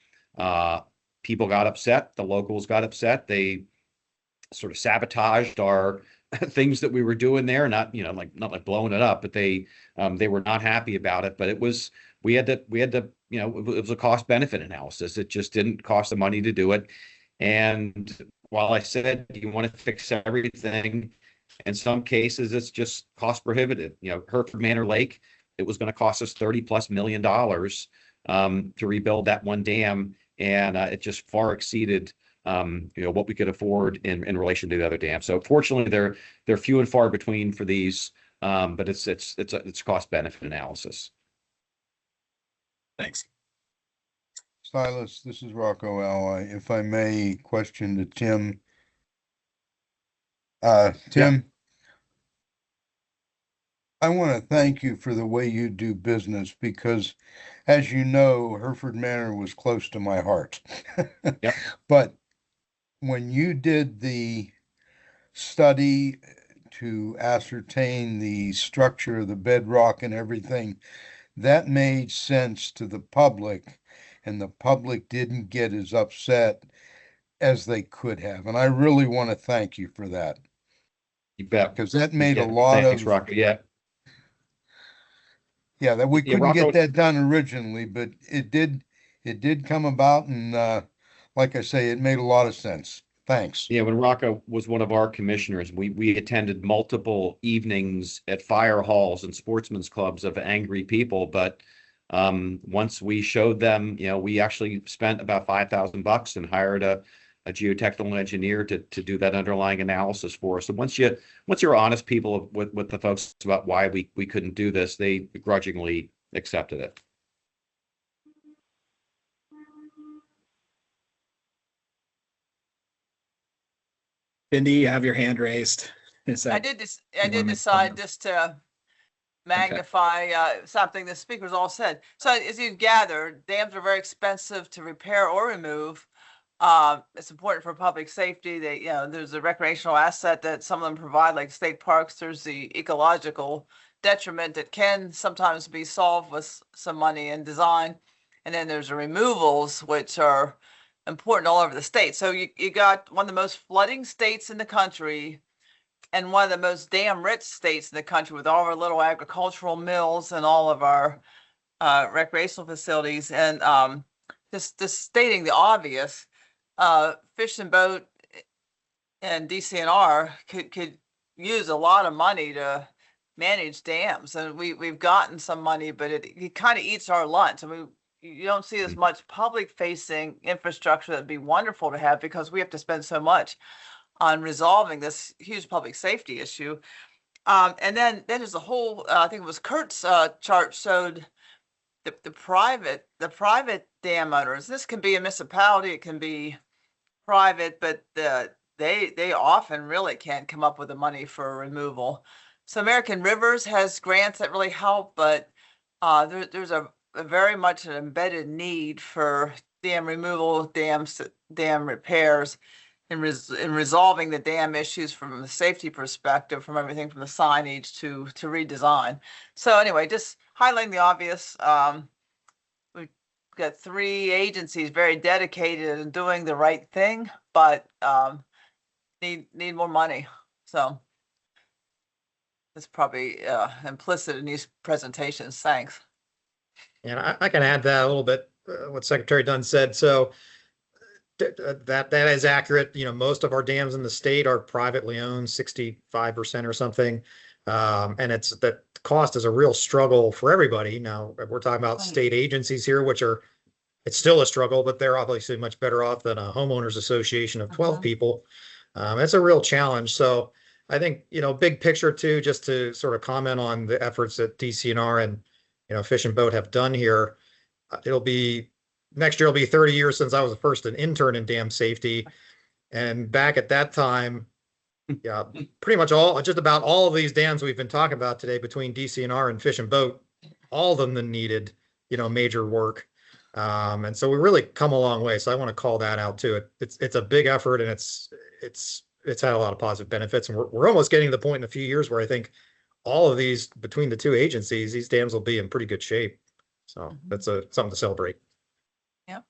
people got upset. The locals got upset. They sort of sabotaged our things that we were doing there, not like blowing it up, but they were not happy about it. But we had to, it was a cost benefit analysis. It just didn't cost the money to do it. And while I said you want to fix everything, in some cases it's just cost prohibitive. Hereford Manor Lake, it was going to cost us $30+ million to rebuild that one dam, and it just far exceeded what we could afford in relation to the other dams. So fortunately, they're few and far between for these, but it's a cost benefit analysis. Thanks. Silas, this is Rocco Ally. If I may question to Tim. Tim, I want to thank you for the way you do business because, as you know, Hereford Manor was close to my heart. Yep. But when you did the study to ascertain the structure of the bedrock and everything, that made sense to the public, and the public didn't get as upset as they could have. And I really want to thank you for that. You bet. Because that made Yeah, a lot thanks, of, Rocco. Yeah. yeah, that we Yeah, couldn't Rocco- get that done originally, but it did come about, and like I say, it made a lot of sense. Thanks. Yeah, when Rocco was one of our commissioners, we attended multiple evenings at fire halls and sportsmen's clubs of angry people. But once we showed them, we actually spent about $5,000 and hired a geotechnical engineer to do that underlying analysis for us. And once you're honest people with the folks about why we couldn't do this, they begrudgingly accepted it. Cindy, you have your hand raised. I did decide just to magnify something the speakers all said. So as you've gathered, dams are very expensive to repair or remove. It's important for public safety. There's a recreational asset that some of them provide, like state parks. There's the ecological detriment that can sometimes be solved with some money and design. And then there's the removals, which are important all over the state. So you got one of the most flooding states in the country and one of the most dam rich states in the country with all of our little agricultural mills and all of our recreational facilities. And just stating the obvious, Fish and Boat and DCNR could use a lot of money to manage dams. And we've gotten some money, but it kind of eats our lunch. I mean, you don't see as much public facing infrastructure. That'd be wonderful to have because we have to spend so much on resolving this huge public safety issue. And then there's a whole, I think it was Kurt's chart showed the private dam owners. This can be a municipality, it can be private, but they often really can't come up with the money for removal. So American Rivers has grants that really help, but there's a very much an embedded need for dam removal, dam repairs, and in resolving the dam issues from a safety perspective, from everything from the signage to redesign. So anyway, just highlighting the obvious. We've got 3 agencies very dedicated in doing the right thing, but need more money. So it's probably implicit in these presentations. Thanks. And I can add that a little bit, what Secretary Dunn said. So that is accurate. Most of our dams in the state are privately owned, 65% or something. And it's that cost is a real struggle for everybody. Now we're talking about state agencies here, it's still a struggle, but they're obviously much better off than a homeowners association of 12 people. It's a real challenge. So I think, big picture too, just to sort of comment on the efforts that DCNR and Fish and Boat have done here. Next year will be 30 years since I was first an intern in dam safety. And back at that time, yeah, pretty much just about all of these dams we've been talking about today between DCNR and Fish and Boat, all of them needed, major work. And so we really come a long way. So I want to call that out too. It's a big effort, and it's had a lot of positive benefits. And we're almost getting to the point in a few years where I think all of these, between the 2 agencies, these dams will be in pretty good shape. So that's something to celebrate. Yep.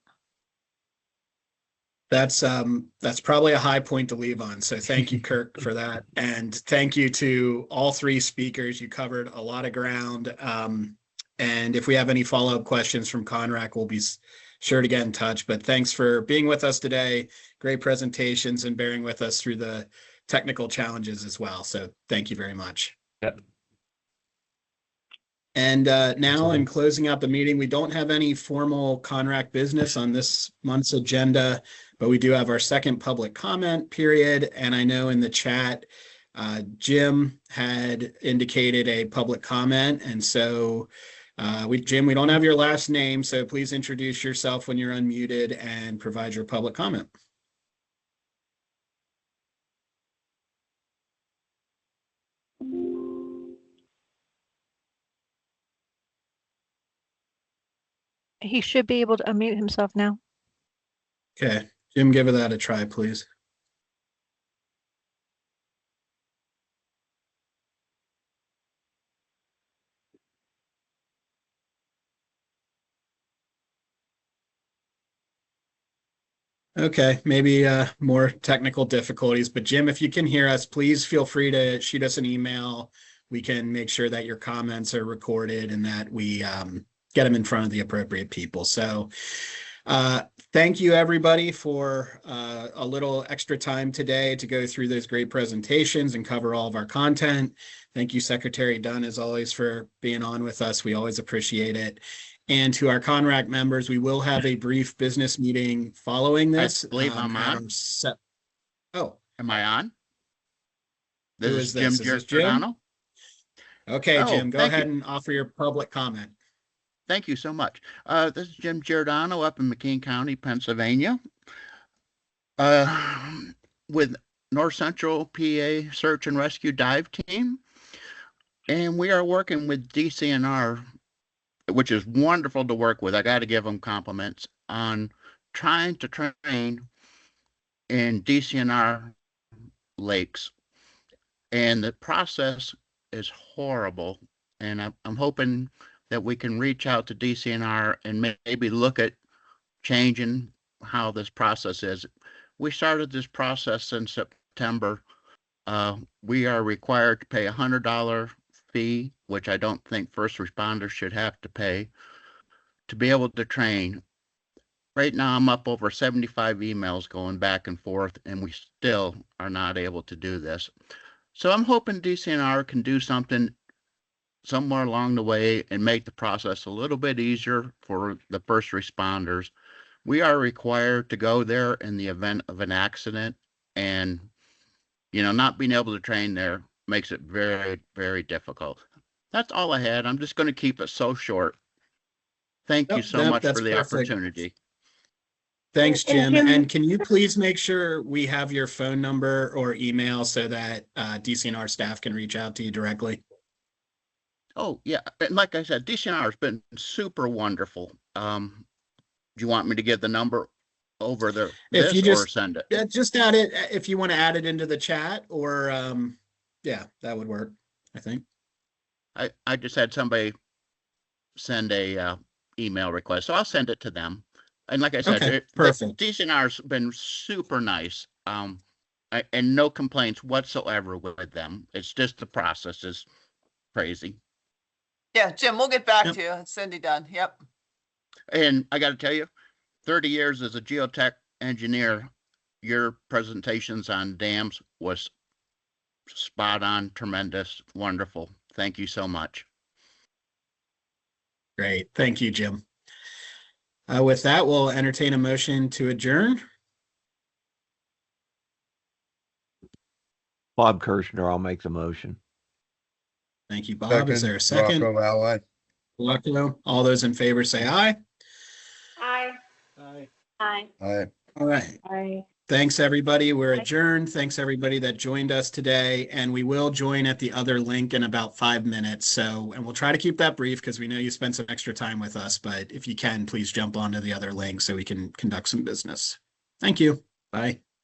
That's probably a high point to leave on. So thank you, Kirk, for that. And thank you to all 3 speakers. You covered a lot of ground. And if we have any follow-up questions from CONRAC, we'll be sure to get in touch. But thanks for being with us today. Great presentations and bearing with us through the technical challenges as well. So thank you very much. Yep. And now in closing out the meeting, we don't have any formal CONRAC business on this month's agenda, but we do have our second public comment period. And I know in the chat, Jim had indicated a public comment. And so Jim, we don't have your last name, so please introduce yourself when you're unmuted and provide your public comment. He should be able to unmute himself now. Okay, Jim, give that a try, please. Okay, maybe more technical difficulties, but Jim, if you can hear us, please feel free to shoot us an email. We can make sure that your comments are recorded and that we get them in front of the appropriate people. So thank you, everybody, for a little extra time today to go through those great presentations and cover all of our content. Thank you, Secretary Dunn, as always, for being on with us. We always appreciate it. And to our CONRAC members, we will have a brief business meeting following this. I believe I'm on. Oh, am I on? Who This is is this? Jim Is this Giordano. Okay, Oh, Jim, go thank ahead you. and offer your public comment. Thank you so much. This is Jim Giordano up in McKean County, Pennsylvania, with North Central PA Search and Rescue Dive Team. And we are working with DCNR, which is wonderful to work with. I got to give them compliments on trying to train in DCNR lakes. And the process is horrible. And I'm hoping that we can reach out to DCNR and maybe look at changing how this process is. We started this process in September. We are required to pay $100 fee, which I don't think first responders should have to pay, to be able to train. Right now, I'm up over 75 emails going back and forth, and we still are not able to do this. So I'm hoping DCNR can do something somewhere along the way and make the process a little bit easier for the first responders. We are required to go there in the event of an accident, and not being able to train there makes it very, very difficult. That's all I had. I'm just going to keep it so short. Thank you so much that's for the perfect. opportunity. Thanks, And Jim. Jim- And can you please make sure we have your phone number or email so that DCNR staff can reach out to you directly? Oh, yeah. And like I said, DCNR has been super wonderful. Do you want me to get the number over there If you or just send it? Yeah, just add it if you want to add it into the chat, or yeah, that would work, I think. I just had somebody send a email request, so I'll send it to them. And like I said, Okay, perfect. DCNR's been super nice, and no complaints whatsoever with them. It's just the process is crazy. Yeah, Jim, we'll get back to you. It's Cindy Dunn. Yep. And I got to tell you, 30 years as a geotech engineer, your presentations on dams was spot on, tremendous, wonderful. Thank you so much. Great. Thank you, Jim. With that, we'll entertain a motion to adjourn. Bob Kirshner, I'll make the motion. Thank you, Bob. Is there a second? Rocco Ally. Rocco. All those in favor say aye. Aye. Aye. Aye. Aye. All right. Aye. Thanks, everybody. We're adjourned. Thanks, everybody that joined us today. And we will join at the other link in about 5 minutes. And we'll try to keep that brief because we know you spent some extra time with us. But if you can, please jump onto the other link so we can conduct some business. Thank you. Bye.